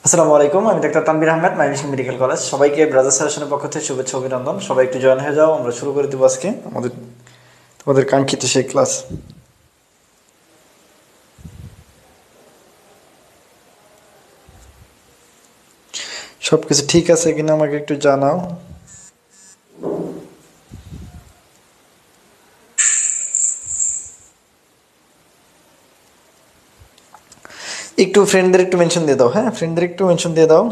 আসসালামু আলাইকুম, আমি doctor Tanvir Ahmed, Mymensingh medical college. সবাইকে ব্রাদার্স সাজেশনের পক্ষ থেকে শুভেচ্ছা অভিনন্দন। সবাই একটু জয়েন হয়ে যাও, আমরা শুরু করে দেবো আজকে তোমাদের কাঙ্ক্ষিত সেই ক্লাস। সব কিছু ঠিক আছে কিনা আমাকে একটু জানাও। একটু ফ্রেন্ডদের একটু মেনশন দিয়ে দাও, হ্যাঁ ফ্রেন্ডদের একটু মেনশন দিয়ে দাও।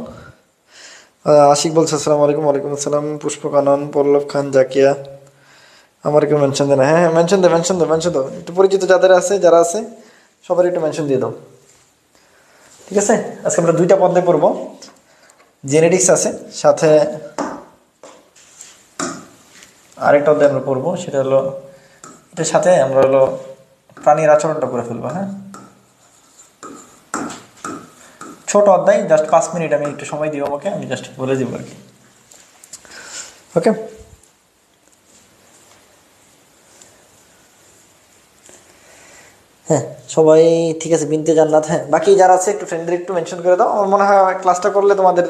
আশিক বলছে আসসালামু আলাইকুম। ওয়ালাইকুম আসসালাম। পুষ্পকানন, পল্লব খান, জাকিয়া, আমার একটু মেনশন দেয় না। হ্যাঁ হ্যাঁ, মেনশন দাও, মেনশন দাও, মেনশন দাও। একটু পরিচিত যারা আছে সবার একটু মেনশন দিয়ে দাও, ঠিক আছে? আজকে আমরা দুইটা পদ্ধতি পড়বো, জেনেটিক্স আছে, সাথে আরেকটা অধ্যায় আমরা পড়বো, সেটা হলো এটার সাথে আমরা হলো প্রাণীর আচরণটা করে ফেলবো। হ্যাঁ, ছোট অধ্যায়, জাস্ট 5 মিনিট আমি একটু সময় দিব আমাকে, আমি জাস্ট বলে দিব আর কি। ওকে, হ্যাঁ সবাই ঠিক আছে। বিনতে জান্নাত, হ্যাঁ বাকি যারা আছে একটু ফ্রেন্ডদের একটু মেনশন করে দাও। আমার মনে হয় ক্লাসটা করলে তোমাদের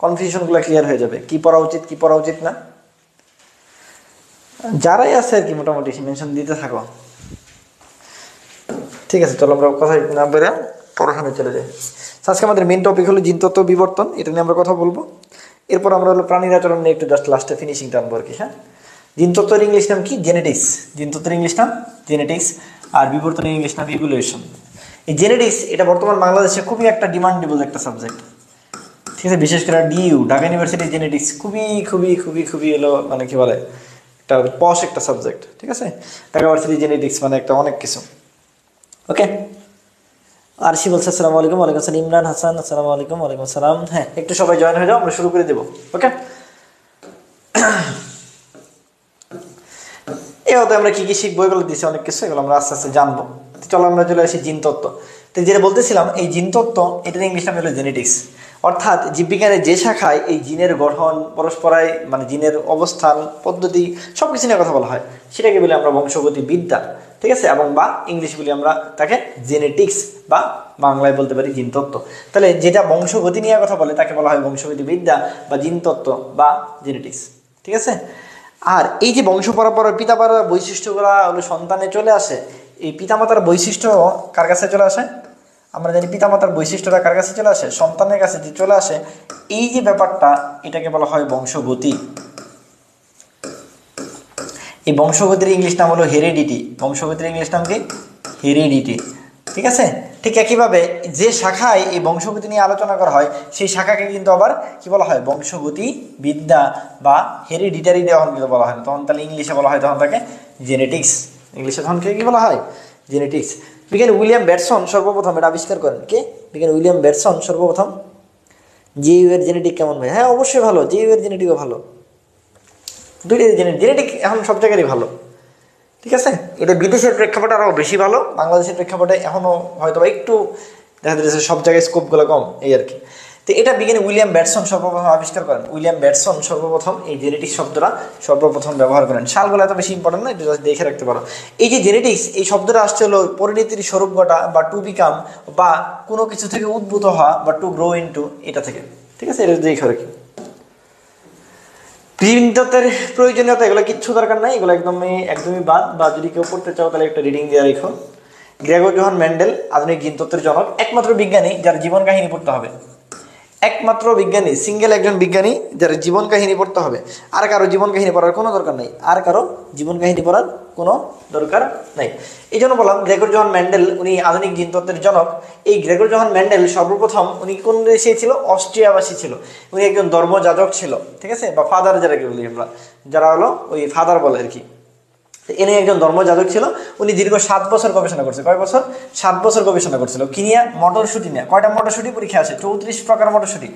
কনফিউশনগুলো ক্লিয়ার হয়ে যাবে, কি পড়া উচিত কি পড়া উচিত না। যারাই আছে আর কি মোটামুটি মেনশন দিতে থাকো, ঠিক আছে? চলো আমরা কথা না বেরে পড়াশোনায় চলে যাই। আজকে আমাদের মেন টপিক হলো জিনতত্ত্ব বিবর্তন, এটা নিয়ে আমরা কথা বলবো। এরপর আমরা হলো প্রাণীর আচরণ নিয়ে একটু জাস্ট লাস্টে ফিনিশিং টানবো আর কি। হ্যাঁ, জিনতত্ত্বের ইংলিশ নাম কি? জেনেটিক্স। জিনতত্ত্বের ইংলিশ নাম জেনেটিক্স, আর বিবর্তনের ইংলিশ নাম ইভ্যালুয়েশন। এই জেনেটিক্স এটা বর্তমান বাংলাদেশে খুবই একটা ডিমান্ডেবল একটা সাবজেক্ট, ঠিক আছে? বিশেষ করে ডিইউ, ঢাকা ইউনিভার্সিটি জেনেটিক্স খুবই খুবই খুবই খুবই হলো মানে কি বলে একটা পশ একটা সাবজেক্ট, ঠিক আছে? ঢাকা ইউনিভার্সিটি জেনেটিক্স মানে একটা অনেক কিছু। ওকে, আরশি বলছে আসসালামু আলাইকুম। ওয়ালাইকুম আসসালাম। ইমরান হাসান আসসালামু আলাইকুম। ওয়ালাইকুম আসসালাম। হ্যাঁ একটু সবাই জয়েন হয়ে যাও, আমরা শুরু করে দেবো। ওকে, এই হতে আমরা কি কি শিখবো এগুলো দিচ্ছি অনেক কিছু, এগুলো আমরা আস্তে আস্তে জানবো। চলো আমরা চলে আসি জিনতত্ত্ব। তো যেটা বলতেছিলাম, এই জিনতত্ত্ব এটার ইংলিশ নাম হলো জেনেটিক্স। অর্থাৎ জীববিজ্ঞানের যে শাখায় এই জিনের গঠন, পরস্পরায় মানে জিনের অবস্থান পদ্ধতি সব কিছু নিয়ে কথা বলা হয়, সেটাকে বলি আমরা বংশগতি বিদ্যা, ঠিক আছে? এবং বা ইংলিশ বলি আমরা তাকে জেনেটিক্স, বা বাংলায় বলতে পারি জিনতত্ত্ব। তাহলে যেটা বংশগতি নিয়ে কথা বলে তাকে বলা হয় বংশগতি বিদ্যা বা জিনতত্ত্ব বা জেনেটিক্স, ঠিক আছে? আর এই যে বংশ পরম্পরার পিতামাতার বৈশিষ্ট্যগুলো হলো সন্তানে চলে আসে, এই পিতামাতার বৈশিষ্ট্য কার কাছে চলে আসে? আমরা জানি পিতামাতার বৈশিষ্ট্যটা কার কাছে চলে আসে? সন্তানের কাছে যে চলে আসে, এই যে ব্যাপারটা, এটাকে বলা হয় বংশগতি। এই বংশগতির ইংলিশ নাম হলো হেরিডিটি। বংশগতির ইংলিশ নাম কি? হেরিডিটি, ঠিক আছে? ঠিক একইভাবে যে শাখায় এই বংশগতি নিয়ে আলোচনা করা হয়, সেই শাখাকে কিন্তু আবার কি বলা হয়? বংশগতি বিদ্যা বা হেরিডিটারি দেওয়া কিন্তু বলা হয় না, তখন তাহলে ইংলিশে বলা হয় তখন তাকে জেনেটিক্স। ইংলিশে তখন কি বলা হয়? জেনেটিক্স। বিজ্ঞানী উইলিয়াম ব্যাটসন সর্বপ্রথম এটা আবিষ্কার করেন। কে? বিজ্ঞানী উইলিয়াম ব্যাটসন সর্বপ্রথম। জিইউ এর জেনেটিক কেমন ভাই? হ্যাঁ অবশ্যই ভালো, জিইউ এর জেনেটিকও ভালো। দুইটাই জেনেটিক এখন সব জায়গারই ভালো, ঠিক আছে? এটা বিদেশের প্রেক্ষাপটে আরও বেশি ভালো, বাংলাদেশের প্রেক্ষাপটে এখনও হয়তো একটু দেখা যাচ্ছে সব জায়গায় স্কোপগুলো কম, এই আর কি। তো এটা বিজ্ঞানী উইলিয়াম ব্যাটসন সর্বপ্রথম আবিষ্কার করেন। উইলিয়াম ব্যাটসন সর্বপ্রথম এই জেনেটিক শব্দটা সর্বপ্রথম ব্যবহার করেন। সালগুলো এত বেশি ইম্পর্টেন্ট না, একটু জাস্ট দেখে রাখতে পারো। এই যে জেনেটিক্স, এই শব্দটা আসছে হলো পরিণতির স্বরূপ ঘটা বা টু বিকাম, বা কোনো কিছু থেকে উদ্ভূত হওয়া বা টু গ্রো ইনটু, এটা থেকে, ঠিক আছে? এটা দেখে রাখি। জিনতত্ত্বের প্রয়োজনীয়তা এগুলো কিচ্ছু দরকার নাই, এগুলো একদমই বাদ, বা যদি কেউ পড়তে চাও তাহলে একটা রিডিং দিয়ে রেখো। গ্রেগর জোহান মেন্ডেল আধুনিক জিনতত্ত্বের জনক, একমাত্র বিজ্ঞানী যার জীবন কাহিনী পড়তে হবে। একমাত্র বিজ্ঞানী, সিঙ্গেল একজন বিজ্ঞানী যার জীবন কাহিনী পড়তে হবে। আর কারো জীবন কাহিনী পড়ার কোনো দরকার নেই, আর কারো জীবন কাহিনী পড়ার কোনো দরকার নেই। এই জন্য বললাম গ্রেগর জোহান মেন্ডেল উনি আধুনিক জিনতত্ত্বের জনক। এই গ্রেগর জোহান মেন্ডেল সর্বপ্রথম উনি কোন দেশে ছিল? অস্ট্রিয়াবাসী ছিল। উনি একজন ধর্মযাজক ছিল, ঠিক আছে? বা ফাদার যারাকে বলি আমরা, যারা হলো ওই ফাদার বলে আর কি। ইনি একজন ধর্মযাজক ছিল। উনি দীর্ঘ 7 বছর গবেষণা করছে। কয় বছর? 7 বছর গবেষণা করছিল। কি নিয়ে? মটরশুঁটি নিয়ে। কয়টা মটরশুঁটি পরীক্ষা আছে? 34 প্রকার মটরশুঁটি।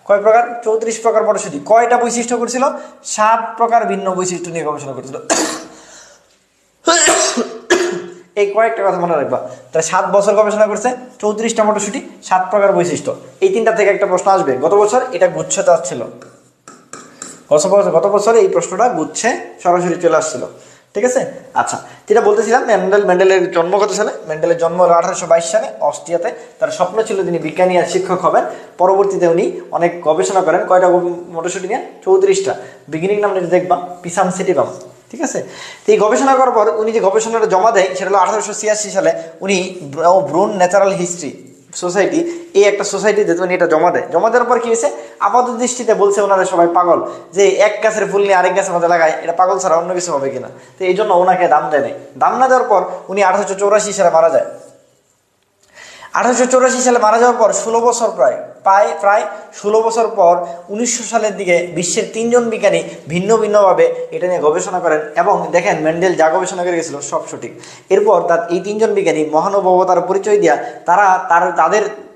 কয় প্রকার? 34 প্রকার মটরশুঁটি। কয়টা বৈশিষ্ট্য করছিল? 7 প্রকার ভিন্ন বৈশিষ্ট্য নিয়ে গবেষণা করছিল। এই কয়েকটা কথা মনে রাখবা। তাহলে 7 বছর গবেষণা করছে, 34টা মটরশুঁটি, 7 প্রকার বৈশিষ্ট্য। এই তিনটা থেকে একটা প্রশ্ন আসবে। গত বছর এটা গুচ্ছে আসছিল, গত বছর এই প্রশ্নটা গুচ্ছে সরাসরি চলে আসছিল, ঠিক আছে। আচ্ছা, যেটা বলতেছিলাম মেন্ডেলের জন্ম কত সালে? মেন্ডেলের জন্ম হলো 1822 সালে অস্ট্রিয়াতে। তার স্বপ্ন ছিল তিনি বিজ্ঞানী আর শিক্ষক হবেন। পরবর্তীতে উনি অনেক গবেষণা করেন। কয়টা মটরশুটি নিয়ে? 34টা। বিগিনিং নাম দেখবা, পিসাম সিটিবাম। ঠিক আছে। তো এই গবেষণা করার পর উনি যে গবেষণাটা জমা দেয় সেটা হলো 1886 সালে উনি ব্রুন ন্যাচারাল হিস্ট্রি সোসাইটি, এই একটা সোসাইটিতে উনি এটা জমা দেয়। জমা দেওয়ার পর কি হয়েছে? আপাত দৃষ্টিতে বলছে ওনারা সবাই পাগল, যে এক গাছের ফুল নিয়ে আরেক গাছের মধ্যে লাগায়, এটা পাগল ছাড়া অন্য কিছু হবে কিনা। তো এই জন্য ওনাকে দাম দেয় নাই। দাম না দেওয়ার পর উনি 1884 সালে মারা যায়। 1884 সালে মারা যাওয়ার পর 16 বছর প্রায় 16 বছর পর 1900 সালের দিকে বিশ্বের 3জন বিজ্ঞানী ভিন্ন ভিন্নভাবে এটা নিয়ে গবেষণা করেন এবং দেখেন মেন্ডেল যা গবেষণা করে গেছিল সব সঠিক। এরপর এই 3জন বিজ্ঞানী মহানুভবতার পরিচয় দিয়া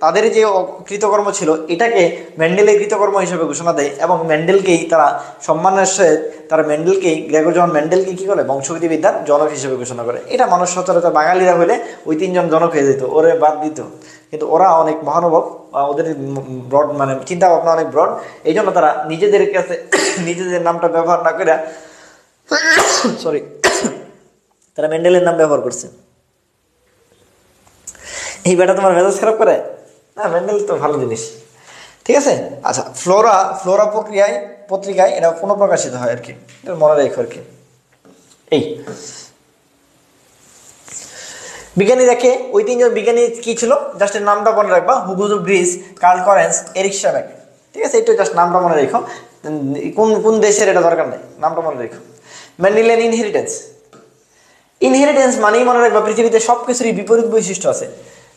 তাদের যে কৃতকর্ম ছিল এটাকে মেন্ডেলের কৃতকর্ম হিসেবে ঘোষণা দেয় এবং মেন্ডেলকেই তারা সম্মানের সহিত মেন্ডেলকেই গ্রেগর জন মেন্ডেলকে কি করে বংশগতিবিদ্যার জনক হিসেবে ঘোষণা করে। এটা মানুষ সচরাচর বাঙালিরা হলে ওই 3জন জনক হয়ে যেত, ওরে বাদ দিত। কিন্তু ওরা অনেক মহানুভব, ওদের ব্রড মানে চিন্তা ভাবনা অনেক ব্রড, এই জন্য তারা নিজেদের কাছে নিজেদের নামটা ব্যবহার না করে সরি তারা মেন্ডেলের নাম ব্যবহার করছে। এই বেটা তোমার মেজাজ খারাপ করে না? মেন্ডেল তো ভালো জিনিস। ঠিক আছে। আচ্ছা, ফ্লোরা পত্রিকায় এটা পুনঃপ্রকাশিত হয় আর কি, এটা মনে রেখো আর কি। এই বিজ্ঞানী দেখে ওই 3জন বিজ্ঞানী কি ছিল, জাস্ট এর নামটা মনে রাখবা, Hugo Vries, Carl Correns, Erich শ্যাবেক। ঠিক আছে, একটু জাস্ট নামটা মনে রেখো, কোন দেশের এটা দরকার নেই, নামটা মনে রেখো। মেন্ডেলিয়ান ইনহেরিটেন্স মানেই মনে রাখবা পৃথিবীতে সব কিছুরই বিপরীত বৈশিষ্ট্য আছে।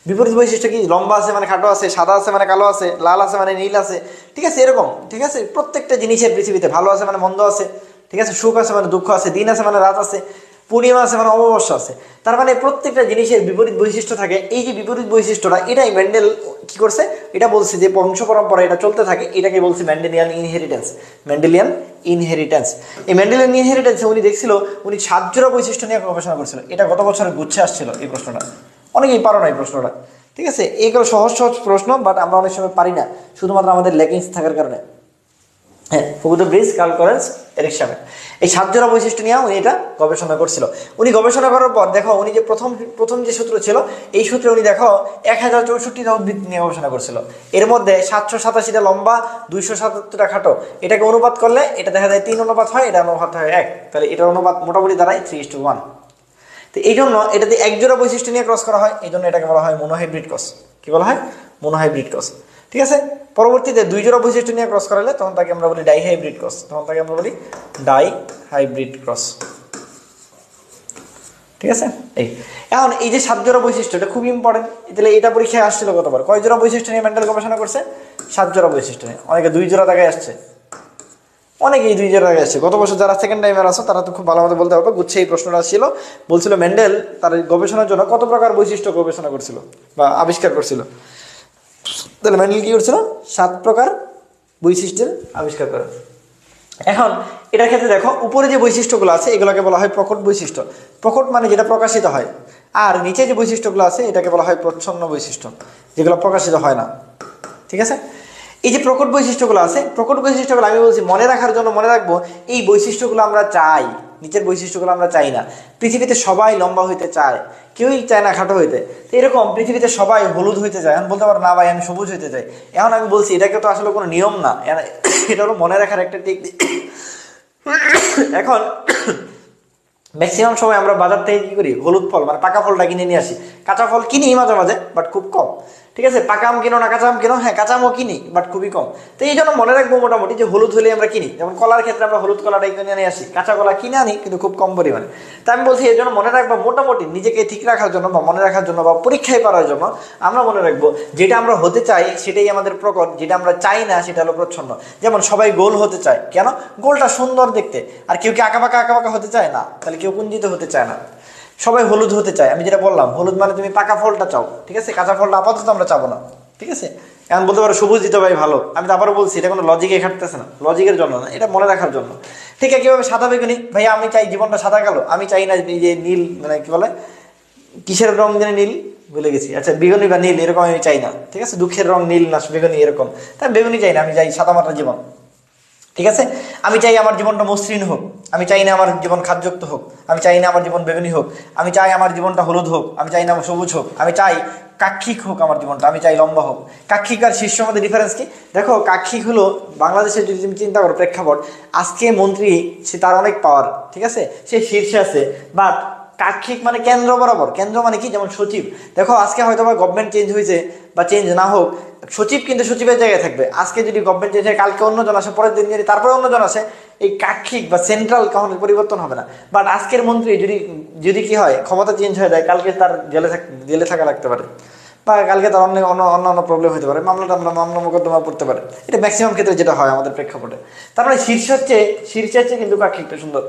বিপরীত বৈশিষ্ট্য কি? লম্বা আছে মানে খাটো আছে, সাদা আছে মানে কালো আছে, লাল আছে মানে নীল আছে। ঠিক আছে, এরকম। ঠিক আছে, প্রত্যেকটা জিনিসের পৃথিবীতে ভালো আছে মানে মন্দ আছে। ঠিক আছে, সুখ আছে মানে দুঃখ আছে, দিন আছে মানে রাত আছে, পূর্ণিমা আছে মানে অমাবস্যা আছে। তার মানে প্রত্যেকটা জিনিসের বিপরীত বৈশিষ্ট্য থাকে। এই যে বিপরীত বৈশিষ্ট্যটা, এটাই মেন্ডেল কি করছে, এটা বলছে যে বংশ পরম্পরা এটা চলতে থাকে, এটাকে বলছে মেন্ডেলিয়ান ইনহেরিটেন্স। এই মেন্ডেলিয়ান ইনহেরিটেন্সে উনি দেখছিল, উনি 7 জোড়া বৈশিষ্ট্য নিয়ে গবেষণা করছিল। এটা গত বছরের গুচ্ছে আসছিল এই প্রশ্নটা, অনেকেই পারো না এই প্রশ্নটা। ঠিক আছে, এইগুলো সহজ প্রশ্ন, বাট আমরা অনেক সময় পারি না, শুধুমাত্র আমাদের ল্যাকিংস থাকার কারণে। হ্যাঁ, Hugo Vries, Carl Correns, Erich শ্যাবেক, এই 7 জোড়া বৈশিষ্ট্য নিয়ে উনি এটা গবেষণা করছিল। উনি গবেষণা করার পর দেখো উনি যে প্রথম যে সূত্র ছিল, এই সূত্রে উনি দেখো 1064টা উদ্ভিদ নিয়ে গবেষণা করছিল। এর মধ্যে 787টা লম্বা, 277টা খাটো। এটাকে অনুপাত করলে এটা দেখা যায় 3 অনুপাত হয়, এটা অনুপাত হয় 1। তাহলে এটার অনুপাত মোটামুটি দাঁড়ায় 3:1। তো এই জন্য এটাতে 1 জোড়া বৈশিষ্ট্য নিয়ে ক্রস করা হয়, এই জন্য এটাকে বলা হয় মোনোহাইব্রিড ক্রস। কি বলা হয়? মোনোহাইব্রিড ক্রস। ঠিক আছে, পরবর্তীতে 2 জোড়া বৈশিষ্ট্য নিয়ে ক্রস করালে তখন তাকে আমরা বলি ডাইহাইব্রিড ক্রস। ঠিক আছে। এখন এই যে 7 জোড়া বৈশিষ্ট্য, এটা খুব ইম্পর্টেন্ট। তাহলে এটা পরীক্ষায় আসছিল কতবার? কয় জোড়া বৈশিষ্ট্য নিয়ে মেন্ডেল গবেষণা করছে? 7 জোড়া বৈশিষ্ট্য নিয়ে। অনেকে 2 জোড়া জায়গায় আসছে, অনেকেই 2 জোড়া জায়গায় আসছে। গত বছর যারা সেকেন্ড টাইমের আসো তারা তো খুব ভালো মতো বলতে পারবে। গুচ্ছে এই প্রশ্নটা ছিল, বলছিল মেন্ডেল তার গবেষণার জন্য কত প্রকার বৈশিষ্ট্য গবেষণা করছিল বা আবিষ্কার করছিল। তাহলে মেন্ডেল কি করছিল? 7 প্রকার বৈশিষ্ট্যের আবিষ্কার করে। এখন এটার ক্ষেত্রে দেখো উপরে যে বৈশিষ্ট্যগুলো আছে এগুলোকে বলা হয় প্রকট বৈশিষ্ট্য। প্রকট মানে যেটা প্রকাশিত হয়। আর নিচে যে বৈশিষ্ট্যগুলো আছে এটাকে বলা হয় প্রচ্ছন্ন বৈশিষ্ট্য, যেগুলো প্রকাশিত হয় না। ঠিক আছে, এই যে প্রকট বৈশিষ্ট্যগুলো আছে, প্রকট বৈশিষ্ট্যগুলো আমি বলছি মনে রাখার জন্য মনে রাখবো। এই বৈশিষ্ট্যগুলো আমরা চাই, নিচের বৈশিষ্ট্যগুলো আমরা চাই না। পৃথিবীতে সবাই লম্বা হইতে চায়, কেউই চায় না খাটো হইতে। তো এরকম পৃথিবীতে সবাই হলুদ হইতে চায়। এখন বলতে পারো না ভাই আমি সবুজ হইতে চাই। এখন আমি বলছি এটাকে তো আসলে কোনো নিয়ম না, এটা হলো মনে রাখার একটা টেকনিক। এখন ম্যাক্সিমাম সময় আমরা বাজার থেকে কি করি, হলুদ ফল মানে পাকা ফলটা কিনে নিয়ে আসি। কাঁচা ফল কিনি মাঝে মাঝে, বাট খুব কম। ঠিক আছে, পাকা আম কিনো না কাঁচা আম কিনো? হ্যাঁ, কাঁচা আমও কিনি, বাট খুবই কম। তো এই জন্য মনে রাখবো মোটামুটি যে হলুদ হলে আমরা কিনি। যেমন কলার ক্ষেত্রে আমরা হলুদ কলাটা কিনে নিয়ে আসি, কাঁচা কলা কিনে আনি কিন্তু খুব কম পরিমাণে। তা আমি বলছি এই জন্য মনে রাখবো মোটামুটি নিজেকে ঠিক রাখার জন্য বা মনে রাখার জন্য বা পরীক্ষায় পারার জন্য আমরা মনে রাখবো যেটা আমরা হতে চাই সেটাই আমাদের প্রকট, যেটা আমরা চাই না সেটা হলো প্রচ্ছন্ন। যেমন সবাই গোল হতে চায়, কেন? গোলটা সুন্দর দেখতে। আর কেউ কি আঁকা বাঁকা হতে চায় না, তাহলে কেউ কুঞ্চিত হতে চায় না। সবাই হলুদ হতে চায়, আমি যেটা বললাম হলুদ মানে তুমি পাকা ফলটা চাও। ঠিক আছে, কাঁচা ফলটা আপাতত আমরা চাবো না। ঠিক আছে, এখন বলতে পারো সবুজ দিতে ভাই ভালো, আমি তো আবারও বলছি এটা কোনো লজিকে খাটতেছে না, লজিকের জন্য না, এটা মনে রাখার জন্য। ঠিক আছে, কীভাবে সাদা বেগুনি? ভাইয়া আমি চাই জীবনটা সাদা কালো, আমি চাই না যে নীল, মানে কি বলে কিসের রং যেন নীল ভুলে গেছি, আচ্ছা বেগুনি বা নীল এরকম আমি চাই না। ঠিক আছে, দুঃখের রং নীল না বেগুনি এরকম, তাই বেগুনি চাই না, আমি চাই সাদা মাটা জীবন। ঠিক আছে? আমি চাই আমার জীবনটা মসৃণ হোক, আমি চাই না আমার জীবন খাদ্যযুক্ত হোক, আমি চাই না আমার জীবন বেগুনি হোক, আমি চাই আমার জীবনটা হলুদ হোক, আমি চাই না সবুজ হোক, আমি চাই কাক্ষিক হোক আমার জীবনটা, আমি চাই লম্বা হোক। কাক্ষিক আর শীর্ষের মধ্যে ডিফারেন্স কি? দেখো, কাক্ষিক হলো বাংলাদেশের যদি তুমি চিন্তা করো প্রেক্ষাপট, আজকে মন্ত্রী সে তার অনেক পাওয়ার, ঠিক আছে, সে শীর্ষে আছে, বাট কাক্ষিক মানে কেন্দ্র বরাবর। কেন্দ্র মানে কি? যেমন সচিব, দেখো আজকে হয়তো বা গভর্নমেন্ট চেঞ্জ হয়েছে বা চেঞ্জ না হোক, সচিব কিন্তু সচিবের জায়গায় থাকবে। আজকে যদি গভর্নমেন্ট চেঞ্জ হয়, কালকে অন্যজন আসে, পরের দিন যদি তারপরে অন্যজন আসে, এই কাক্ষিক বা সেন্ট্রাল কখনো পরিবর্তন হবে না। বাট আজকের মন্ত্রী যদি যদি কি হয়, ক্ষমতা চেঞ্জ হয়ে যায়, কালকে তার জেলে থাকা লাগতে পারে, বা কালকে তার অন্য প্রবলেম হতে পারে, মামলা মোকদ্দমা পড়তে পারে। এটা ম্যাক্সিমাম ক্ষেত্রে যেটা হয় আমাদের প্রেক্ষাপটে। তার মানে শীর্ষের চেয়ে কিন্তু কাক্ষিকটা সুন্দর।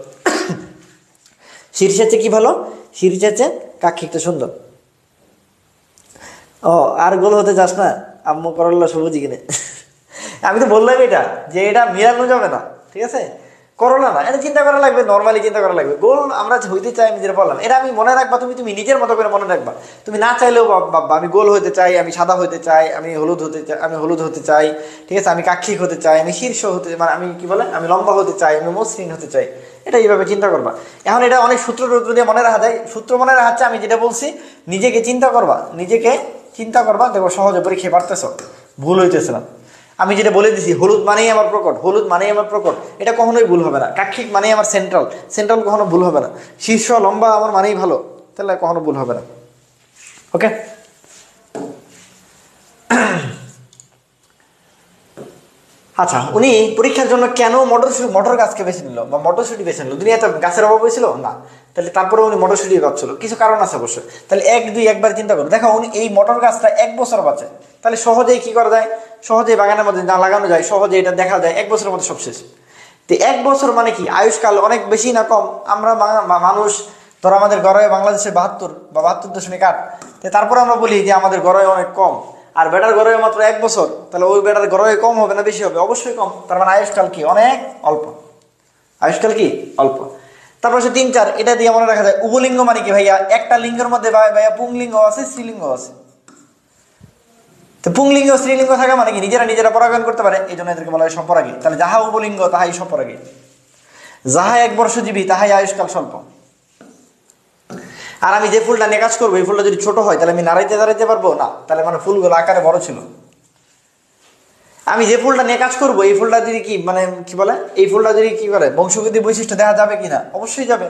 শীর্ষের চেয়ে কি ভালো? শীর্ষের চেয়ে কাক্ষিকটা সুন্দর। ও, আর গোল হতে চাস না? আম্মু করল্লা সবুজি কিনে। আমি তো বললাম এটা, যে এটা মিলানো যাবে না, ঠিক আছে? করলা না, এটা চিন্তা করা লাগবে, নর্মালি চিন্তা করা লাগবে। গোল আমরা হইতে চাই, আমি যেটা বললাম, এটা আমি মনে রাখবা, তুমি নিজের মতো করে মনে রাখবা। তুমি না চাইলেও ভাববা আমি গোল হতে চাই, আমি সাদা হতে চাই, আমি হলুদ হতে চাই, ঠিক আছে, আমি কাক্ষিক হতে চাই, আমি শীর্ষ হতে, মানে আমি কি বলে, আমি লম্বা হতে চাই, আমি মসৃণ হতে চাই। এটা এইভাবে চিন্তা করবা। এখন এটা অনেক সূত্র দিয়ে মনে রাখা যায়। সূত্র মনে রাখাচ্ছে, আমি যেটা বলছি, নিজেকে চিন্তা করবা, দেখো সহজে পরীক্ষায় পারতেছ, ভুল হইতেছে না। আমি যেটা বলে দিছি, হলুদ মানেই আমার প্রকট, এটা কখনোই ভুল হবে না। কাক্ষিক মানেই আমার সেন্ট্রাল কখনো ভুল হবে না। শীর্ষ লম্বা আমার মানেই ভালো, তাহলে কখনো ভুল হবে না। ওকে, আচ্ছা, উনি পরীক্ষার জন্য কেন মটর গাছকে বেছে নিল বা মটরশুটি বেছে নিল? দুনিয়াতে গাছের অভাব হয়েছিল না, তাহলে তারপরে উনি মটরশুটি গাছছিল, কিছু কারণ আছে অবশ্যই। তাহলে একবার চিন্তা করো, দেখো উনি এই মটর গাছটা 1 বছর বাঁচে, তাহলে সহজেই কি করা যায়, সহজেই বাগানের মধ্যে না লাগানো যায়, সহজে এটা দেখা যায় 1 বছরের মধ্যে সব শেষ। তো 1 বছর মানে কি, আয়ুষ্কাল অনেক বেশি না কম? আমরা মানুষ, ধরো আমাদের গড়ে বাংলাদেশে 72 বা 72.8, তারপরে আমরা বলি যে আমাদের গড়ে অনেক কম, আর বেটার গড়ে মাত্র 1 বছর, তাহলে ওই বেটার গড়ে কম হবে না বেশি হবে? অবশ্যই কম। তার মানে আয়ুষ্কাল কি? অনেক অল্প। তারপর সে 3, 4, এটা দিয়ে মনে রাখা যায়। উভলিঙ্গ মানে কি ভাইয়া? একটা লিঙ্গের মধ্যে ভাইয়া পুংলিঙ্গ আছে, স্ত্রীলিঙ্গ আছে। তো পুংলিঙ্গ স্ত্রীলিঙ্গ থাকা মানে কি? নিজেরা পরাগায়ন করতে পারে, এই জন্য এদেরকে বলা হয় সম্পরাগী। তাহলে যাহা উভলিঙ্গ তাহাই সম্পরাগী, যাহা 1 বর্ষজীবী তাহাই আয়ুষ্কাল স্বল্প। আর আমি যে ফুলটা নিয়ে কাজ করবো, এই ফুলটা যদি ছোট হয়, তাহলে আমি দাঁড়াইতে পারবো না, তাহলে মানে ফুলগুলো আকারে বড় ছিল। আমি যে ফুলটা নিয়ে কাজ করবো, এই ফুলটা যদি কি মানে কি বলে, এই ফুলটা যদি কি করে বংশগতি বৈশিষ্ট্য দেখা যাবে কিনা? অবশ্যই যাবে।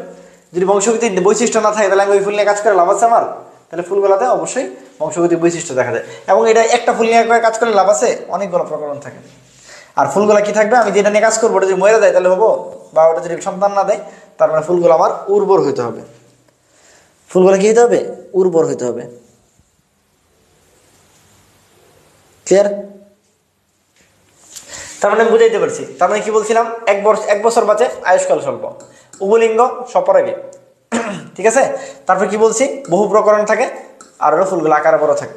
যদি বংশগতি বৈশিষ্ট্য না থাকে, তাহলে আমি ওই ফুল নিয়ে কাজ করে লাভ আছে আমার? তাহলে ফুলগুলোতে অবশ্যই বংশগতি বৈশিষ্ট্য দেখা যায়। এবং এটা একটা ফুল নিয়ে কাজ করলে লাভ আছে? অনেকগুলো প্রকরণ থাকে। আর ফুলগুলা কি থাকবে, আমি যেটা নিয়ে কাজ করবো, ওটা যদি মরে যায় তাহলে হবো, বা ওটা যদি সন্তান না দেয়, তার মানে ফুলগুলো আমার উর্বর হইতে হবে। ফুলগুলো কি হইতে হবে? উর্বর হইতে হবে। ক্লিয়ার? তার মানে বুঝাইতে পারছি। তার মানে কি বলছিলাম, 1 বছর বাঁচে, আয়ুষ্কাল স্বল্প, উভলিঙ্গ, সপরাগী, ঠিক আছে? তারপর কি বলছি, বহু প্রকরণ থাকে, আর ওর ফুলগুলো আকারে বড় থাকে।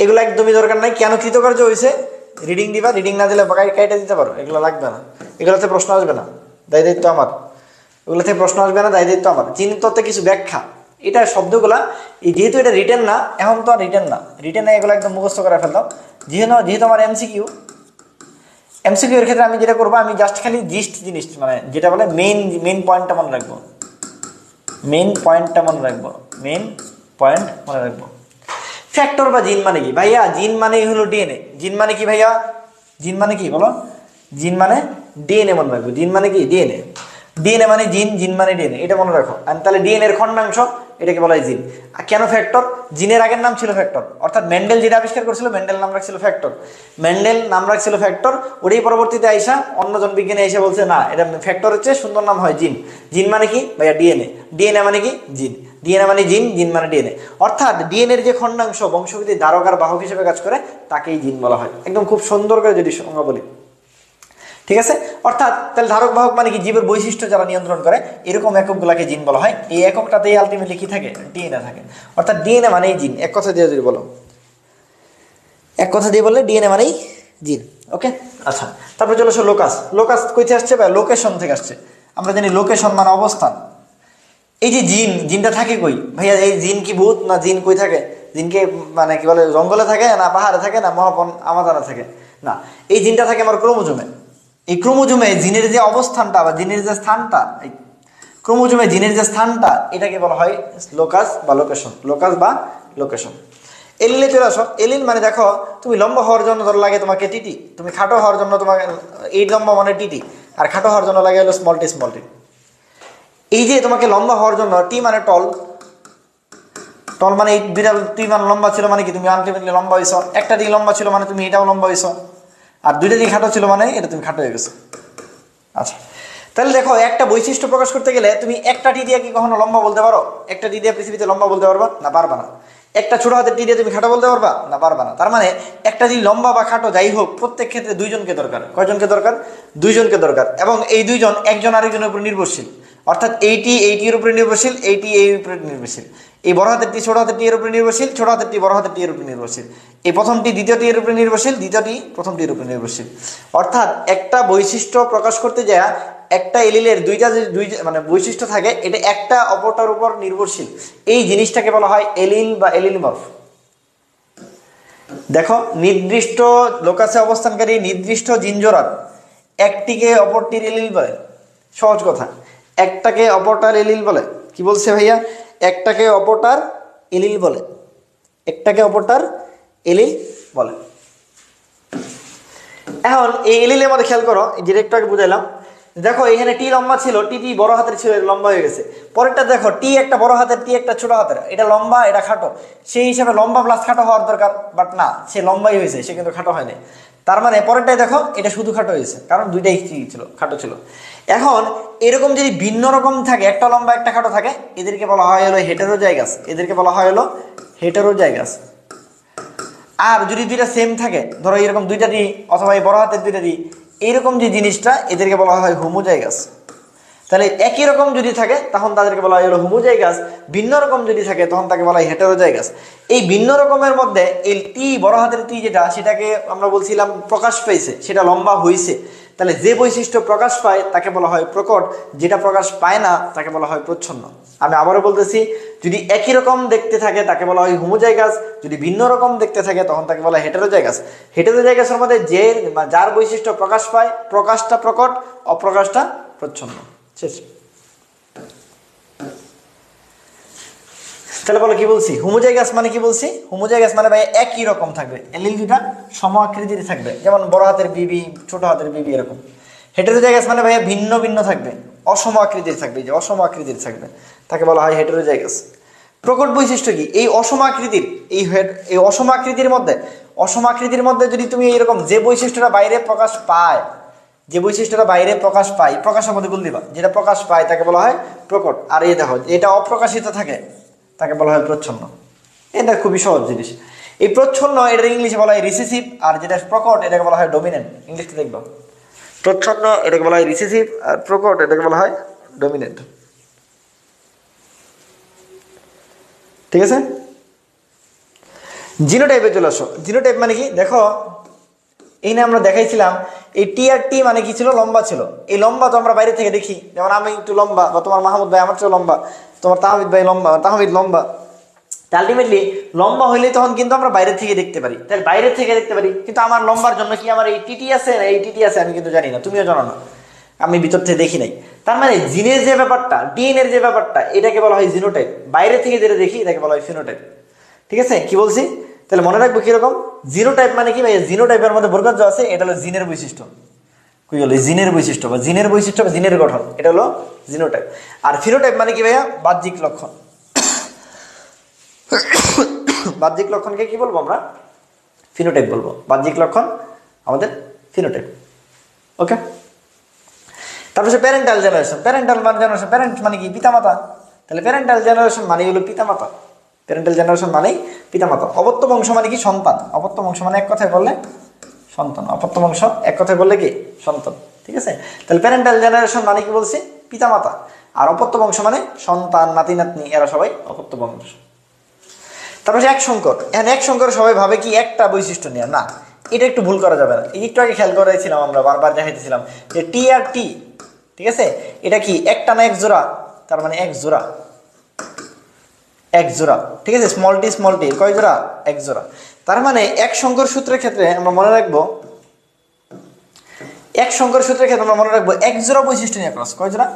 এগুলো একদমই দরকার নাই। কেন কৃতকার্য হয়েছে? রিডিং দিবা, রিডিং না দিলে কাইটা দিতে পারো, এগুলো লাগবে না, এগুলোতে প্রশ্ন আসবে না, দায় দায়িত্ব আমার। ওগুলো থেকে প্রশ্ন আসবে না, দায় দায়িত্ব আমার। জিন তত্ত্বে কিছু ব্যাখ্যা, এটা শব্দগুলা, যেহেতু এটা রিটেন না, এখন তো আর রিটেন এগুলো একদম মুখস্থ করে ফেলতাম। যেহেতু আমার এমসিকিউ এর ক্ষেত্রে আমি যেটা করবো, আমি জাস্ট খালি জিনিস মানে যেটা বলে মেইন পয়েন্টটা মনে রাখবো। ফ্যাক্টর বা জিন মানে কি ভাইয়া? জিন মানে হলো ডিএনএ। জিন মানে কি ভাইয়া? জিন মানে কি বলো? জিন মানে ডিএনএ মনে রাখবো। জিন মানে কি? ডিএনএ মানে জিন মানে ডিএনএ, এটা মনে রাখো। আর তাহলে ডিএনএ এর খণ্ডাংশ, এটাকে বলা হয় জিন। আর কেন ফ্যাক্টর? জিনের আগের নাম ছিল ফ্যাক্টর, অর্থাৎ মেন্ডেল যেটা আবিষ্কার করেছিল, মেন্ডেল নাম রাখছিল ফ্যাক্টর। ওটাই পরবর্তীতে আইসা অন্যজন বিজ্ঞানী এসে বলছে না, এটা ফ্যাক্টর হচ্ছে সুন্দর নাম হয় জিন। জিন মানে কি ভাইয়া? ডিএনএ মানে কি? ডিএনএ মানে জিন মানে ডিএনএ। অর্থাৎ ডিএনএর যে খণ্ডাংশ বংশগতির ধারক আর বাহক হিসেবে কাজ করে, তাকেই জিন বলা হয়। একদম খুব সুন্দর করে যদি সংজ্ঞা বলি, ঠিক আছে? অর্থাৎ তাহলে ধারক বাহক মানে কি? জীবের বৈশিষ্ট্য যারা নিয়ন্ত্রণ করে, এরকম এককগুলাকে জিন বলা হয়। এই এককটাতেই আলটিমেটলি কি থাকে? ডিএনএ থাকে। অর্থাৎ ডিএনএ মানেই জিন, এক কথা দিয়ে বললে ডিএনএ মানেই জিন। ওকে, আচ্ছা। তারপর চলো লোকাস কইতে আসছে ভাই? লোকেশন থেকে আসছে। আমরা জানি লোকেশন মানে অবস্থান। এই যে জিনটা থাকে কই ভাইয়া? এই জিন কি ভূত না? জিন কই থাকে? জিনকে মানে কি বলে জঙ্গলে থাকে না পাহাড়ে থাকে না মহাবন আমাজনে থাকে, না, এই জিনটা থাকে আমার ক্রোমোজোমে। এই ক্রোমোজোমে জিনের যে অবস্থানটা বা জিনের যে স্থানটা, এই ক্রোমোজোমে জিনের যে স্থানটা, এটাকে বলা হয় লোকাস বা লোকেশন, লোকাস বা লোকেশন। এলিলে চলে আসো। এলিল মানে দেখো, তুমি লম্বা হওয়ার জন্য ধরো লাগে তোমাকে টিটি, তুমি খাটো হওয়ার জন্য তোমাকে এই লম্বা মানে টিটি, আর খাটো হওয়ার জন্য লাগে হলো স্মল টি, স্মল টি। এই যে তোমাকে লম্বা হওয়ার জন্য টি মানে টল, টল মানে এই বিড়াল তুই মানে লম্বা ছিল মানে কি তুমি আলটিমেটলি লম্বা হয়েছো, একটা দিকে লম্বা ছিল মানে তুমি এটাও লম্বা হয়েছো, আর দুইটা দিকে খাটো ছিল মানে এটা তুমি খাটো হয়ে গেছো। আচ্ছা, তাহলে দেখো একটা বৈশিষ্ট্য প্রকাশ করতে গেলে তুমি একটা টি দিয়ে কি কখনো লম্বা বলতে পারো? একটা টি দিয়ে পৃথিবীতে লম্বা বলতে পারবা না? পারবা না। একটা ছোট হাতের টি দিয়ে তুমি খাটো বলতে পারবা না? পারবা না। তার মানে একটা যদি লম্বা বা খাটো যাই হোক, প্রত্যেক ক্ষেত্রে দুইজনকে দরকার। কয়জনকে দরকার? দুইজনকে দরকার। এবং এই দুইজন একজন আরেকজনের উপর নির্ভরশীল, অর্থাৎ এইটি এইটির উপরে নির্ভরশীল, এইটি এই উপরে নির্ভরশীল। এই বড় হাতের টি ছোট হাতের টি এর উপরে নির্ভরশীল, ছোট হাতের টি বড় হাতের টি এর উপরে নির্ভরশীল। এই প্রথমটি দ্বিতীয়টি এর উপরে নির্ভরশীল, দ্বিতীয়টি প্রথমটির উপরে নির্ভরশীল। অর্থাৎ একটা বৈশিষ্ট্য প্রকাশ করতে যায় একটা এলিলের দুইটা মানে বৈশিষ্ট্য থাকে, এটা একটা অপরটার উপর নির্ভরশীল। এই জিনিসটাকে বলা হয় এলিল বা এলিলমর্ফ। দেখো, নির্দিষ্ট লোকাসে অবস্থানকারী নির্দিষ্ট জিনজোড়ার একটিকে অপরটির এলিল বলে। সহজ কথা, একটাকে অপরটার এলিল বলে। কি বলছে ভাইয়া? একটাকে অপরটার এলিল বলে, একটাকে অপরটার এলিল বলে। এখন এই এলিলের মধ্যে খেয়াল করো, যেটা একটু আগে বুঝাইলাম। দেখো এখানে টি লম্বা ছিল, টি বড় হাতের ছিল, লম্বা হয়ে গেছে। পরেরটা দেখো, টি একটা বড় হাতের, টি একটা ছোট হাতের, এটা লম্বা এটা খাটো, সেই হিসাবে লম্বা প্লাস খাটো হওয়ার দরকার, বাট না, সে লম্বাই হয়েছে, সে কিন্তু খাটো হয়নি। তার মানে পরেরটাই দেখো, এটা শুধু খাটো হয়েছে, কারণ দুইটাই ছিল, খাটো ছিল। এখন এরকম যদি ভিন্ন রকম থাকে, একটা লম্বা একটা খাটো থাকে, এদেরকে বলা হয় হলো হেটেরোজাইগাস, এদেরকে বলা হয় হলো হেটেরোজাইগাস। আর যদি দুইটা সেম থাকে, ধরো এরকম দুইটা দিই অথবা এই বড় হাতের দুইটা দিই, এইরকম যে জিনিসটা, এদেরকে বলা হয় হোমোজাইগাস। তাহলে একই রকম যদি থাকে তখন তাদেরকে বলা হয় হলো হোমোজাইগাস, ভিন্ন রকম যদি থাকে তখন তাকে বলা হয় হেটেরোজাইগাস। এই ভিন্ন রকমের মধ্যে এই টি বড় হাতের টি যেটা, সেটাকে আমরা বলছিলাম প্রকাশ পেয়েছে, সেটা লম্বা হয়েছে। তাহলে যে বৈশিষ্ট্য প্রকাশ পায় তাকে বলা হয় প্রকট, যেটা প্রকাশ পায় না তাকে বলা হয় প্রচ্ছন্ন। আমি আবারও বলতেছি, যদি একই রকম দেখতে থাকে তাকে বলা হয় হোমোজাইগাস, যদি ভিন্ন রকম দেখতে থাকে তখন তাকে বলা হয় হেটেরোজাইগাস। হেটেরোজাইগাসের মধ্যে যে যার বৈশিষ্ট্য প্রকাশ পায়, প্রকাশটা প্রকট, অপ্রকাশটা প্রচ্ছন্ন। শেষ। তাহলে বলো কি বলছি? হোমোজাইগাস মানে কি বলছি? হোমোজাইগাস মানে ভাই একই রকম থাকবে, এলিল দুটা সম আকৃতির থাকবে, যেমন বড় হাতের বিবি ছোট হাতের বিবি এরকম। হেটেরোজাইগাস মানে ভাইয়া ভিন্ন ভিন্ন থাকবে, অসম আকৃতির থাকবে, যে অসম আকৃতির থাকবে তাকে বলা হয় হেটেরোজাইগাস। প্রকট বৈশিষ্ট্য কি? এই অসম আকৃতির, এই অসম আকৃতির মধ্যে, অসম আকৃতির মধ্যে যদি তুমি এইরকম যে বৈশিষ্ট্যটা বাইরে প্রকাশ পায়, যে বৈশিষ্ট্যটা বাইরে প্রকাশ পায়, প্রকাশের মধ্যে বল দিবা, যেটা প্রকাশ পায় তাকে বলা হয় প্রকট। আর এই দেখো, এটা অপ্রকাশিত থাকে তাকে বলা হয় প্রচ্ছন্ন। এটা খুবই সহজ জিনিস। এই প্রচ্ছন্ন, এটা ইংলিশে বলা হয় রিসেসিভ, আর যেটা প্রকট এটাকে বলা হয় ডমিনেন্ট। ইংলিশে দেখবো, প্রচ্ছন্ন এটাকে বলা হয় রিসেসিভ, আর প্রকট এটাকে বলা হয় ডমিনেন্ট। ঠিক আছে? জিনোটাইপে চলে আসো। জিনোটাইপ মানে কি? দেখো এই না আমরা দেখাইছিলাম, এই টি আর টি মানে কি ছিল? লম্বা ছিল। এই লম্বা তো আমরা বাইরে থেকে দেখি, যেমন আমি একটু লম্বা, বা তোমার মাহমুদ ভাই আমার চেয়ে লম্বা, তোমার তাহমিদ ভাই লম্বা, তাহমিদ লম্বা। আলটিমেটলি লম্বা হইলে তখন কিন্তু আমরা বাইরে থেকে দেখতে পারি, তাই বাইরে থেকে দেখতে পারি। কিন্তু আমার লম্বার জন্য কি আমার এই টিটি আছে না এই টিটি আছে আমি কিন্তু জানি না, তুমিও জানো না, আমি ভিতর থেকে দেখি নাই। তার মানে জিনের যে ব্যাপারটা, ডিএনএর যে ব্যাপারটা, এটাকে বলা হয় জিনোটাইপ। বাইরে থেকে যেটা দেখি এটাকে বলা হয় ফিনোটাইপ। ঠিক আছে? কি বলছি তাহলে মনে রাখবো কিরকম? জিনোটাইপ মানে কি ভাই? জিনোটাইপের মধ্যে বর্গজ আছে, এটা হলো জিনের বৈশিষ্ট্য। কি হলো? জিনের বৈশিষ্ট্য বা জিনের বৈশিষ্ট্য বা জিনের গঠন, এটা হলো জিনোটাইপ। আর ফিনোটাইপ মানে কি ভাইয়া? বাহ্যিক লক্ষণ। বাহ্যিক লক্ষণকে কি বলবো আমরা? ফিনোটাইপ বলবো। বাহ্যিক লক্ষণ আমাদের ফিনোটাইপ। ওকে। তারপর হচ্ছে parental generation. Parental generation, parent মানে কি? পিতামাতা। তাহলে প্যারেন্টাল জেনারেশন মানে হলো পিতামাতা। প্যারেন্টাল জেনারেশন মানেই পিতামাতা। অপত্য বংশ মানে কি? সন্তান। অপত্য বংশ মানে এক কথায় বললে সন্তান। অপত্য বংশ এক কথায় বললে কি? সন্তান। ঠিক আছে? তাহলে প্যারেন্টাল জেনারেশন মানে কি বলছি? পিতামাতা। আর অপত্য বংশ মানে সন্তান, নাতি নাতনি, এরা সবাই অপত্য বংশ। তারপর এক সংকর। এখন এক সংকর সবাই ভাবে কি একটা বৈশিষ্ট্য নিয়ে, না, এটা একটু ভুল করা যাবে না। এই একটু আগে খেয়াল করেছিলাম, আমরা বারবার দেখাইতেছিলাম যে টি আর টি, ঠিক আছে, এটা কি একটা না এক জোড়া? তার মানে এক জোড়া, এক জোড়া, ঠিক আছে, স্মল টি কয় জোড়া, এক জোড়া। তার মানে এক সংখ্যার সূত্রের ক্ষেত্রে আমরা মনে রাখবো, এক সংখ্যার সূত্রের ক্ষেত্রে আমরা মনে রাখবো এক জোড়া বৈশিষ্ট্য নিয়ে ক্রস, কয় জোড়া,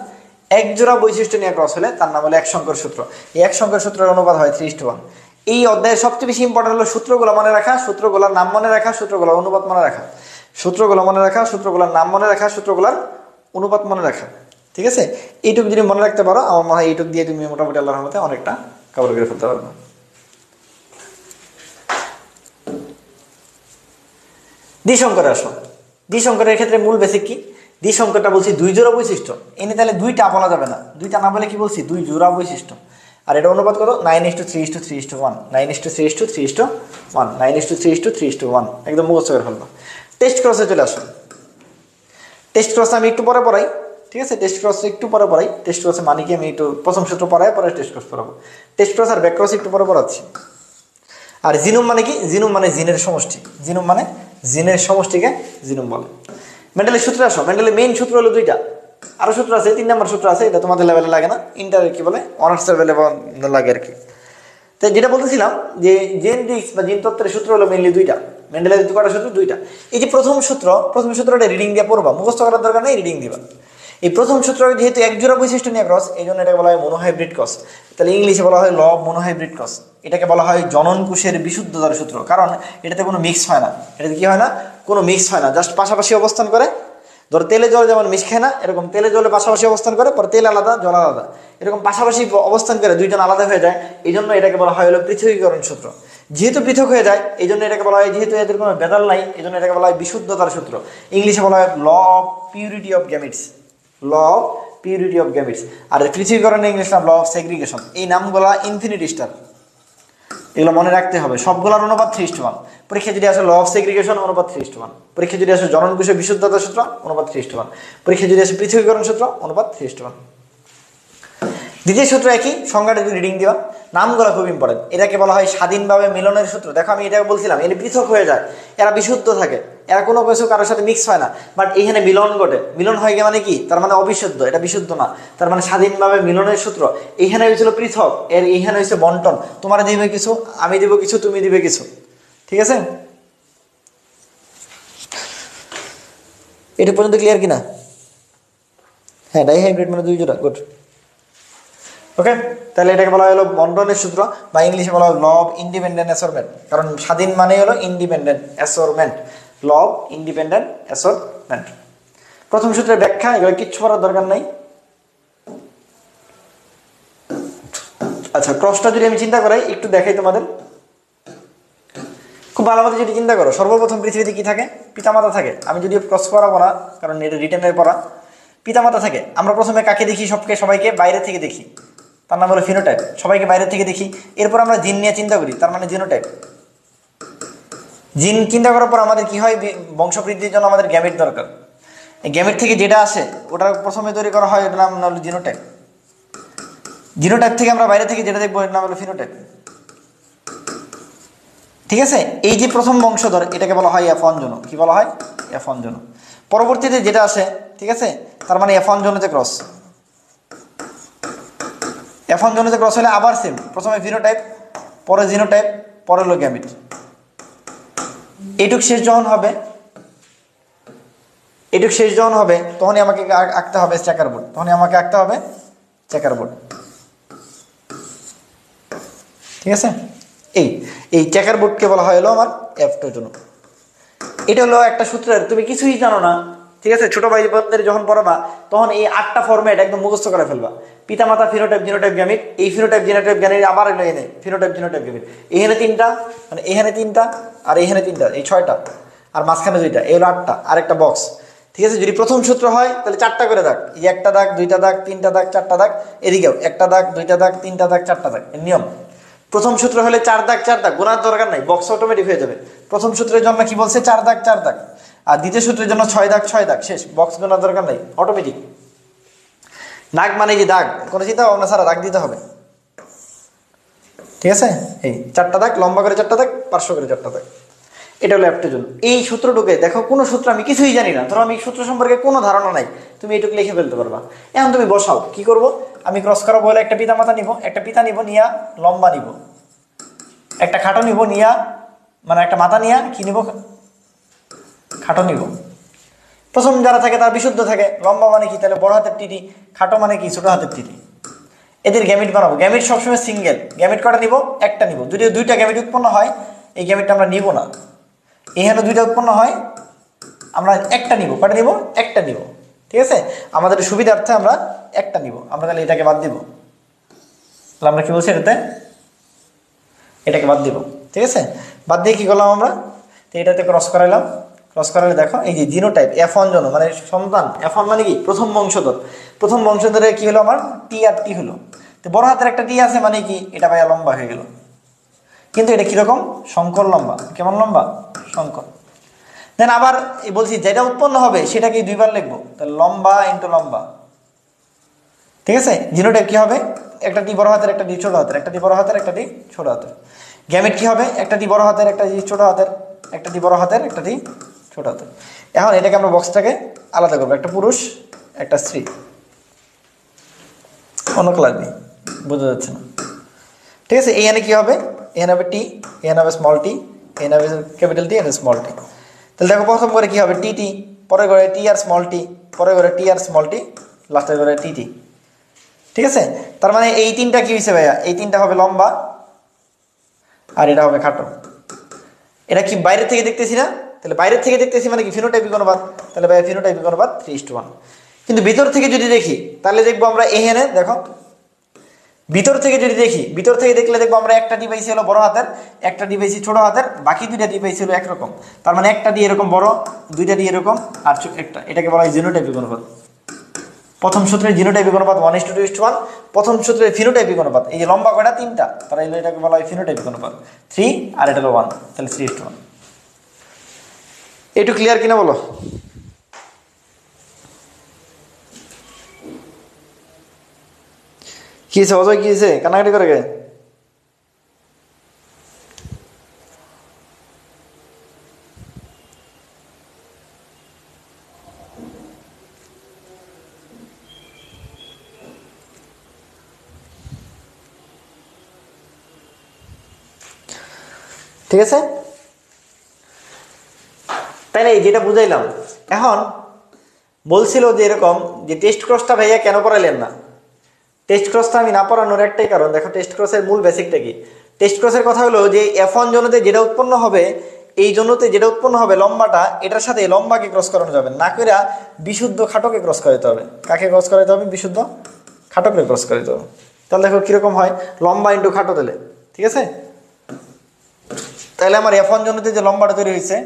এক জোড়া বৈশিষ্ট্য নিয়ে ক্রস হলে তার নাম হলো এক সংখ্যার সূত্র। এই এক সংখ্যার সূত্রের অনুপাত হয় 3:1। এই অধ্যায়ের সবচেয়ে বেশি ইম্পর্টেন্ট হলো সূত্রগুলো মনে রাখা, সূত্রগুলোর নাম মনে রাখা, সূত্রগুলোর অনুপাত মনে রাখা, সূত্রগুলো মনে রাখা, সূত্রগুলোর নাম মনে রাখা, সূত্রগুলোর অনুপাত মনে রাখা, ঠিক আছে। এইটুকু যদি মনে রাখতে পারো, আমার মনে হয় এইটুকু দিয়ে তুমি মোটামুটি আল্লাহর রহমতে অনেকটা কভার করে ফেলতে পারবে। দ্বিসংকরে আসো। দ্বিসংকরের ক্ষেত্রে মূল বেসিক কি, দ্বিসংকরটা বলছি দুই জোড়া বৈশিষ্ট্য, এনে তাহলে দুইটা বলা যাবে না, দুইটা না বলে কি বলছি, দুই জোড়া বৈশিষ্ট্য। আর এটা অনুপাত কত, 9:3:3:1, 9:3:3:1, 9:3:3:1, একদম মুখস্থ করে ফেলবো। টেস্ট ক্রসে চলে আসো। টেস্ট ক্রস আমি একটু পরে পড়াই, ঠিক আছে, টেস্ট ক্রস একটু পরে পড়াই। টেস্ট ক্রসে মানে কি আমি একটু প্রথম সূত্র পড়াই, পরে টেস্ট ক্রস পড়াবো। টেস্ট ক্রস আর ব্যাক ক্রস একটু পরে পড়াচ্ছি। আর জিনোম মানে কি, জিনোম মানে জিনের সমষ্টি, জিনোম মানে জিনের সমষ্টিকে জিনোম বলে। মেন্ডেলের সূত্রে আসো। মেন্ডেলের মেইন সূত্র হলো দুইটা, আরো সূত্র আছে, 3 নম্বর সূত্র আছে, এটা তোমাদের লেভেলে লাগে না, ইন্টার কি বলে অনার্স লেভেলে লাগে আর কি। তো যেটা বলতেছিলাম যে জেনেটিক্স বা জিন তত্ত্বের সূত্র হলো মেইনলি দুইটা। মেন্ডেলের কয়টা সূত্র, দুইটা। এই যে প্রথম সূত্রটা রিডিং দিয়ে পড়বা, মুখস্থ করার দরকার নেই, রিডিং দিবা। এই প্রথম সূত্র যেহেতু এক জোড়া বৈশিষ্ট্য নিয়ে ক্রস, এই জন্য এটাকে বলা হয় মনোহাইব্রিড ক্রস। তাহলে ইংলিশে বলা হয় ল অফ মনোহাইব্রিড ক্রস। এটাকে বলা হয় জননকোষের বিশুদ্ধতার সূত্র, কারণ এটাতে কোনো মিক্স হয় না। এটাতে কি হয় না, কোনো মিক্স হয় না, জাস্ট পাশাপাশি অবস্থান করে। ধরো তেলে জল যেমন মিশ খায় না, এরকম তেলে জলে পাশাপাশি অবস্থান করে, পরে তেল আলাদা জল আলাদা, এরকম পাশাপাশি অবস্থান করে দুইজন আলাদা হয়ে যায়। এই জন্য এটাকে বলা হয় হলো পৃথকীকরণ সূত্র। যেহেতু পৃথক হয়ে যায়, এই জন্য এটাকে বলা হয়, যেহেতু এদের কোনো বেদাল নাই, এই জন্য এটাকে বলা হয় বিশুদ্ধতার সূত্র। ইংলিশে বলা হয় law of purity of gametes, law of purity of gametes. আর পৃথকীকরণের ইংলিশ নাম ল অফ সেগ্রিগেশন। এই নামগুলা ইনফিনিটি স্টার, এগুলো মনে রাখতে হবে। সবগুলোর অনুপাত 3:1। পরীক্ষা যদি আসে ল অফ সেগ্রিগেশন, অনুপাত 3:1। পরীক্ষা যদি আসে জননকোষের বিশুদ্ধতার সূত্র, অনুপাত 3:1। পরীক্ষা যদি আসে পৃথকীকরণ সূত্র, অনুপাত 3:1। দ্বিতীয় সূত্র একই, সংজ্ঞাটা যদি রিডিং দিবা। নামগুলো খুব ইম্পর্টেন্ট। এটাকে বলা হয় স্বাধীনভাবে মিলনের সূত্র। দেখো আমি এটাকে বলছিলাম, এরা পৃথক হয়ে যায়, এরা বিশুদ্ধ থাকে, এরা কোনো কিছু কারোর সাথে মিক্স হয় না, বাট এখানে মিলন ঘটে। মিলন হয়ে গিয়ে মানে কি, তার মানে অবিশুদ্ধ, এটা বিশুদ্ধ না। তার মানে স্বাধীনভাবে মিলনের সূত্র। এইখানে হয়েছিল পৃথক, এর এইখানে হয়েছে বন্টন। তোমার দিবে কিছু, আমি দিব কিছু, তুমি দিবে কিছু, ঠিক আছে। এটা পর্যন্ত ক্লিয়ার কিনা? হ্যাঁ, ডাইহাইব্রিড মানে দুই জোড়া, গুড। ওকে, তাহলে এটাকে বলা হলো বন্টনের সূত্র, বা ইংলিশে বলা হয় ল অফ ইন্ডিপেন্ডেন্ট অ্যাসর্টমেন্ট। কারণ স্বাধীন মানে হলো independent assortment, law of independent assortment. প্রথম সূত্রের ব্যাখ্যা, এগুলো কিচ্ছু করার দরকার নাই। আচ্ছা, ক্রসটা যদি আমি চিন্তা করাই, একটু দেখাই তোমাদের, খুব ভালো মতো যদি চিন্তা করো। সর্বপ্রথম পৃথিবীতে কি থাকে, পিতামাতা থাকে। আমি যদি ক্রস করাবো না, কারণ এটা রিটেনের পড়া। পিতামাতা থাকে। আমরা প্রথমে কাকে দেখি, সবাইকে বাইরে থেকে দেখি, তার নাম হলো ফিনোটাইপ। সবাইকে বাইরে থেকে দেখি, এরপর আমরা জিন নিয়ে চিন্তা করি, তার মানে জিনোটাইপ। জিন চিন্তা করার পর আমাদের কি হয়, বংশবৃদ্ধির জন্য আমাদের গ্যামেট দরকার। এই গ্যামেট থেকে যেটা আসে, ওটা প্রথমে তৈরি করা হয়, এটার নাম হলো জিনোটাইপ। জিনোটাইপ থেকে আমরা বাইরে থেকে যেটা দেখবো, এর নাম হলো ফিনোটাইপ, ঠিক আছে। এই যে প্রথম বংশধর, এটাকে বলা হয় F1 জনু। কি বলা হয়, F1 জনু। পরবর্তীতে যেটা আসে, ঠিক আছে, তার মানে F1 জনুতে ক্রস। F1 জনুতে ক্রস হলে আবার সেম, প্রথমে ফিনোটাইপ, পরে জিনোটাইপ, পরে হলো গ্যামেট। এটুক শেষ যখন হবে, তখনই আমাকে আঁকতে হবে চেকার বোর্ড, ঠিক আছে। এই চেকার বোর্ডকে বলা হয় হলো আমার F2 জনু। এটা হলো একটা সূত্রের, তুমি কিছুই জানো না, ঠিক আছে, ছোট ভাই বোনদের যখন পড়াবা, তখন এই 8টা ফরম্যাট একদম মুখস্থ করে ফেলবা। পিতামাতা, ফিনোটাইপ, জিনোটাইপ, গ্যামিট। এই ফিনোটাইপ, জিনোটাইপ, গ্যামিট আবার এলো এনে ফিনোটাইপ, জিনোটাইপ, গ্যামিট। এখানে 3টা, মানে এখানে 3টা, আর এখানে 3টা, এই 6টা, আর মাঝখানে 2টা, এই হলো 8টা, আর একটা বক্স, ঠিক আছে। যদি প্রথম সূত্র হয়, তাহলে 4টা করে দাগ, এই 1টা দাগ, 2টা দাগ, 3টা দাগ, 4টা দাগ, এদিকেও 1টা দাগ, 2টা দাগ, 3টা দাগ, 4টা দাগ, এর নিয়ম। প্রথম সূত্র হলে 4 দাগ 4 দাগ, গোনার দরকার নাই, বক্স অটোমেটিক হয়ে যাবে। প্রথম সূত্রের জন্য কি বলছে, 4 দাগ 4 দাগ। আর দ্বিতীয় সূত্রের জন্য 6 দাগ 6 দাগ, শেষ, বক্স গোনার দরকার নাই, অটোমেটিক। দাগ মানে কি, দাগ কোনো চিন্তা ভাবনা ছাড়া দাগ দিতে হবে, ঠিক আছে। এই 4টা দাগ, লম্বা করে 4টা দাগ, পার্শ্ব করে 4টা দাগ। এটা হলো অ্যাপ্টের জন্য। এই সূত্রটুকে দেখো, কোনো সূত্র আমি কিছুই জানি না, ধরো আমি সূত্র সম্পর্কে কোনো ধারণা নাই, তুমি এইটুকু লিখে ফেলতে পারবা। এখন তুমি বসাও, কি করব, আমি ক্রস করাবো বলে একটা পিতা মাতা নিব, একটা পিতা নিব, নিয়া লম্বা নিব, একটা খাটো নিব, নিয়া মানে একটা মাথা নিয়া কি নিব, খাটো নিব। প্রথম যারা থাকে তার বিশুদ্ধ থাকে, লম্বা মানে কি, তাহলে বড় হাতের টিটি, খাটো মানে কি, ছোট হাতের টিটি। এদের গ্যামিট বানাবো, গ্যামিট সবসময় সিঙ্গেল, গ্যামিট কটা নিব, একটা নিব। যদি দুইটা গ্যামিট উৎপন্ন হয় এই গ্যামিটটা আমরা নিব না, এখানে দুইটা উৎপন্ন হয় আমরা একটা নিব, কটা নিব, একটা নিব। ঠিক আছে, আমাদের সুবিধার্থে আমরা একটা নিব, আমরা তাহলে এটাকে বাদ দিব, তাহলে আমরা কি বলছি এটাতে, এটাকে বাদ দিব। ঠিক আছে, বাদ দিয়ে কি করলাম আমরা, তো এটাতে ক্রস করাইলাম, ক্রস করালে দেখো এই যে জিনোটাইপ F1 জন মানে সন্তান, F1 মানে কি প্রথম বংশধর, প্রথম বংশধরে কি হলো আমার টি আর টি হলো। তো বড় হাতের একটা টি আছে মানে কি, এটা ভাইয়া লম্বা হয়ে গেল, কিন্তু এটা কিরকম, সংকর লম্বা, কেমন লম্বা, সংকর। দেন আবার বলছি যেটা উৎপন্ন হবে সেটাকে দুইবার লিখবো, তাহলে লম্বা ইন্টু লম্বা। ঠিক আছে, জিনোটাইপ কি হবে, একটা টি বড় হাতের, একটা টি ছোট হাতের, একটা টি বড় হাতের, একটা টি ছোট হাতের। গ্যামেট কি হবে, একটা টি বড় হাতের, একটা টি ছোট হাতের, একটা টি বড় হাতের, একটা টি ছোট হাতের। এখন এটাকে আমরা বক্সটাকে আলাদা করবো, একটা পুরুষ একটা স্ত্রী, অন্য কালার নেই, বোঝা যাচ্ছে না। ঠিক আছে, এখানে কি হবে, এখানে হবে টি, এখানে হবে স্মল টি, এখানে হবে ক্যাপিটাল টি, এখানে স্মল টি। তাহলে দেখো প্রথম করে কি হবে, টি টি, পরে করে টি আর স্মল টি, পরে করে টি আর স্মল টি, লাস্টে করে টি টি। ঠিক আছে, তার মানে এই তিনটা কি হয়েছে ভাইয়া, এই তিনটা হবে লম্বা আর এটা হবে খাটো। এটা কি বাইরের থেকে দেখতেছি না, তাহলে বাইরের থেকে দেখতেছি মানে কি ফিনোটাইপিক অনুপাত, তাহলে ভাইয়া ফিনোটাইপিক অনুপাত 3:1। কিন্তু ভিতর থেকে যদি দেখি তাহলে দেখবো আমরা এখানে দেখো, ভিতর থেকে যদি দেখি, ভিতর থেকে দেখলে দেখবো আমরা একটা ডিভাইস হলো বড় হাতের, একটা ডিভাইস ছোট হাতের, বাকি দুইটা ডিভাইস হলো একরকম। তার মানে একটা দিয়ে এরকম বড়, দুইটা দিয়ে এরকম, আর একটা, এটাকে বলা হয় জিনোটাইপিক অনুপাত। প্রথম সূত্রের জিনোটাইপিক অনুপাত 1:2:1, প্রথম সূত্রের ফিনোটাইপিক অনুপাত, এই যে লম্বা কয়টা তিনটা, তারা এটাকে বলা হয় ফিনোটাইপিক অনুপাত 3, আর এটা হলো 1, তাহলে 3:1। একটু ক্লিয়ার কিনা বলো। কি হয়েছে অজয়, কি হয়েছে, কানাকাটি করে গে? ঠিক আছে, তাই না, যেটা বুঝাইলাম। এখন বলছিল যে এরকম যে টেস্ট ক্রসটা ভাইয়া কেন পড়াইলেন না, টেস্ট ক্রসটা আমি না পড়ানোর একটাই কারণ, দেখো টেস্ট ক্রসের মূল বেসিকটা কি। টেস্ট ক্রসের কথা হলো যে F1 জনতে যেটা উৎপন্ন হবে, এই জন্যতে যেটা উৎপন্ন হবে লম্বাটা, এটার সাথে লম্বাকে ক্রস করানো যাবে না, করে বিশুদ্ধ খাটোকে ক্রস করাতে হবে। কাকে ক্রস করাতে হবে, বিশুদ্ধ খাটোকে ক্রস করাতে হবে। তাহলে দেখো কিরকম হয়, লম্বা ইন্টু খাটো দিলে। ঠিক আছে, তাহলে আমার F1 জনতে যে লম্বাটা তৈরি হয়েছে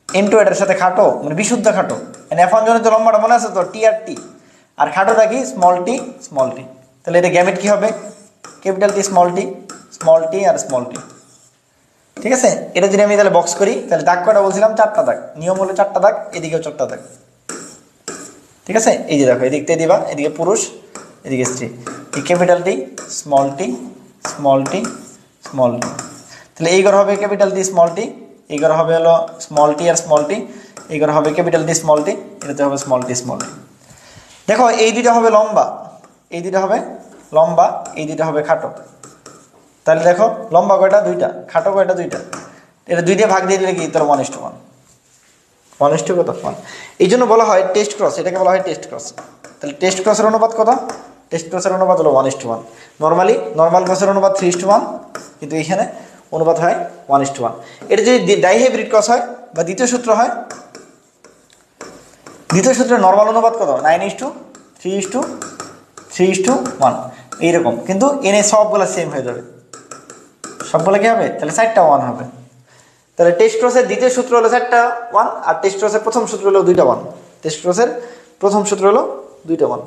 ইন্টু এটার সাথে খাটো মানে বিশুদ্ধ খাটো, মানে F1 জনতে লম্বাটা মনে আছে তো, টি আর টি, আর খাটোটা কি স্মল টি স্মল টি। তাহলে এটা গ্যামেট কি হবে, ক্যাপিটাল টি স্মল টি আর স্মল টি। ঠিক আছে, এটা যদি আমি তাহলে বক্স করি, তাহলে দাগ কটা বলছিলাম, 4টা দাগ, নিয়ম হলো 4টা দাগ, এদিকেও 4টা দাগ। ঠিক আছে, এই যে দেখো এদিকতে দিবা, এদিকে পুরুষ এদিকে স্ত্রী, এই capital T small T small T small T. তাহলে এই ঘর হবে ক্যাপিটাল টি স্মল টি, এই ঘর হবে হলো স্মল টি আর স্মল টি, এই ঘর হবে ক্যাপিটাল টি স্মল টি, এটাতে হবে স্মল টি স্মল টি। দেখো এই দুইটা হবে লম্বা, এই দুইটা হবে লম্বা, এই দুইটা হবে খাটো। তাহলে দেখো লম্বা কয়টা, দুইটা, খাটো কয়টা, দুইটা, এটা দুই দিয়ে ভাগ দিয়ে দিলে কি, তাহলে 1:1, 1:1 কত, 1। এই জন্য বলা হয় টেস্ট ক্রস, এটাকে বলা হয় টেস্ট ক্রস। তাহলে টেস্ট ক্রসের অনুপাত কত, টেস্ট ক্রসের অনুপাত হলো 1:1। নর্মালি নর্মাল ক্রসের অনুপাত 3:1, কিন্তু এইখানে অনুপাত হয় 1:1। এটা যদি ডাইহাইব্রিড ক্রস হয় বা দ্বিতীয় সূত্র হয়, দ্বিতীয় সূত্রের নর্মাল অনুপাত কত, 9:3:3:1 এইরকম, কিন্তু এনে সবগুলো সেম হয়ে যাবে, সবগুলো কি হবে, তাহলে 4টা 1 হবে। তাহলে টেস্ট ক্রসের দ্বিতীয় সূত্র হলো 4টা 1, আর টেস্ট ক্রসের প্রথম সূত্র হলো 2টা 1। টেস্ট ক্রসের প্রথম সূত্র হলো 2টা 1,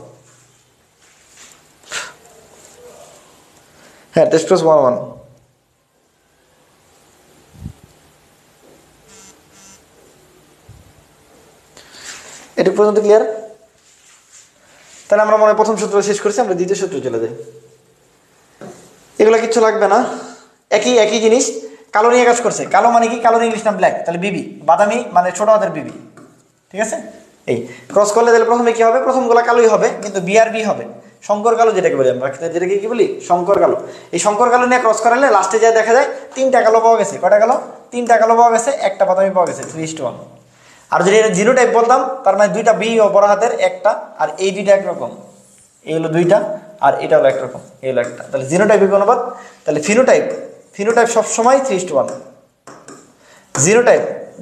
হ্যাঁ টেস্ট ক্রস 1:1। এটা পর্যন্ত ক্লিয়ার? তাহলে আমরা মনে হয় প্রথম সূত্র শেষ করছি, আমরা দ্বিতীয় সূত্রে চলে যাই। এগুলো কিচ্ছু লাগবে না, একই জিনিস, কালো নিয়ে কাজ করছে। কালো মানে কি? কালোর ইংলিশ নাম ব্ল্যাক, তাহলে বিবি। বাদামি মানে ছোট হাতের বিবি, ঠিক আছে। এই ক্রস করলে তাহলে প্রথমে কি হবে? প্রথমগুলো কালোই হবে, কিন্তু বি আর বি হবে শঙ্কর কালো, যেটাকে বলি আমরা, যেটাকে কি বলি? শঙ্কর কালো। এই শঙ্কর কালো নিয়ে ক্রস করালে লাস্টে যা দেখা যায় 3টা কালো পাওয়া গেছে। কয়টা কালো? 3টা কালো পাওয়া গেছে, একটা বাদামি পাওয়া গেছে, 3:1। আর যদি এটা জিরো টাইপ বলতাম, তার মানে 2টা বি ও বড় হাতের একটা, আর এই 2টা একরকম, এই হলো 2টা, আর এটা হলো একরকম, এই হলো একটা। তাহলে জিনোটাইপিক অনুপাত। তাহলে ফিনোটাইপ সবসময় 3:1।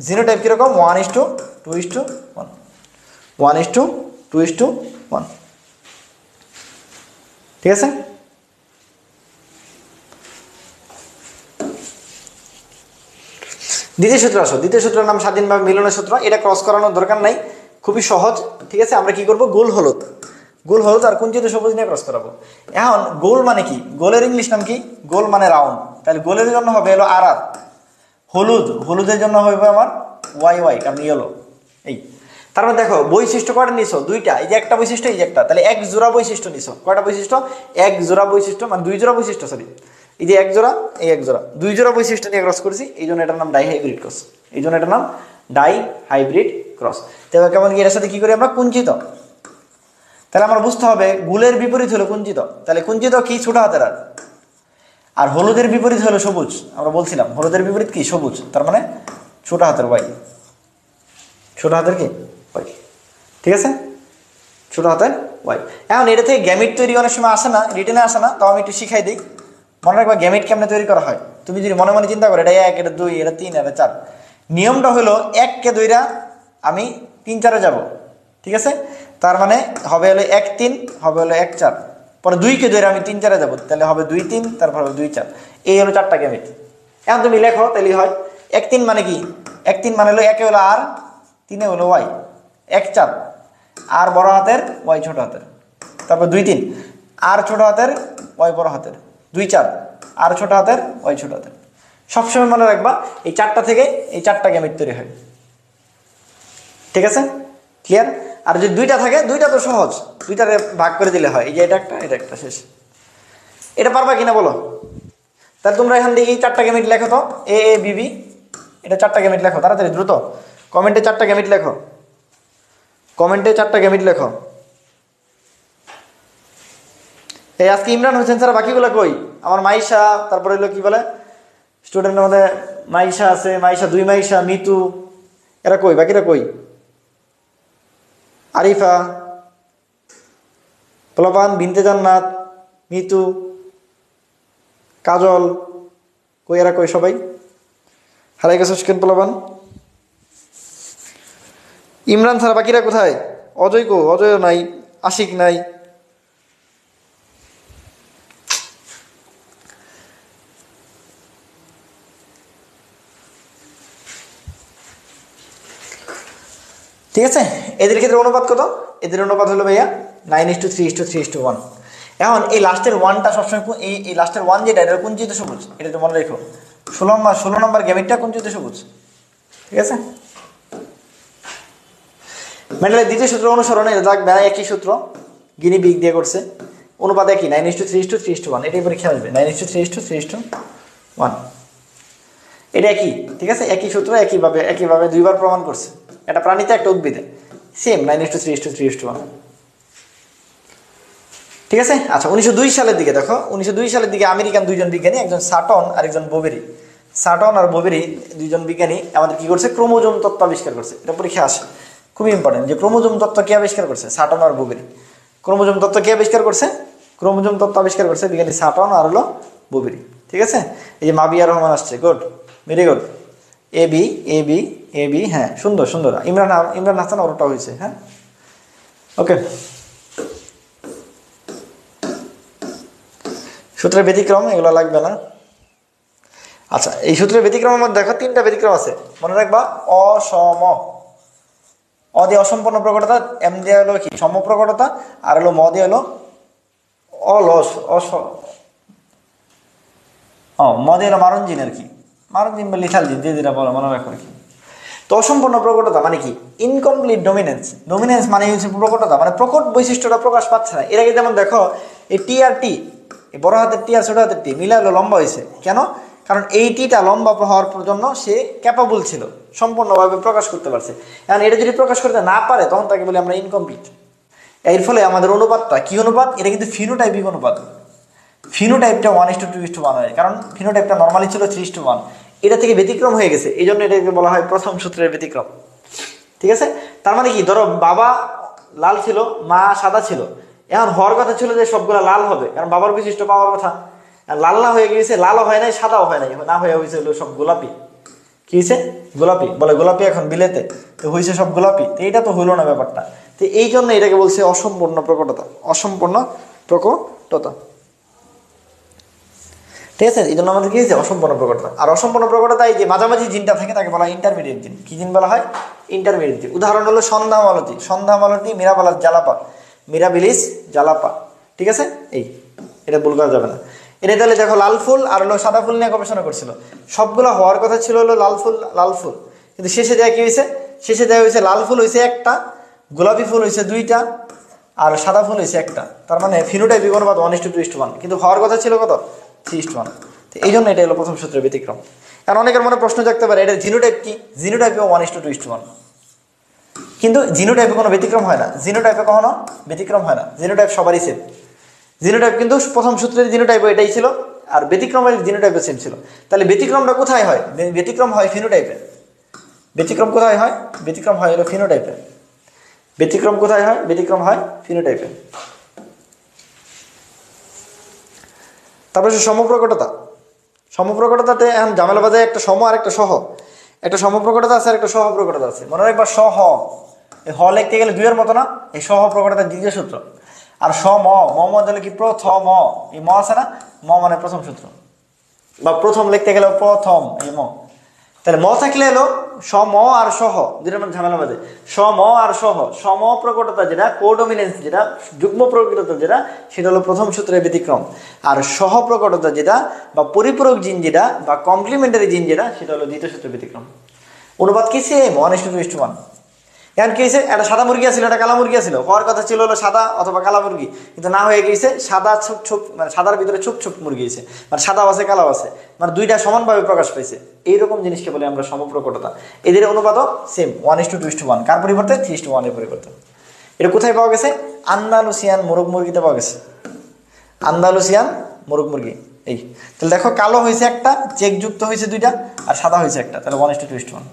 জিনোটাইপ কিরকম? 1:2:1, 1:2:1, ঠিক আছে। দ্বিতীয় সূত্র আসো। দ্বিতীয় সূত্রের নাম স্বাধীনভাবে মিলনের সূত্র। এটা ক্রস করানোর দরকার নাই, খুবই সহজ, ঠিক আছে। আমরা কি করব? গোল হলুদ আর কুঞ্চিত সবুজ নিয়ে ক্রস করাবো। এখন গোল মানে কি? গোলের ইংলিশ নাম কি? গোল মানে রাউন্ড, তাহলে গোলের জন্য হবে হলো আর। হলুদের জন্য হবে আমার ওয়াই, কারণ ইয়েলো। এই তারপর দেখো বৈশিষ্ট্য কয়টা নিছো? 2টা। এই যে একটা বৈশিষ্ট্য, এই যে একটা, তাহলে এক জোড়া বৈশিষ্ট্য নিছো। কয়টা বৈশিষ্ট্য? এক জোড়া বৈশিষ্ট্য, মানে 2 জোড়া বৈশিষ্ট্য, সরি। এই যে এক জোড়া, এই এক জোড়া, 2 জোড়া বৈশিষ্ট্য নিয়ে ক্রস করছি, এই জন্য এটার নাম ডাইহাইব্রিড ক্রস। Dihybrid cross. তাহলে কেমন কি? এর সাথে কি করি আমরা? কুঞ্চিত। তাহলে আমার বুঝতে হবে গুলের বিপরীত হলো কুঞ্চিত। তাহলে কুঞ্চিত কি? ছোট হাতের আর হলুদের বিপরীত হলো সবুজ। আমরা বলছিলাম হলুদের বিপরীত কি? সবুজ, তার মানে ছোট হাতের ওয়াই। ছোট হাতের কি? ওয়াই, ঠিক আছে, ছোট হাতের ওয়াই। এখন এটা থেকে গ্যামিট তৈরি অনেক সময় আসে না, রিটেনে আসে না, তাও আমি একটু শিখাই দিই। মনে রাখবা গ্যামিট কেমনে তৈরি করা হয়। তুমি যদি মনে মনে চিন্তা করো এটা 1, এটা 2, এটা 3, এটা 4, নিয়মটা হলো 1কে 2রা আমি 3-4-এ যাব, ঠিক আছে। তার মানে হবে হলো 1-3, হবে হলো 1-4, পরে 2কে 2রা আমি 3-4-এ যাবো, তাহলে হবে 2-3, তারপর হবে 2-4। এই হলো 4টা গ্যামিট। এখন তুমি লেখো, তাহলে হয় 1-3 মানে কি? 1-3 মানে হলো 1-এ হলো আর, 3-এ হলো ওয়াই, 1-4 আর বড় হাতের, ওয়াই ছোট হাতের, তারপর 2-3 আর ছোট হাতের, ওয়াই বড় হাতের, 2-4 আর ছোট হাতের, ওয়াই ছোট হাতের। সবসময় মনে রাখবা এই 4টা থেকে এই 4টা গ্যামিট তৈরি হয়, ঠিক আছে, ক্লিয়ার। আর যদি 2টা থাকে, 2টা তো সহজ, 2টারে ভাগ করে দিলে হয়। এই যে এটা একটা শেষ। এটা পারবা কিনা বলো? তাহলে তোমরা এখান থেকে এই 4টা গ্যামিট লেখো তো, এ বি বি, এটা 4টা গ্যামিট লেখো তাড়াতাড়ি, দ্রুত কমেন্টে 4টা গ্যামিট লেখো, কমেন্টে 4টা গ্যামিট লেখো। এই আজকে ইমরান হোসেন স্যার, বাকিগুলো কই? আমার মাইশা, তারপরে হলো কি বলে স্টুডেন্টের মধ্যে মাইশা আছে, মাইশা 2 মাইশা, মিতু, এরা কই? বাকিরা কই? আরিফা, পোলাপান, বিনতে জান্নাত, মিতু, কাজল, কই? এরা কই? সবাই হারাই গেছে কেন পোলাপান? ইমরান স্যার, বাকিরা কোথায়? অজয় কো? অজয় নাই, আশিক নাই। ঠিক আছে, এদের ক্ষেত্রে অনুপাত কত? এদের অনুপাত হলো ভাইয়া 9:3:3:1। এখন এই লাস্টের 1টা সবসময়, এই লাস্টের 1 যেটা, এটা কুঞ্চিত সবুজ, এটা তো মনে রেখো। 16 নম্বর গ্যামিটটা কুঞ্চিত সবুজ, ঠিক আছে। মেন্ডেলের দ্বিতীয় সূত্র অনুসরণে এটা থাকবে একই সূত্র, গিনি বিগ দিয়ে করছে। অনুপাত একই, 9:3:3:1। এটাই পরীক্ষা আসবে, 9:3:3:1। এটা একই, ঠিক আছে, একই সূত্র, একইভাবে 2বার প্রমাণ করছে। এটা প্রাণীতে, একটা উদ্ভিদে, সেম 9:3:3:1। ঠিক আছে। আচ্ছা, 1902 সালের দিকে দেখো, 1902 সালের দিকে আমেরিকান 2জন বিজ্ঞানী, একজন সাটন আর একজন বোবেরি, সাটন আর বোবেরি 2জন বিজ্ঞানী আমাদের কি করছে? ক্রোমোজোম তত্ত্ব আবিষ্কার করছে। এটা পরীক্ষা আসে, খুবই ইম্পর্টেন্ট, যে ক্রোমোজোম তত্ত্ব কে আবিষ্কার করছে? সাটন আর বোবেরি। ক্রোমোজোম তত্ত্ব কে আবিষ্কার করছে? ক্রোমোজোম তত্ত্ব আবিষ্কার করছে বিজ্ঞানী সাটন আর হলো বোবেরি, ঠিক আছে। এই যে মাবিয়া রহমান আসছে, good, very good. A B, হ্যাঁ, সুন্দর। ইমরান হাসান, ওরটা হয়েছে, হ্যাঁ, ওকে। সূত্রের ব্যতিক্রম এগুলো লাগবে না। আচ্ছা, এই সূত্রের ব্যতিক্রমের মধ্যে দেখো 3টা ব্যতিক্রম আছে, মনে রাখবা। অসম, অ দিয়ে অসম্পূর্ণ প্রকটতা, এম দিয়ে হলো কি? সম প্রকটতা, আর হলো ম দিয়ে হলো অলস, ম দিয়ে হলো মারঞ্জিন আর কি, মারঞ্জিন বা লিথালজিন, যেটা বলো, মনে রাখো আর কি। তো অসম্পূর্ণ প্রকটতা মানে কি? ইনকমপ্লিট ডোমিনেন্স মানে হচ্ছে প্রকটতা, মানে প্রকট বৈশিষ্ট্যটা প্রকাশ পাচ্ছে না। এর আগে যেমন দেখো এই টি আর টি, বড় হাতের টি আর ছোট হাতের টি মিলা হলো লম্বা হয়েছে, কেন? কারণ 80টা লম্বা হওয়ার জন্য সে ক্যাপাবল ছিল, সম্পূর্ণভাবে প্রকাশ করতে পারছে। এখন এটা যদি প্রকাশ করতে না পারে তখন তাকে বলি আমরা ইনকমপ্লিট। এর ফলে আমাদের অনুপাতটা কি অনুপাত, এটা কিন্তু ফিনোটাইপিক অনুপাত। ফিনোটাইপটা 1:2:1 হয়, কারণ ফিনোটাইপটা নর্মালি ছিল 3:1, এটা থেকে ব্যতিক্রম হয়ে গেছে, এই জন্য এটাকে বলা হয় প্রথম সূত্রের ব্যতিক্রম। ঠিক আছে, তার মানে কি, ধরো বাবা লাল ছিল, মা সাদা ছিল, এখন হওয়ার কথা ছিল যে সবগুলা লাল হবে, কারণ বাবার বৈশিষ্ট্য পাওয়ার কথা। লাল না হয়ে গিয়েছে, লালও হয় নাই সাদাও হয় নাই, না হয়ে হয়েছে সব গোলাপি। কি হয়েছে? গোলাপি। বলে গোলাপি এখন বিলেতে, তো হয়েছে সব গোলাপি, তো এইটা তো হইলো না ব্যাপারটা। তো এই জন্য এটাকে বলছে অসম্পূর্ণ প্রকটতা, অসম্পূর্ণ প্রকটতা। ঠিক আছে, এই জন্য আমাদের কি হয়েছে অসম্পূর্ণ প্রকটতা। আর অসম্পূর্ণ প্রকটতা এই যে মাঝামাঝি জিনটা থাকে তাকে বলা হয় ইন্টারমিডিয়েট জিন। কি জিন বলা হয়? ইন্টারমিডিয়েট জিন। উদাহরণ হলো সন্ধ্যামালতি, সন্ধ্যামালতি মিরাবালাস জালাপা, মিরাবিলিস জালাপা। ঠিক আছে, এটা ভুল করা যাবে না। এটা তাহলে দেখো লাল ফুল আর হলো সাদা ফুল নিয়ে গবেষণা করছিল, সবগুলো হওয়ার কথা ছিল হলো লাল ফুল, কিন্তু শেষে দেয়া কি হয়েছে? শেষে দেওয়া হয়েছে লাল ফুল হয়েছে একটা, গোলাপি ফুল হয়েছে 2টা, আর সাদা ফুল হয়েছে একটা। তার মানে ফিনোটাইপিক অনুপাত 1:2:1, কিন্তু হওয়ার কথা ছিল কত? 3:1। তো এই জন্য এটা হলো প্রথম সূত্রের ব্যতিক্রম। কারণ অনেকের মনে প্রশ্ন জাগতে পারে এটা জিনোটাইপ কি? জিনোটাইপও 1:2:1, কিন্তু জিনোটাইপে কোনো ব্যতিক্রম হয় না, জিনোটাইপে কখনো ব্যতিক্রম হয় না, জিনোটাইপ সবারই সেম। জিনোটাইপ কিন্তু প্রথম সূত্রের জিনোটাইপও এটাই ছিল, আর ব্যতিক্রমের জিনোটাইপও সেম ছিল। তাহলে ব্যতিক্রমটা কোথায় হয়? ব্যতিক্রম হয় ফিনোটাইপে। ব্যতিক্রম কোথায় হয়? ব্যতিক্রম হয় হলো ফিনোটাইপে। ব্যতিক্রম কোথায় হয়? ব্যতিক্রম হয় ফিনোটাইপে। তারপরে সমপ্রকটতা। সমপ্রকটতাতে এখন ঝামেলা বাজে, একটা সম আর একটা সহ। একটা সমপ্রকটতা আছে আর একটা সহ প্রকটতা আছে। মনে রাখবা সহ, এই হ লিখতে গেলে 2 এর মতো না, এই সহ প্রকটতার দ্বিতীয় সূত্র। আর ম মানে কি? প্রথম। এই ম আছে না, ম মানে প্রথম সূত্র, বা প্রথম লিখতে গেলে প্রথম, এই ম। তাহলে ম থাকলে এলো সম আর সহ, দুটার মধ্যে ঝামেলা বাজে। সম আর সহ, সম প্রকটতা যেটা, কোডমিনেন্স যেটা, যুগ্ম প্রকটতা যেটা, সেটা হলো প্রথম সূত্রের ব্যতিক্রম। আর সহ প্রকটতা যেটা, বা পরিপূরক জিন যেটা, বা কমপ্লিমেন্টারি জিন যেটা, সেটা হলো দ্বিতীয় সূত্রের ব্যতিক্রম। অনুপাত কি? সেম, 1:2:1। এখন কি হয়েছে? একটা সাদা মুরগি আছিল, একটা কালা মুরগি আছিল, হওয়ার কথা ছিল হলো সাদা অথবা কালা মুরগি, কিন্তু না হয়ে গিয়েছে সাদা ছোপ, মানে সাদার ভিতরে ছোপ মুরগি হয়েছে, মানে সাদা আছে কালাও আছে, মানে দুইটা সমানভাবে প্রকাশ পাইছে। এইরকম জিনিসকে বলে আমরা সমপ্রকটতা। এদের অনুপাতও সেম, 1:2:1। কার পরিবর্তে? 3:1 এর পরিবর্তে। এটা কোথায় পাওয়া গেছে? আন্দালুসিয়ান মোরগ মুরগিতে পাওয়া গেছে। আন্দালুসিয়ান মোরগ মুরগি। এই তাহলে দেখো, কালো হয়েছে একটা, চেকযুক্ত হয়েছে 2টা, আর সাদা হয়েছে একটা, তাহলে 1:2:1।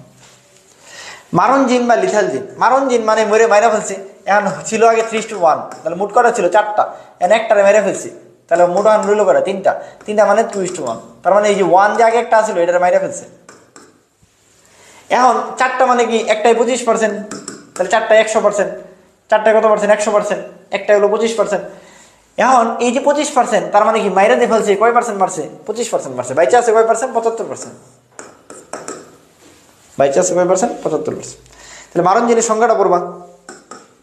মারণ জিন বা লিথাল জিন। মারণ জিন মানে মরে মাইরা ফেলছি, এখন ছিল আগে 3:1, তাহলে মোট করা ছিল 4টা, এখন একটারে মেরে ফেলছি, তাহলে মোট এখন রইল করা 3টা মানে 2:1। তার মানে এই যে 1 যে আগে একটা ছিল এটারে মাইরা ফেলছে। এখন 4টা মানে কি? একটাই 25%, তাহলে 4টায় 100%, 4টায় কত পার্সেন্ট? 100%, একটাই হলো 25%। এখন এই যে 25%, তার মানে কি মাইরা দিয়ে ফেলছে, কয় পার্সেন্ট মারছে? 25% মারছে। বাইচা আছে কয় পার্সেন্ট? 75%। বাইচা আছে কয় পার্সেন্ট? 75%। তাহলে মারণ জিনের সংখ্যাটা পড়বা,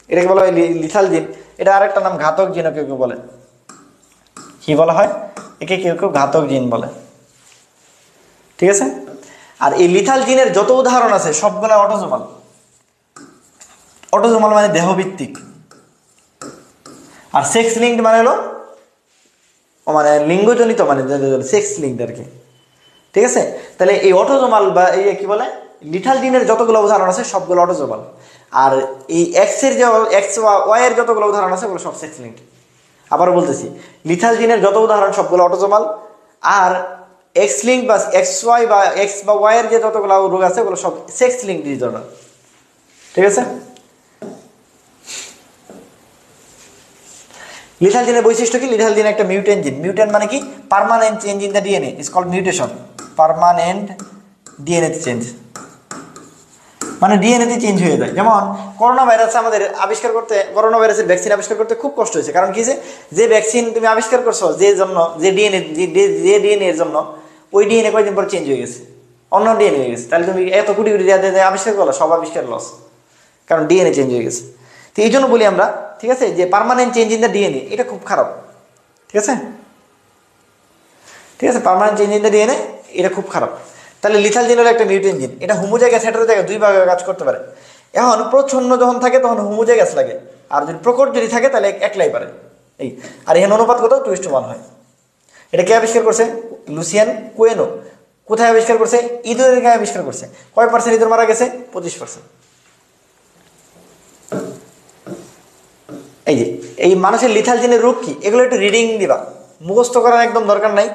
এটাকে বলা হয় লিথাল জিন। এটা আরেকটা নাম ঘাতক জিন, কেউ কেউ বলে। কি বলা হয়? একে কেউ কেউ ঘাতক জিন বলে। ঠিক আছে, আর এই লিথাল জিনের যত উদাহরণ আছে সবগুলা অটোজোমাল। অটোজোমাল মানে দেহভিত্তিক, আর সেক্স লিঙ্কড মানে হলো মানে লিঙ্গজনিত, মানে সেক্স লিঙ্কড আর কি। ঠিক আছে, তাহলে এই অটোজোমাল বা এই কি বলে লিথাল জিনের যতগুলো উদাহরণ আছে সবগুলো অটোজোমাল। আর এই এক্সের যে এক্স ওয়াই এর যতগুলো উদাহরণ আছে ওগুলো সব সেক্স লিঙ্কড। আবারও বলতেছি, লিথাল জিনের যত উদাহরণ সবগুলো অটোজোমাল, আর এক্স লিঙ্ক বা এক্স ওয়াই বা এক্স বা ওয়াই এর যে যতগুলো রোগ আছে ওগুলো সব সেক্স লিঙ্ক ডিসঅর্ডার। ঠিক আছে, লিথাল জিনের বৈশিষ্ট্য কি? লিথাল জিন একটা মিউটেন্ট জিন। মিউটেন্ট মানে কি? Permanent change in the DNA is called mutation. Permanent DNA change মানে ডিএনএতে চেঞ্জ হয়ে যায়। যেমন করোনা ভাইরাস আমাদের আবিষ্কার করতে, করোনা ভাইরাসের ভ্যাকসিন আবিষ্কার করতে খুব কষ্ট হয়েছে। কারণ কি, যে ভ্যাকসিন তুমি আবিষ্কার করছো যে জন্য, যে ডিএনএ এর জন্য, ওই ডিএনএ কয়েকদিন পর চেঞ্জ হয়ে গেছে, অন্য ডিএনএ হয়ে গেছে। তাহলে তুমি এত কোটি কোটি আবিষ্কার করলো, সব আবিষ্কার লস, কারণ ডিএনএ চেঞ্জ হয়ে গেছে। তো এই জন্য বলি আমরা, ঠিক আছে, যে permanent change in the DNA এটা খুব খারাপ। ঠিক আছে, ঠিক আছে, permanent change in the DNA এটা খুব খারাপ। তাহলে লিথাল জিন হলো একটা মিউটেন্ট জিন। এটা হোমোজাইগাস হেটেরোজাইগাস দুই ভাগে কাজ করতে পারে। এখন প্রচ্ছন্ন যখন থাকে তখন হোমোজাইগাস লাগে, আর যদি প্রকট যদি থাকে তাহলে একলাই পারে। এই আর এখানে অনুপাত কত? 2:1 হয়। এটা কে আবিষ্কার করছে? লুসিয়ান কুয়েনো। কোথায় আবিষ্কার করছে? ইঁদুরের গায়ে আবিষ্কার করছে। কয় পার্সেন্ট ইঁদুর মারা গেছে? 25%। এই যে এই মানুষের লিথাল জিনের রোগ কি, এগুলো একটু রিডিং দিবা, মুখস্থ করার একদম দরকার নাই।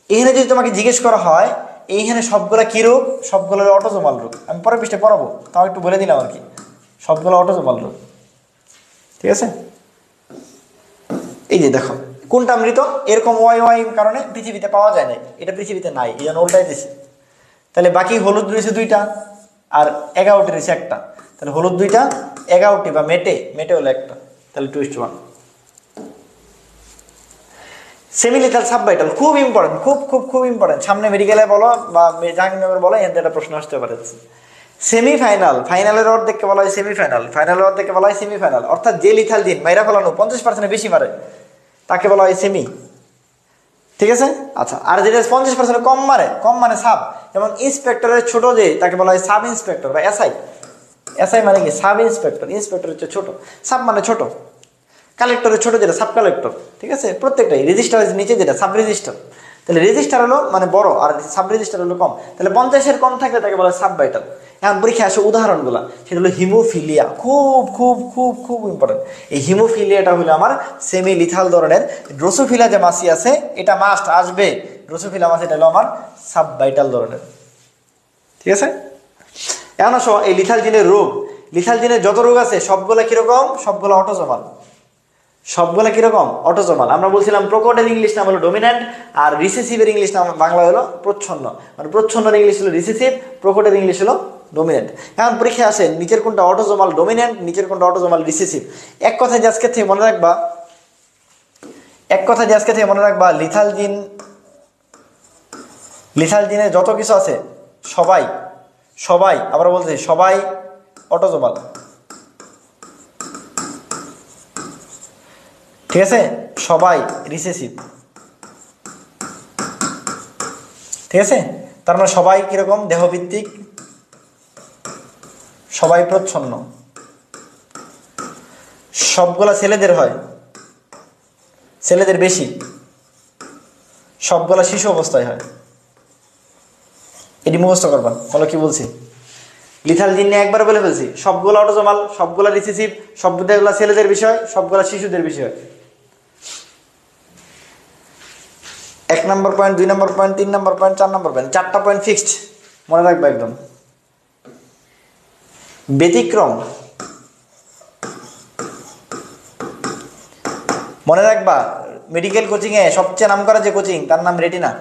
এখানে যদি তোমাকে জিজ্ঞেস করা হয় এইখানে সবগুলা কি রোগ, সবগুলো অটোজোমাল রোগ। আমি পরের পৃষ্ঠে পড়াবো, তাও একটু বলে দিলাম আর কি, সবগুলো অটোজোমাল রোগ। ঠিক আছে, এই যে দেখো কোনটা মৃত, এরকম ওয়াই ওয়াই কারণে পৃথিবীতে পাওয়া যায় না, এটা পৃথিবীতে নাই, এই জন্য উল্টাই দিছি। তাহলে বাকি হলুদ রয়েছে 2টা আর 11টি রয়েছে 1টা। তাহলে হলুদ 2টা, 11টি বা মেটে হলো 1টা, তাহলে 2:1। সেমিলিথাল সাবভাইটাল খুব ইম্পর্টেন্ট, খুব খুব খুব ইম্পর্টেন্ট। সামনে মেডিকেলে বলো বা জাহাঙ্গীরনগর বলো, এখান থেকে একটা প্রশ্ন আসতে পারে। সেমিফাইনাল, ফাইনালের অর্ধেককে বলা হয় সেমিফাইনাল, ফাইনালের অর্ধেককে বলা হয় সেমিফাইনাল। অর্থাৎ যে লিথাল জিন মাইরা ফেলানো 50% বেশি মারে তাকে বলা হয় সেমি। ঠিক আছে, আচ্ছা। আর যেটা 50% কম মারে, কম মানে সাব, যেমন ইন্সপেক্টরের ছোট যে তাকে বলা হয় সাব ইন্সপেক্টর বা এসআই। এসআই মানে কি? Sub inspector. ইন্সপেক্টর হচ্ছে ছোট, সাব মানে ছোট। কালেক্টরের ছোট যেটা সাব কালেক্টর। ঠিক আছে, প্রত্যেকটাই। রেজিস্টারের নিচে যেটা সাব রেজিস্টার। তাহলে রেজিস্টার হলো মানে বড়, আর সাব রেজিস্টার হলো কম। তাহলে 50-এর কম থাকলে তাকে বলা হয় সাবভাইটাল। এখন পরীক্ষায় আসে উদাহরণগুলো, সেটা হলো হিমোফিলিয়া। খুব খুব খুব খুব ইম্পর্টেন্ট। এই হিমোফিলিয়াটা হলো আমার সেমি লিথাল ধরনের। ড্রোসোফিলা যে মাছি আছে এটা মাস্ট আসবে, ড্রোসোফিলা মাছি, এটা হলো আমার সাবভাইটাল ধরনের। ঠিক আছে, এখন আসো এই লিথাল জিনের রোগ। লিথাল জিনের যত রোগ আছে সবগুলা কিরকম? সবগুলো অটোজোমাল। সবগুলা কিরকম? অটোজোমাল। আমরা বলছিলাম প্রকটের ইংলিশ নাম হলো ডোমিন্যান্ট, আর রিসেসিভের ইংলিশ নাম বাংলা হলো প্রচ্ছন্ন। মানে প্রচ্ছন্নের ইংলিশ হলো রিসেসিভ, প্রকটের ইংলিশ হলো ডোমিন্যান্ট। এখন পরীক্ষা আসে নিচের কোনটা অটোজোমাল ডোমিন্যান্ট, নিচের কোনটা অটোজোমাল রিসেসিভ। এক কথায় যে আজকে থেকে মনে রাখবা, লিথাল জিনের যত কিছু আছে সবাই আবার বলছি সবাই অটোজোমাল। ঠিক আছে, সবাই রিসেসিভ। ঠিক আছে, তার মানে সবাই কিরকম? দেহভিত্তিক, সবাই প্রচ্ছন্ন, সবগুলা ছেলেদের হয়, ছেলেদের বেশি, সবগুলা শিশু অবস্থায় হয়। এটি মুখস্থ করবা। বলো কি বলছি? লিথাল জিন নিয়ে একবার বলে ফেলছি, সবগুলা অটোজোমাল, সবগুলা রিসেসিভ, সবগুলা ছেলেদের বিষয়, সবগুলা শিশুদের বিষয়। 1 নম্বর পয়েন্ট, 2 নম্বর পয়েন্ট, 3 নম্বর পয়েন্ট, 4 নম্বর পয়েন্ট, 4টা পয়েন্ট ফিক্সড মনে রাখবা একদম। ব্যতিক্রম মনে রাখবা, মেডিকেল কোচিংয়ে সবচেয়ে নাম করা যে কোচিং তার নাম রেটিনা।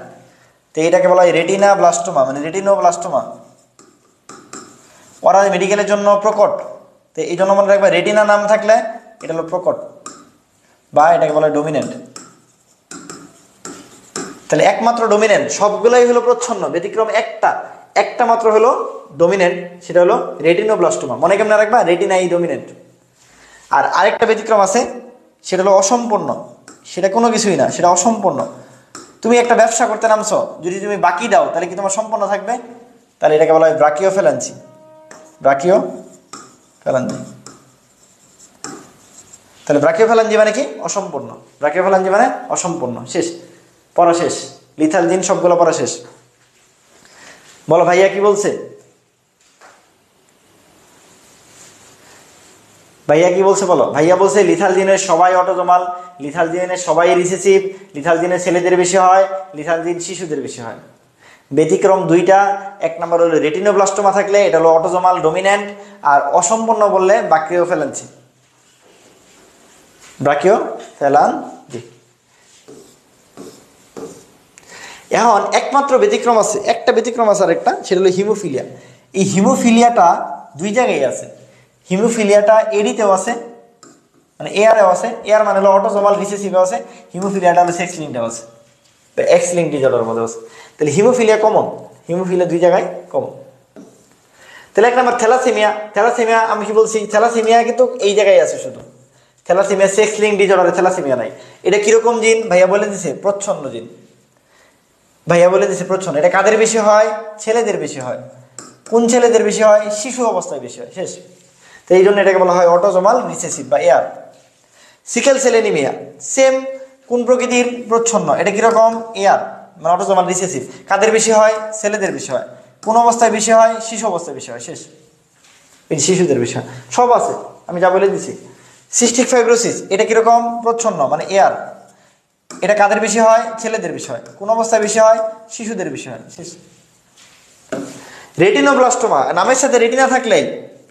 তো এটাকে বলা হয় রেটিনা ব্লাস্টোমা, মানে রেটিনোব্লাস্টোমা। ওরা মেডিকেলের জন্য প্রকট, তো এই জন্য মনে রাখবা রেটিনা নাম থাকলে এটা হলো প্রকট, বা এটাকে বলা হয় ডোমিনেন্ট। তাহলে একমাত্র ডোমিনেন্ট, সবগুলাই হলো প্রচ্ছন্ন, ব্যতিক্রম একটা মাত্র হলো ডোমিনেন্ট, সেটা হলো রেটিনোব্লাস্টোমা। মনে কেমন রাখবা? রেটিনা এই ডোমিনেন্ট। আর আরেকটা ব্যতিক্রম আছে, সেটা হলো অসম্পূর্ণ, সেটা কোনো কিছুই না, সেটা অসম্পূর্ণ। তুমি একটা ব্যবসা করতে নামছো, যদি তুমি বাকি দাও তাহলে কি তোমার সম্পূর্ণ থাকবে? তাহলে এটাকে বলা হয় ব্রাকিওফেলাঞ্চি। তাহলে ব্রাকিওফেলাঞ্জি মানে কি? অসম্পূর্ণ। ব্রাকিওফেলাঞ্জি মানে অসম্পূর্ণ। শেষ, পড়া শেষ। লিথাল জিন সবগুলো পড়া শেষ। বলো ভাইয়া কি বলছে? বলো। ভাইয়া বলছে লিথাল জিনের সবাই অটোজোমাল, লিথাল জিনের সবাই রিসেসিভ, লিথাল জিনের ছেলেদের বেশি হয়, লিথাল জিন শিশুদের বেশি হয়। ব্যতিক্রম 2টা। 1 নম্বর হলো রেটিনোব্লাস্টোমা থাকলে এটা হলো অটোজোমাল ডোমিন্যান্ট, আর অসম্পূর্ণ বললে ব্রাকিওফেলাঞ্চি। এখন একমাত্র ব্যতিক্রম আছে, একটা ব্যতিক্রম আছে, আরেকটা, সেটা হলো হিমোফিলিয়া। এই হিমোফিলিয়াটা 2 জায়গায় আছে। হিমোফিলিয়াটা এডিতেও আছে, মানে এয়ারেও আছে। এয়ার মানে হলো অটোজোমাল রিসেসিভেও আছে। হিমোফিলিয়াটা হলো সেক্স লিঙ্কটাও আছে, এক্স লিঙ্ক ডিজঅর্ডারের মধ্যে আছে। তাহলে হিমোফিলিয়া কমন, হিমোফিলিয়া 2 জায়গায় কমন। তাহলে 1 নম্বর থ্যালাসেমিয়া। আমি কি বলছি? থ্যালাসেমিয়া কিন্তু এই জায়গায় আছে শুধু। থ্যালাসেমিয়া সেক্স লিঙ্ক ডিজঅর্ডারে থ্যালাসেমিয়া নাই। এটা কিরকম জিন? ভাইয়া বলে দিছে প্রচ্ছন্ন জিন। এটা কাদের বেশি হয়? ছেলেদের বেশি হয়। কোন ছেলেদের বেশি হয়? শিশু অবস্থায় বেশি হয়। শেষ। তো এই জন্য এটাকে বলা হয় অটোজোমাল রিসেসিভ বা air. Sickle cell anaemia same, কোন প্রকৃতির? প্রচ্ছন্ন। এটা কিরকম? এয়ার। মানে অটোজোমাল রিসেসিভ। কাদের বেশি হয়? ছেলেদের বেশি হয়। কোন অবস্থায় বেশি হয়? শিশু অবস্থায় বেশি হয়। শেষ, এই শিশুদের বেশি হয়। সব আছে, আমি যা বলে দিছি। সিস্টিক ফাইব্রোসিস এটা কিরকম? প্রচ্ছন্ন মানে এয়ার। এটা কাদের বেশি হয়? ছেলেদের বেশি হয়। কোন অবস্থায় বেশি হয়? শিশুদের বেশি হয়। শেষ। রেটিনোব্লাস্টোমা নামের সাথে রেটিনা থাকলেই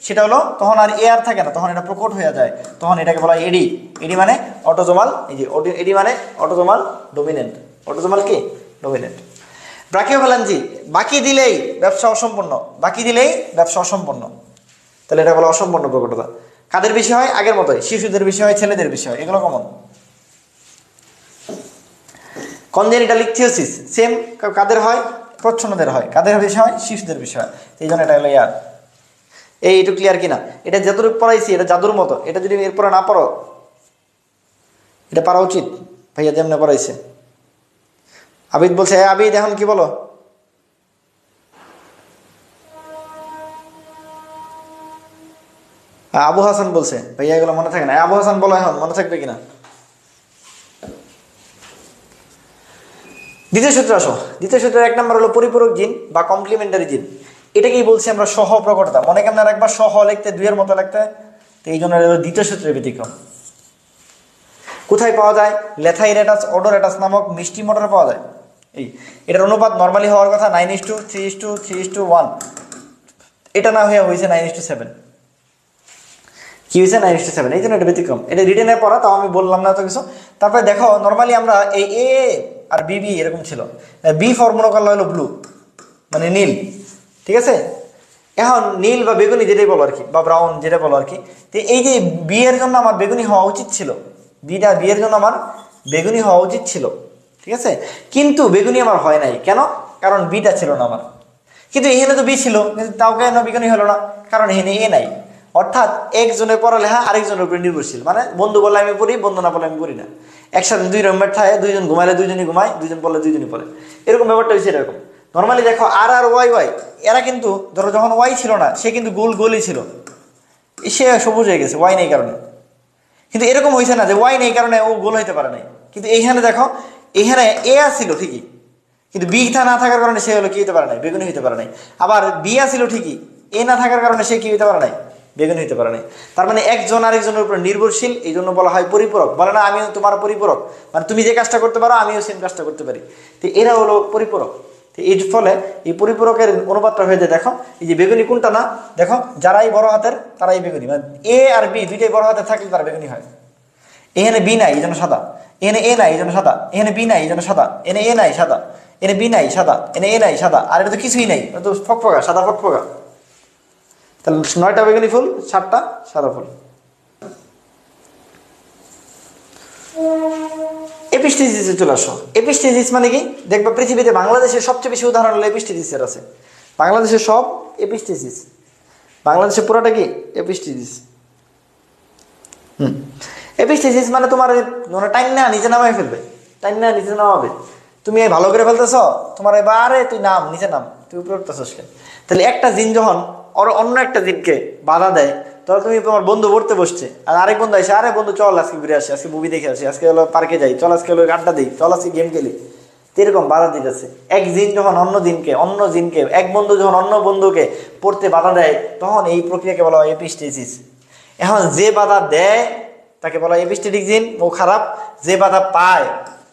সেটা হলো তখন আর এয়ার থাকে না, তখন এটা প্রকট হয়ে যায়, তখন এটাকে বলা হয় এডি। এডি মানে অটোজোমাল, এই যে এডি মানে অটোজোমাল ডমিনেন্ট। অটোজোমাল কি? ডমিনেন্ট। ব্রাকিওফ্যালাঞ্জি বাকি দিলেই ব্যবসা অসম্পূর্ণ, বাকি দিলেই ব্যবসা অসম্পূর্ণ, তাহলে এটা বলা অসম্পূর্ণ প্রকটতা। কাদের বেশি হয়? আগের মতোই, শিশুদের বেশি হয়, ছেলেদের বেশি হয়, এগুলো কমন। কনজেনিটাল ইকথিওসিস সেম, কাদের হয়? প্রচ্ছন্নদের হয়। কাদের বেশি হয়? শিশুদের বেশি হয়। এই জন্য এটা হলো ইয়ার। এইটু ক্লিয়ার কিনা? এটা যতটুকু পড়াইছি এটা জাদুর মতো, এটা যদি এরপরে না পড়ো, এটা পারা উচিত ভাইয়া যেমনে পড়াইছে। আবিদ বলছে, আবিদ এখন কি বলো? আবু হাসান বলছে ভাইয়া এগুলো মনে থাকে না। আবু হাসান বলো এখন মনে থাকবে কিনা। দ্বিতীয় সূত্র আসো। দ্বিতীয় সূত্রের 1 নম্বর হলো পরিপূরক জিন বা কমপ্লিমেন্টারি জিন। এটাকেই বলছি আমরা সহ প্রকটতা। মনে কেমন রাখবা? সহ লিখতে, দুইয়ের মতো লিখতে। তো এই জন্য দ্বিতীয় সূত্রের ব্যতিক্রম। কোথায় পাওয়া যায়? লেথাইরেটাস ওডোরেটাস নামক মিষ্টি মটরে পাওয়া যায়। এই এটার অনুপাত নর্মালি হওয়ার কথা 9:3:3:1। এটা না হয়েছে 9:7। কি হয়েছে? 9:7। এই জন্য এটা ব্যতিক্রম। এটা রিটেনে পড়া, তাও আমি বললাম না এত কিছু। তারপরে দেখো নর্মালি আমরা এই এ আর বিবি এরকম ছিল। বি ফর্মুলা করলে হলো ব্লু মানে নীল, ঠিক আছে? এখন নীল বা বেগুনি যেটাই বলো আর কি, বা ব্রাউন যেটা বলো আর কি। তো এই যে বি এর জন্য আমার বেগুনি হওয়া উচিত ছিল, বি এর জন্য আমার বেগুনি হওয়া উচিত ছিল, ঠিক আছে? কিন্তু বেগুনি আমার হয় নাই। কেন? কারণ বিটা ছিল না আমার। কিন্তু এখানে তো বি ছিল, কিন্তু তাও কেন বেগুনি হলো না? কারণ এখানে এ নাই। অর্থাৎ একজনের পড়ালেখা আরেকজনের উপরে নির্ভরশীল। মানে বন্ধু বলে আমি পড়ি, বন্ধু না বলে আমি পড়ি না। একসাথে 2 রুমমেট থাকে, 2 জন ঘুমাইলে 2 জনই ঘুমায়, 2 জন পড়লে 2 জনই পড়ে। এরকম ব্যাপারটা হয়েছে এরকম। নর্মালি দেখো আর আর ওয়াই ওয়াই, এরা কিন্তু ধরো যখন ওয়াই ছিল না, সে কিন্তু গোলই ছিল, সে সবুজ হয়ে গেছে ওয়াই নেই কারণে। কিন্তু এরকম হয়েছে না যে ওয়াই নেই কারণে ও গোল হইতে পারে নাই। কিন্তু এইখানে দেখো, এখানে এ আসছিল ঠিকই, কিন্তু বি না থাকার কারণে সে হলো কি হইতে পারে নাই? বেগুনি হইতে পারে নাই। আবার বি আসছিল ঠিকই, এ না থাকার কারণে সে কি হইতে পারে নাই? বেগুনি হইতে পারে নাই। তার মানে একজন আরেকজনের উপর নির্ভরশীল, এই জন্য বলা হয় পরিপূরক। বলে না আমিও তোমার পরিপূরক, মানে তুমি যে কাজটা করতে পারো আমিও সেম কাজটা করতে পারি। তো এরা হলো পরিপূরক। তো এর ফলে এই পরিপূরকের অনুপাতটা হয়ে যায়। দেখো এই যে বেগুনি কোনটা না, দেখো যারাই বড় হাতের তারাই বেগুনি, মানে এ আর বি দুইটাই বড় হাতের থাকলে তারা বেগুনি হয়। এখানে বি নাই এই জন্য সাদা, এখানে এ নাই এই জন্য সাদা, এখানে বি নাই এই জন্য সাদা, এনে এ নাই সাদা, এনে বি নাই সাদা, এনে এ নাই সাদা। আর এটা তো কিছুই নাই, এটা তো ফকফকা সাদা ফকফকা। তাহলে 9টা বেগুনি ফুল, 7টা সাদা ফুল। এপিস্টেসিসে চলে আসো। এপিস্টেসিস মানে কি? দেখবা পৃথিবীতে বাংলাদেশের সবচেয়ে বেশি উদাহরণ হলো এপিস্টেসিসের আছে। বাংলাদেশের সব এপিস্টেসিস, বাংলাদেশের পুরাটা কি এপিস্টেসিস। এপিস্টেসিস মানে তোমার টাইম না নিচে নামাই ফেলবে, টাইম না নিচে নামাবে। তুমি ভালো করে ফেলতেছ, তোমার এবারে তুই নাম নিচে নাম, তুই উপরে উঠতেছস কেন? তাহলে একটা জিন যখন অন্য একটা জিনকে বাধা দেয়, তাহলে তুমি তোমার বন্ধু পড়তে বসছে, আর আরেক বন্ধু আসে, আরে বন্ধু চল আজকে ঘুরে আসি, আজকে মুভি দেখে আসি, আজকে হলো পার্কে যাই, চল আজকে হলো আড্ডা দিই, চল আজকে গেম খেলি। এরকম বাধা দিতেছে। এক জিন যখন অন্য জিনকে এক বন্ধু যখন অন্য বন্ধুকে পড়তে বাধা দেয়, তখন এই প্রক্রিয়াকে বলা হয় এপিস্টেসিস। এখন যে বাধা দেয় তাকে বলা হয় এপিস্টেটিক জিন, ও খারাপ। যে বাধা পায়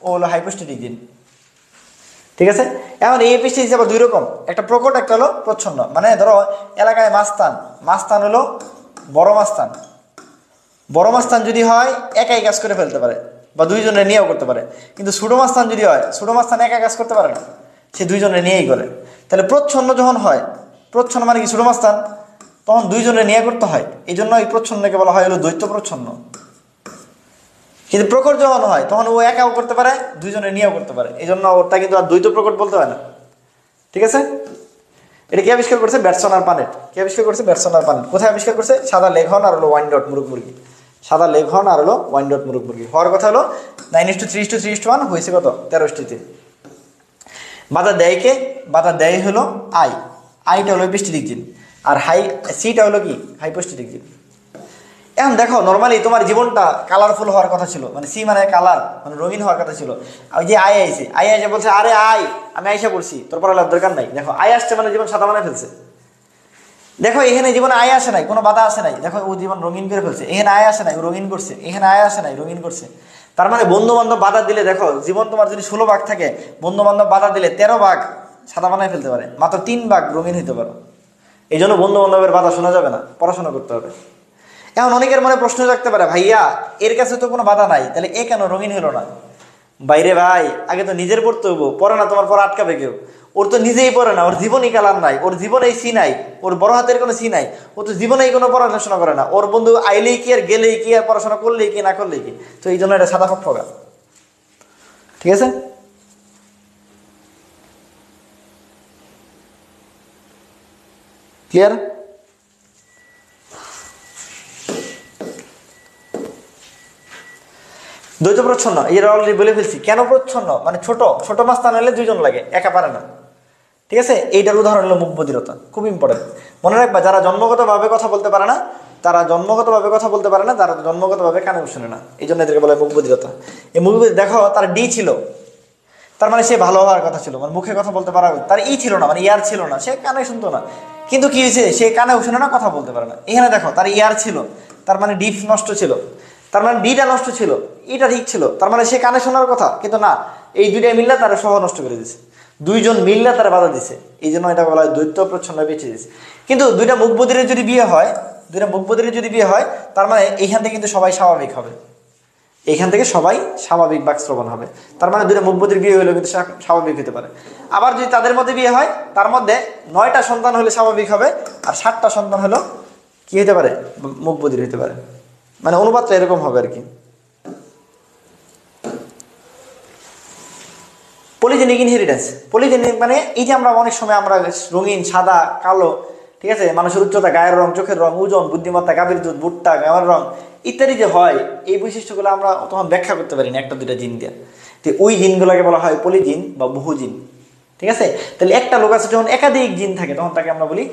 ও হলো হাইপোস্টেটিক জিন, ঠিক আছে? এখন এই এপিস্টেসিস আবার 2 রকম, একটা প্রকট একটা হলো প্রচ্ছন্ন। মানে ধরো এলাকায় মাস্তান হলো বড় মাস্তান। বড় মাস্তান যদি হয় একাই কাজ করে ফেলতে পারে, বা 2 জনের নিয়েও করতে পারে। কিন্তু ছোট মাস্তান যদি হয়, ছোট মাস্তান একা কাজ করতে পারে না, সে 2 জনের নিয়েই করে। তাহলে প্রচ্ছন্ন যখন হয়, প্রচ্ছন্ন মানে কি? ছোট মাস্তান, তখন 2 জনের নিয়ে করতে হয়। এই জন্য এই প্রচ্ছন্নকে বলা হয় হলো দ্বৈত প্রচ্ছন্ন। কিন্তু প্রকট যখন হয় তখন ও একাও করতে পারে, 2 জনের নিয়েও করতে পারে। এই জন্য ওটা কিন্তু আর দ্বৈত প্রকট বলতে হয় না, ঠিক আছে? এটা কে আবিষ্কার করছে? ব্যাটসন আর পানেট। কে আবিষ্কার করছে? ব্যাটসন আর পানেট। কোথায় আবিষ্কার করছে? সাদা লেঘন আর হলো ওয়াইনডট মুরগি। সাদা লেঘন আর হলো ওয়াইনডট মুরগি হওয়ার কথা হলো 9:3:3:1, হয়েছে কত? 13টিতে। বাধা দেয় কে? বাধা দেয় হলো আইটা হলো এপিস্টেটিক জিন, আর সিটা হলো কি? হাইপোস্টেটিক জিন। এখন দেখো নর্মালি তোমার জীবনটা কালারফুল হওয়ার কথা ছিল, মানে সি মানে কালার, মানে রঙিন হওয়ার কথা ছিল। ওই যে আয় আইছে, আয় আইসে বলছে আরে আয় আমি আইসা পড়ছি, তোর পড়ার দরকার নাই। দেখো আয় আসছে মানে জীবন সাদা মানে ফেলছে। দেখো এখানে জীবনে আয় আসে নাই, কোনো বাধা আসে নাই, দেখো ও জীবন রঙিন করে ফেলছে। এখানে আয় আসে নাই, ও রঙিন করছে। এখানে আয় আসে নাই, রঙিন করছে। তার মানে বন্ধু বান্ধব বাধা দিলে, দেখো জীবন তোমার যদি 16 ভাগ থাকে, বন্ধু বান্ধব বাধা দিলে 13 ভাগ সাদা বানায় ফেলতে পারে, মাত্র 3 ভাগ রঙিন হইতে পারো। এই জন্য বন্ধু বান্ধবের বাধা শোনা যাবে না, পড়াশোনা করতে হবে। এখন অনেকের মনে প্রশ্ন রাখতে পারে, ভাইয়া এর কাছে তো কোনো বাধা নাই, তাহলে এ কেন রঙিন হলো না? বাইরে ভাই, আগে তো নিজের পড়তে হবো, পড়ে না তোমার পড়া আটকাবে কেউ? ওর তো নিজেই পড়ে না, ওর জীবনই কালার নাই, ওর জীবনেই সি নাই, ওর বড় হাতের কোনো সি নাই, ও তো জীবনেই কোনো পড়াশোনা করে না। ওর বন্ধু আইলেই কি আর গেলেই কি আর পড়াশোনা করলেই কি না করলেই কি? তো এই জন্য এটা সাদা ফকফকা। ঠিক আছে, ক্লিয়ার? দ্বৈত প্রচ্ছন্ন, এর অলরেডি বলে ফেলছি। কেন প্রচ্ছন্ন? মানে ছোট ছোট মাছ টানালে 2 জন লাগে, একা পারে না। ঠিক আছে, এইটার উদাহরণ হলো মুখ বধিরতা, খুব ইম্পর্টেন্ট। মনে রাখবা, যারা জন্মগতভাবে কথা বলতে পারে না, তারা জন্মগতভাবে কথা বলতে পারে না, তারা জন্মগতভাবে কানে শুনে না, এই জন্য এদেরকে বলে মুখ বধিরতা। এই মুখ দেখো, তার ডি ছিল, তার মানে সে ভালো হওয়ার কথা ছিল, মানে মুখে কথা বলতে পারা। তার ই ছিল না, মানে ইয়ার ছিল না, সে কানে শুনতো না। কিন্তু কি হয়েছে, সে কানেও শুনে না, কথা বলতে পারে না। এখানে দেখো, তার ইয়ার ছিল, তার মানে ডিপ নষ্ট ছিল, তার মানে ডিটা নষ্ট ছিল, ইটা ঠিক ছিল, তার মানে সে কানে শোনার কথা, কিন্তু না, এই দুইটাই মিললে তারা সহ নষ্ট করে দিছে। 2 জন মিললে তারা বাধা দিছে, এই জন্য এটা বলা হয় দ্বৈত প্রচ্ছন্ন বেঁচে দিছে। কিন্তু দুইটা মুখ বধিরের যদি বিয়ে হয়, তার মানে এইখান থেকে কিন্তু সবাই স্বাভাবিক হবে, এইখান থেকে সবাই স্বাভাবিক বাকশ্রবণ হবে। তার মানে দুইটা মুখ বধির বিয়ে হলেও কিন্তু স্বাভাবিক হতে পারে। আবার যদি তাদের মধ্যে বিয়ে হয়, তার মধ্যে 9টা সন্তান হলে স্বাভাবিক হবে, আর 7টা সন্তান হলো কি হতে পারে, মুখ বধির হতে পারে। মানে অনুপাতটা এরকম হবে আর কি। পলিজেনিক ইনহেরিটেন্স, পলিজেনিক মানে এই যে আমরা অনেক সময় আমরা রঙিন, সাদা, কালো, ঠিক আছে, মানুষের উচ্চতা, গায়ের রং, চোখের রং, ওজন, বুদ্ধিমত্তা, গাভীর দুধ, ভুট্টা, গামার রং ইত্যাদি যে হয়, এই বৈশিষ্ট্যগুলো আমরা তখন ব্যাখ্যা করতে পারি না 1-2টা জিন দিয়ে। তো ওই জিনগুলোকে বলা হয় পলিজিন বা বহুজিন। ঠিক আছে, তাহলে একটা লোক আছে যখন একাধিক জিন থাকে, তখন তাকে আমরা বলি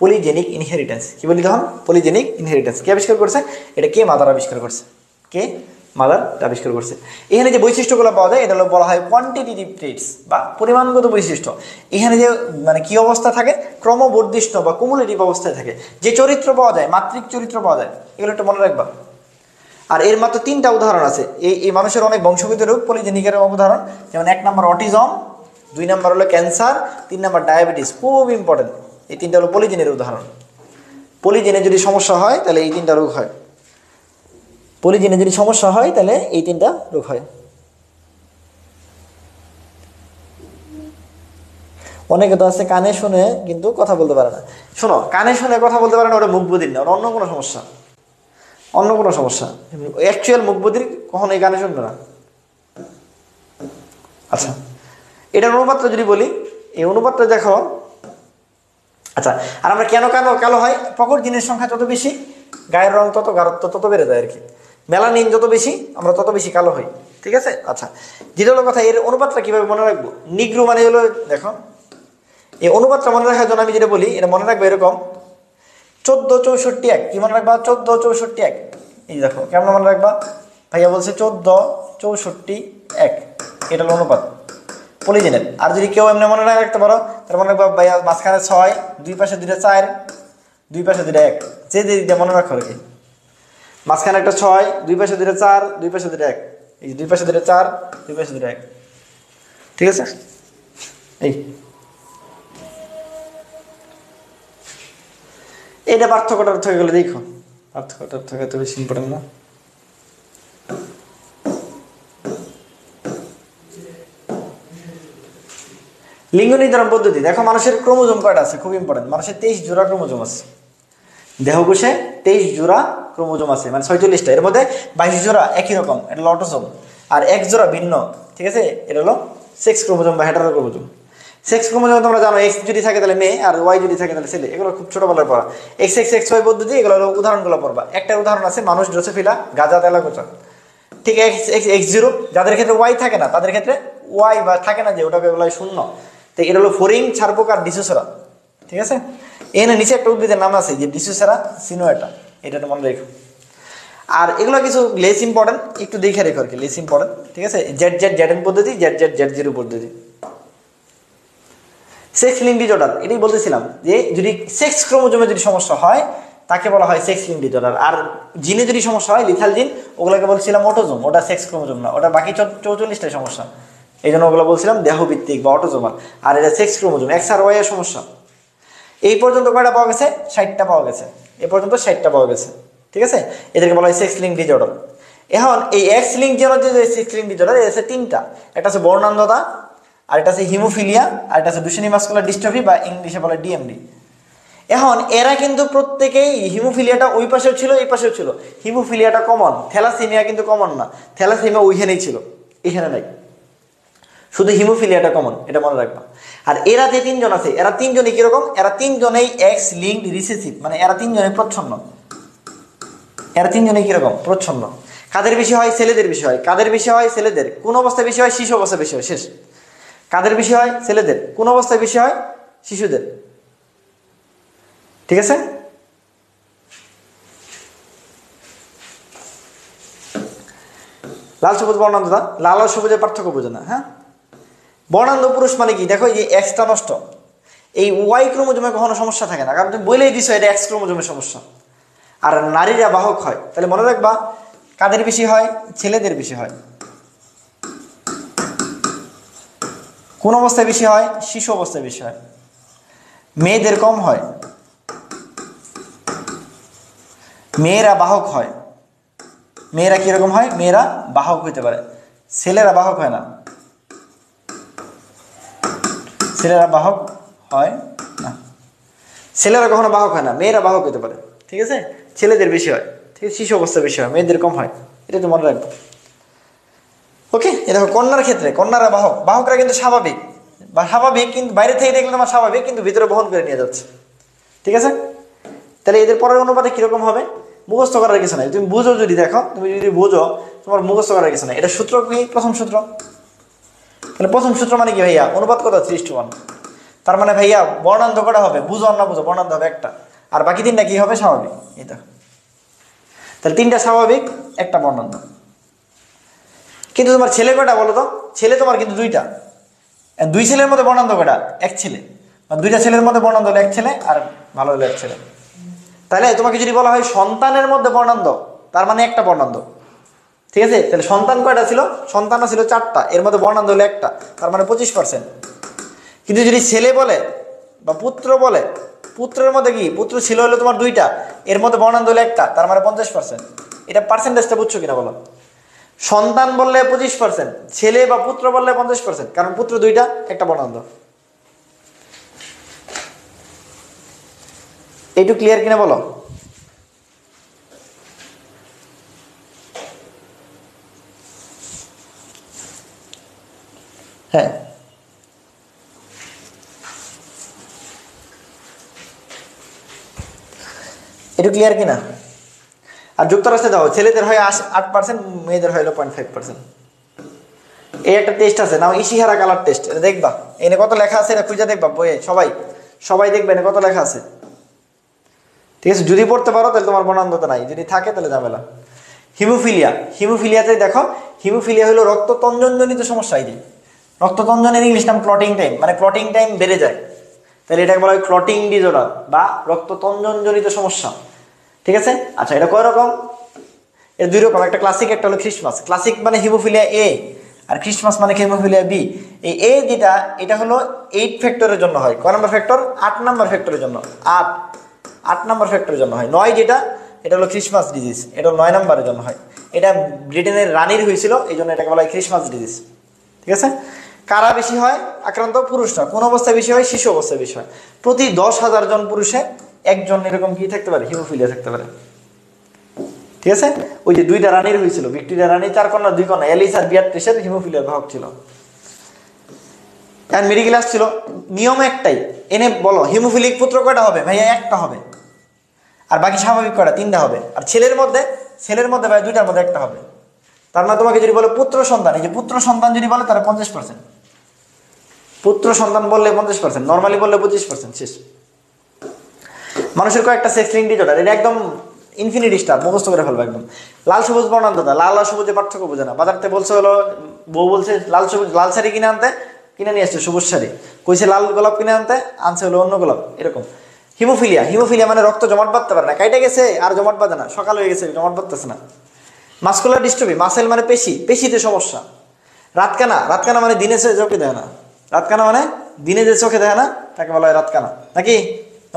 পলিজেনিক ইনহেরিটেন্স। কি বলি তখন? Polygenic inheritance. কে আবিষ্কার করছে? এটা কে মাদার আবিষ্কার করছে, কে মাদার আবিষ্কার করছে। এখানে যে বৈশিষ্ট্যগুলো পাওয়া যায়, এটা বলা হয় কোয়ান্টিটেটিভ ট্রেটস বা পরিমাণগত বৈশিষ্ট্য। এখানে যে মানে কি অবস্থা থাকে, ক্রমবর্ধিষ্ণু বা কুমুলেটিভ অবস্থায় থাকে। যে চরিত্র পাওয়া যায়, মাত্রিক চরিত্র পাওয়া যায়, এগুলো একটু মনে রাখবা। আর এর মাত্র 3টা উদাহরণ আছে। এই মানুষের অনেক বংশগত রোগ পলিজেনিকের উদাহরণ, যেমন 1 নম্বর অটিজম, 2 নম্বর হলো ক্যান্সার, 3 নম্বর ডায়াবেটিস। খুব ইম্পর্টেন্ট, এই 3টা হলো পলিজেনের উদাহরণ। পলিজেনে যদি সমস্যা হয় তাহলে এই 3টা রোগ হয়। পলিজেনে যদি সমস্যা হয় তাহলে এই 3টা রোগ হয়। অনেকে তো আছে কানে শুনে কিন্তু কথা বলতে পারে না। শোনো, কানে শুনে কথা বলতে পারে না, ওটা মুখ বধির না, ওটা অন্য কোনো সমস্যা, অন্য কোনো সমস্যা। অ্যাকচুয়াল মুখ বধির কখনো এই কানে শুনবে না। আচ্ছা, এটার অনুপাতটা যদি বলি, এই অনুপাতটা দেখো। আচ্ছা, আর আমরা কেন কালো হয়? প্রকট জিনের সংখ্যা যত বেশি, গায়ের রং তত গাঢ়ত্ব তত বেড়ে যায় আর কি। মেলানিন যত বেশি, আমরা তত বেশি কালো হই। ঠিক আছে, আচ্ছা, যেটা হলো কথা, এর অনুপাতটা কিভাবে মনে রাখবো? নিগ্রো মানে হলো, দেখো এই অনুপাতটা মনে রাখার জন্য আমি যেটা বলি, এটা মনে রাখবো এরকম 14 64 1। কি মনে রাখবা? 14 64 1। এই দেখো কেমন মনে রাখবা? ভাইয়া বলছে 14 64 1, এটা হলো অনুপাত পলিজেনের। আর যদি কেউ এমনি মনে না রাখতে পারো, তাহলে মনে রাখবা ভাইয়া মাঝখানে 6, 2 পাশে 2টা 4, 2 পাশে 2টা 1, যে দিয়ে মনে রাখো আর কি। মাঝখানে একটা 6, 2 পাশে 2টা 4, 2 পাশে 2টা 1, এই 2 পাশে 2টা 4, 2 পাশে 2টা 1। ঠিক আছে, এইটা পার্থক্যটা থেকে গেলে দেখো, পার্থক্যটা থেকে এত বেশি ইম্পর্টেন্ট না। লিঙ্গ নির্ধারণ পদ্ধতি দেখো, মানুষের ক্রোমোজোম কয়টা আছে? খুব ইম্পর্টেন্ট। মানুষের 23 জোড়া ক্রোমোজোম আছে, দেহকোষে 23 জোড়া ক্রোমোজোম আছে, মানে 46টা। এর মধ্যে 22 জোড়া একই রকম, এটা হলো অটোসোম, আর 1 জোড়া ভিন্ন। ঠিক আছে, এটা হলো সেক্স ক্রোমোজোম বা হেটারো ক্রোমোজোম। সেক্স ক্রোমোজোম তোমরা জানো, এক্স যদি থাকে তাহলে মেয়ে, আর ওয়াই যদি থাকে তাহলে ছেলে। এগুলো খুব ছোটবেলায় পড়া, এক্স এক্স এক্স ওয়াই পদ্ধতি, এগুলো হলো উদাহরণগুলো পড়বা। একটা উদাহরণ আছে, মানুষ, ড্রোসোফিলা, গাজা, তেলাকোচা। ঠিক আছে, X0, যাদের ক্ষেত্রে ওয়াই থাকে না, তাদের ক্ষেত্রে ওয়াই বা থাকে না, যে ওটাকে বলা হয় শূন্য। তো এটা হলো ফরিং, ছারপোক আর ডিসোসেরা। ঠিক আছে, এখানে নিচে একটা উদ্ভিদের নাম আছে, যে ডিসোসেরা সিনোয়েটা, এটা মনে রেখো। আর এগুলো কিছু লেস ইম্পর্টেন্ট, একটু দেখে রেখো আর কি, লেস ইম্পর্টেন্ট, ঠিক আছে। জেড জেড জেড এন পদ্ধতি, জেড জেড জেড জিরো পদ্ধতি। সেক্স লিঙ্ক ডিসঅর্ডার, এটাই বলতেছিলাম যে যদি সেক্স ক্রোমোজোমে যদি সমস্যা হয় তাকে বলা হয় সেক্স লিঙ্ক ডিসঅর্ডার। আর জিনে যদি সমস্যা হয়, লিথাল জিন, ওগুলোকে বলছিলাম অটোজোম, ওটা সেক্স ক্রোমোজোম না, ওটা বাকি 44টাই সমস্যা, এই জন্য ওগুলো বলছিলাম দেহভিত্তিক বা অটোজোমাল। আর এটা সেক্স ক্রোমোজোম, এক্স আর ওয়াই এর সমস্যা। এই পর্যন্ত কয়টা পাওয়া গেছে? 60টা পাওয়া গেছে, এ পর্যন্ত 60টা পাওয়া গেছে, ঠিক আছে। এদেরকে বলা হয় সেক্স লিঙ্ক ডিসঅর্ডার। এখন এই এক্স লিঙ্ক যে সেক্স লিঙ্ক ডিসঅর্ডার, এর আছে 3টা। একটা আছে বর্ণান্ধতা, আর এটা আছে হিমোফিলিয়া, আর এটা আছে ডুশেনি মাসকুলার ডিস্ট্রফি বা ইংলিশে বলে ডিএমডি। এখন এরা কিন্তু প্রত্যেকেই, হিমোফিলিয়াটা ওই পাশেও ছিল, এই পাশেও ছিল। হিমোফিলিয়াটা কমন, থ্যালাসেমিয়া কিন্তু কমন না। থ্যালাসেমিয়া ওইখানেই ছিল, এখানে নাই, শুধু হিমোফিলিয়াটা কমন, এটা মনে রাখবা। আর এরা যে 3জন আছে, এরা 3জনই কিরকম? এরা 3জনেই এক্স লিঙ্কড রিসেসিভ, মানে এরা 3জনেই প্রচ্ছন্ন। এরা 3জনেই কিরকম? প্রচ্ছন্ন। কাদের বেশি হয়? ছেলেদের বেশি হয়। কাদের বেশি হয়? ছেলেদের। কোন অবস্থায় বেশি হয়? শিশু অবস্থায় বেশি হয়, শেষ। কাদের বেশি হয়? ছেলেদের। কোন অবস্থায় বেশি হয়? শিশুদের, ঠিক আছে। লাল সবুজ বর্ণান্ধতা, লাল আর সবুজের পার্থক্য বোঝে না, হ্যাঁ। বর্ণান্ধ পুরুষ মানে কি? দেখো এই যে এক্সটা নষ্ট, এই ওয়াই ক্রোমোজোমে কখনো সমস্যা থাকে না, কারণ তুমি বলেই দিছো এটা এক্স ক্রোমোজোমের সমস্যা। আর নারীরা বাহক হয়, তাহলে মনে রাখবা কাদের বেশি হয়? ছেলেদের বেশি হয়। কোন অবস্থায় বেশি হয়? শিশু অবস্থায় বেশি হয়। মেয়েদের কম হয়। মেয়েরা বাহক হয়। মেয়েরা কিরকম হয়? মেয়েরা বাহক হইতে পারে, ছেলেরা বাহক হয় না। ছেলেরা বাহক হয় না, ছেলেরা কখনো বাহক হয় না, মেয়েরা বাহক হতে পারে, ঠিক আছে। ছেলেদের বেশি হয়, ঠিক আছে, শিশু অবস্থায় বেশি হয়, মেয়েদের কম হয়, এটা তো মনে রাখবো। ওকে, এ দেখো কন্যার ক্ষেত্রে, কন্যারা বাহক, বাহকরা কিন্তু স্বাভাবিক বা স্বাভাবিক, কিন্তু বাইরে থেকে দেখলে তোমার স্বাভাবিক, কিন্তু ভিতরে বহন করে নিয়ে যাচ্ছে, ঠিক আছে। তাহলে এদের পরের অনুপাতে কিরকম হবে? মুখস্থ করার কিছু নাই, তুমি বুঝো, যদি দেখো, তুমি যদি বুঝো, তোমার মুখস্থ করার কিছু নাই। এটা সূত্র কি? প্রথম সূত্র। তাহলে প্রথম সূত্র মানে কি ভাইয়া? অনুপাত কত? 3:1। তার মানে ভাইয়া বর্ণান্ধ কটা হবে? বুঝো আর না বুঝো, বর্ণান্ধ হবে একটা, আর বাকি 3টা কি হবে? স্বাভাবিক। এটা তাহলে 3টা স্বাভাবিক, একটা বর্ণান্ধ। কিন্তু তোমার ছেলে কটা বলো তো? ছেলে তোমার কিন্তু 2টা। 2 ছেলের মধ্যে বর্ণান্ধ কটা? 1 ছেলে। 2টা ছেলের মধ্যে বর্ণান্ধ হলো 1 ছেলে, আর ভালো হলো 1 ছেলে। তাহলে তোমাকে যদি বলা হয় সন্তানের মধ্যে বর্ণান্ধ, তার মানে একটা বর্ণান্ধ, ঠিক আছে। তাহলে সন্তান কয়টা ছিল? সন্তানও ছিল 4টা, এর মধ্যে বর্ণান্ধ হলো একটা, তার মানে 25%। কিন্তু যদি ছেলে বলে বা পুত্র বলে, পুত্রের মধ্যে কি? পুত্র ছিল হলো তোমার 2টা, এর মধ্যে বর্ণান্ধ হলো একটা, তার মানে 50%। এটা পার্সেন্টেজটা বুঝছো কিনা বলো? সন্তান বললে 25%, ছেলে বা পুত্র বললে 50%, কারণ পুত্র 2টা, একটা বর্ণান্ধ। এইটু ক্লিয়ার কিনা বলো? হ্যাঁ, এটা ক্লিয়ার কিনা? আর যুক্তরাষ্ট্রে দাও, ছেলেদের হয় 8%, মেয়েদের হয় 0.5%। এই একটা টেস্ট আছে, নাও ইশিহারা কালার টেস্ট, এটা দেখবা, এনে কত লেখা আছে, এটা খুঁজে দেখবা বইয়ে, সবাই দেখবে এনে কত লেখা আছে, ঠিক আছে। যদি পড়তে পারো তাহলে তোমার বর্ণান্ধতা নাই, যদি থাকে তাহলে ঝামেলা। হিমোফিলিয়া, হিমোফিলিয়াতে দেখো, হিমোফিলিয়া হলো রক্ততঞ্জনজনিত সমস্যা। এই যে রক্ততঞ্জনের ইংলিশ নাম ক্লটিং টাইম, মানে ক্লটিং টাইম বেড়ে যায়, তাহলে এটাকে বলা হয় ক্লটিং ডিসঅর্ডার বা রক্ততঞ্জনজনিত সমস্যা, ঠিক আছে। আচ্ছা, এটা কয় রকম? এর 2 রকম, একটা ক্লাসিক, একটা হলো খ্রিস্টমাস। ক্লাসিক মানে হিমোফিলিয়া এ, আর খ্রিস্টমাস মানে হিমোফিলিয়া বি। এই এ যেটা, এটা হলো 8 ফ্যাক্টরের জন্য হয়। কয় নম্বর ফ্যাক্টর? 8 নম্বর ফ্যাক্টরের জন্য। 8 নম্বর ফ্যাক্টরের জন্য হয়। 9 যেটা, এটা হলো খ্রিস্টমাস ডিজিজ, এটা 9 নম্বরের জন্য হয়। এটা ব্রিটেনের রানীর হয়েছিল, এই জন্য এটাকে বলা হয় খ্রিস্টমাস ডিজিজ, ঠিক আছে। কারা বেশি হয় আক্রান্ত? পুরুষরা। কোন অবস্থায় বেশি হয়? শিশু অবস্থায় বেশি হয়। প্রতি 10,000 জন পুরুষে একজন এরকম কি থাকতে পারে? হিমোফিলিয়া থাকতে পারে, ঠিক আছে। ওই যে 2টা রানীর হয়েছিল, ভিক্টোরিয়া রানী 4 কন্যা 2 কন্যা, এলিস আর বিয়াট্রিসের হিমোফিলিয়ার বাহক ছিল। আর মেডিক্লাস ছিল, নিয়ম একটাই। এনে বলো হিমোফিলিক পুত্র কয়টা হবে? ভাইয়া একটা হবে। আর বাকি স্বাভাবিক কয়টা? 3টা হবে। আর ছেলের মধ্যে ভাই 2টার মধ্যে একটা হবে। তার মানে তোমাকে যদি বলে পুত্র সন্তান, এই যে পুত্র সন্তান যদি বলে তাহলে 50%। পুত্র সন্তান বললে 50%, নর্মালি বললে 25%, শেষ। মানুষের কয়েকটা সেক্স লিঙ্ক ডিসঅর্ডার, এটা একদম ইনফিনিটি স্টার মুখস্থ করে ফেলবো একদম। লাল সবুজ বর্ণান্ততা, লাল আর সবুজের পার্থক্য বোঝে না। বাজারতে বলছে হলো, বউ বলছে লাল সবুজ, লাল শাড়ি কিনে আনতে, কিনে নিয়ে আসছে সবুজ শাড়ি, কইছে লাল গোলাপ কিনে আনতে, আনছে হলো অন্য গোলাপ, এরকম। হিমোফিলিয়া, হিমোফিলিয়া মানে রক্ত জমাট বাঁধতে পারে না, কাইটা গেছে আর জমাট বাঁধে না, সকাল হয়ে গেছে জমাট বাঁধতেছে না। মাসকুলার ডিস্ট্রফি, মাসেল মানে পেশি, পেশিতে সমস্যা। রাতকানা, রাতকানা মানে দিনে সে চোখে দেয় না, রাতকানা মানে দিনে যে চোখে দেয় না তাকে বলা হয় রাতকানা, নাকি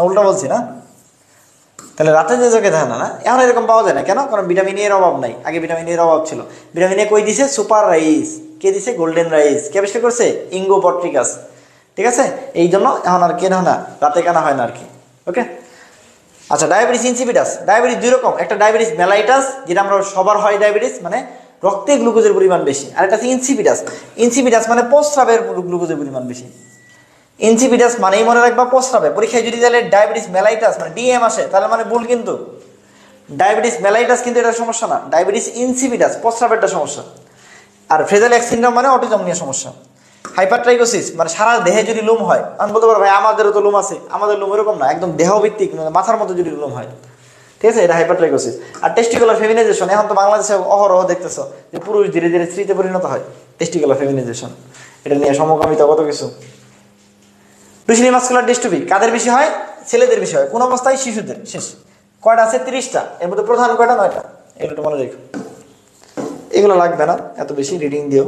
উল্টা বলছি না? তাহলে রাতে যে চোখে দেয় না, না এখন এরকম পাওয়া যায় না কেন? কারণ ভিটামিন এর অভাব নাই, আগে ভিটামিন এর অভাব ছিল। ভিটামিন এ কই দিছে? Super rice. কে দিছে? Golden rice. কে আবিষ্কার করছে? ইঙ্গো পট্রিকাস। ঠিক আছে, এই জন্য এখন আর কেন না, রাতে কেনা হয় না আর কি। ওকে, আচ্ছা। ডায়াবেটিস ইনসিপিটাস, ডায়াবেটিস দুই রকম, একটা ডায়াবেটিস মেলাইটাস, যেটা আমরা সবার হয় ডায়াবেটিস, মানে রক্তে গ্লুকোজের পরিমাণ বেশি, আর একটা আছে ইনসিপিটাস। ইনসিপিটাস মানে প্রস্রাবের গ্লুকোজের পরিমাণ বেশি। ইনসিপিটাস মানেই মনে রাখবা প্রস্রাবে। পরীক্ষায় যদি তাহলে ডায়াবেটিস মেলাইটাস মানে ডিএম আসে তাহলে মানে ভুল, কিন্তু ডায়াবেটিস মেলাইটাস কিন্তু এটা সমস্যা না, ডায়াবেটিস ইনসিপিটাস প্রস্রাবেরটা সমস্যা। আর ফ্রেজাল এক্স সিনড্রোম মানে অটিজম নিয়ে সমস্যা। হাইপারট্রাইকোসিস মানে সারা দেহে যদি লোম হয়, আমি বলতে পারবো ভাই আমাদেরও তো লোম আছে, আমাদের লোম এরকম না, একদম দেহভিত্তিক, মানে মাথার মতো যদি লোম হয়, ঠিক আছে, এটা হাইপারট্রাইকোসিস। আর টেস্টিকুলার ফেমিনাইজেশন, এখন তো বাংলাদেশে অহরহ দেখতেছো যে পুরুষ ধীরে ধীরে স্ত্রীতে পরিণত হয়, টেস্টিকুলার ফেমিনাইজেশন, এটা নিয়ে সমকামিতা কত কিছু। ডুচেনি মাসকুলার ডিস্ট্রফি কাদের বেশি হয়? ছেলেদের বেশি হয়। কোন অবস্থায়? শিশুদের। শেষ। কয়টা আছে? 30টা। এর মধ্যে প্রধান কয়টা? 9টা। এগুলো মনে রেখো, এগুলো লাগবে না এত বেশি, রিডিং দিও।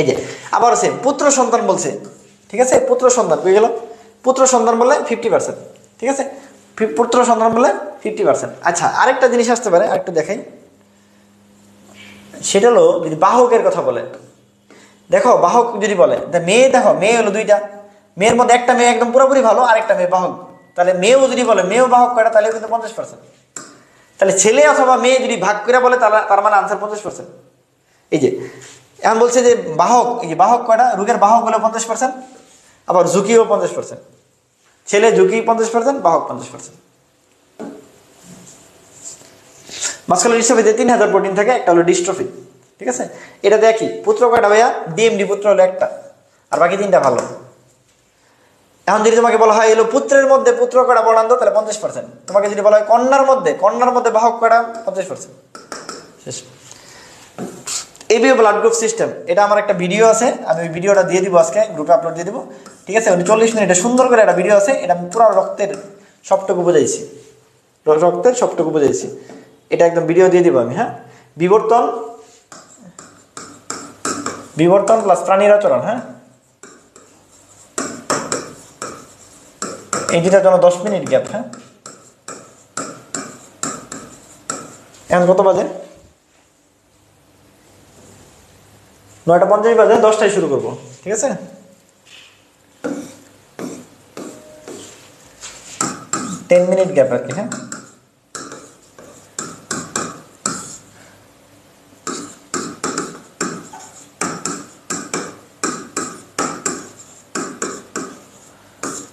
এই যে আবার সেম পুত্র সন্তান বলছে, ঠিক আছে, পুত্র সন্তান কই গেল? পুত্র সন্তান বলে 50%, ঠিক আছে, পুত্র সন্তান বলে 50%। আচ্ছা, আরেকটা জিনিস আসতে পারে, আরেকটু দেখাই, সেটা হলো যদি বাহকের কথা বলে। দেখো বাহক যদি বলে, মেয়ে, দেখো মেয়ে হলো দুইটা, মেয়ের মধ্যে একটা মেয়ে একদম পুরোপুরি ভালো, আরেকটা মেয়ে বাহক। তাহলে মেয়েও যদি বলে, মেয়েও বাহক কয়টা, তাহলে কিন্তু 50%। তাহলে ছেলে অথবা মেয়ে যদি ভাগ করে বলে তার মানে আনসার 50%। এই যে এখন বলছে যে বাহক, এই যে বাহক কয়টা, রোগের বাহক হলো 50%, আবার ঝুঁকিও 50%। ছেলে ঝুঁকি 50%, বাহক 50%। মাসকুলার ডিস্ট্রফিতে 3000 প্রোটিন থাকে, একটা হলো ডিস্ট্রফি, ঠিক আছে। এটা দেখি পুত্র কয়টা ভাইয়া? ডিএমডি পুত্র হলো একটা, আর বাকি 3টা ভালো। এখন যদি তোমাকে বলা হয় এলো পুত্রের মধ্যে পুত্র কয়টা বর্ণান্ত, তাহলে 50%। তোমাকে যদি বলা হয় কন্যার মধ্যে, কন্যার মধ্যে বাহক কয়টা, 50%। শেষ। এবিও ব্লাড গ্রুপ সিস্টেম, এটা আমার একটা ভিডিও আছে, আমি ওই ভিডিওটা দিয়ে দিব, আজকে গ্রুপে আপলোড দিয়ে দিব, ঠিক আছে। 40 মিনিটে সুন্দর করে একটা ভিডিও আছে, এটা আমি পুরো রক্তের সবটুকু বুঝাইছি, রক্তের সবটুকু বুঝাইছি, এটা একদম ভিডিও দিয়ে দিব আমি। হ্যাঁ, বিবর্তন, বিবর্তন প্লাস প্রাণীর আচরণ। হ্যাঁ, এই দুটার জন্য 10 মিনিট গ্যাপ। হ্যাঁ, এখন কত বাজে? 9:50 বাজে, 10টায় শুরু করবো, ঠিক আছে। 10 মিনিট গ্যাপ আর কি। হ্যাঁ,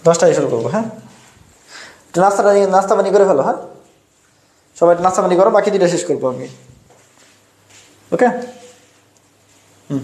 দশটায় শুরু করবো। হ্যাঁ, নাস্তা পানি করে ফেলো। হ্যাঁ, সবাই নাস্তা পানি করো, বাকি 2টা শেষ করবো আমি। ওকে, হুম।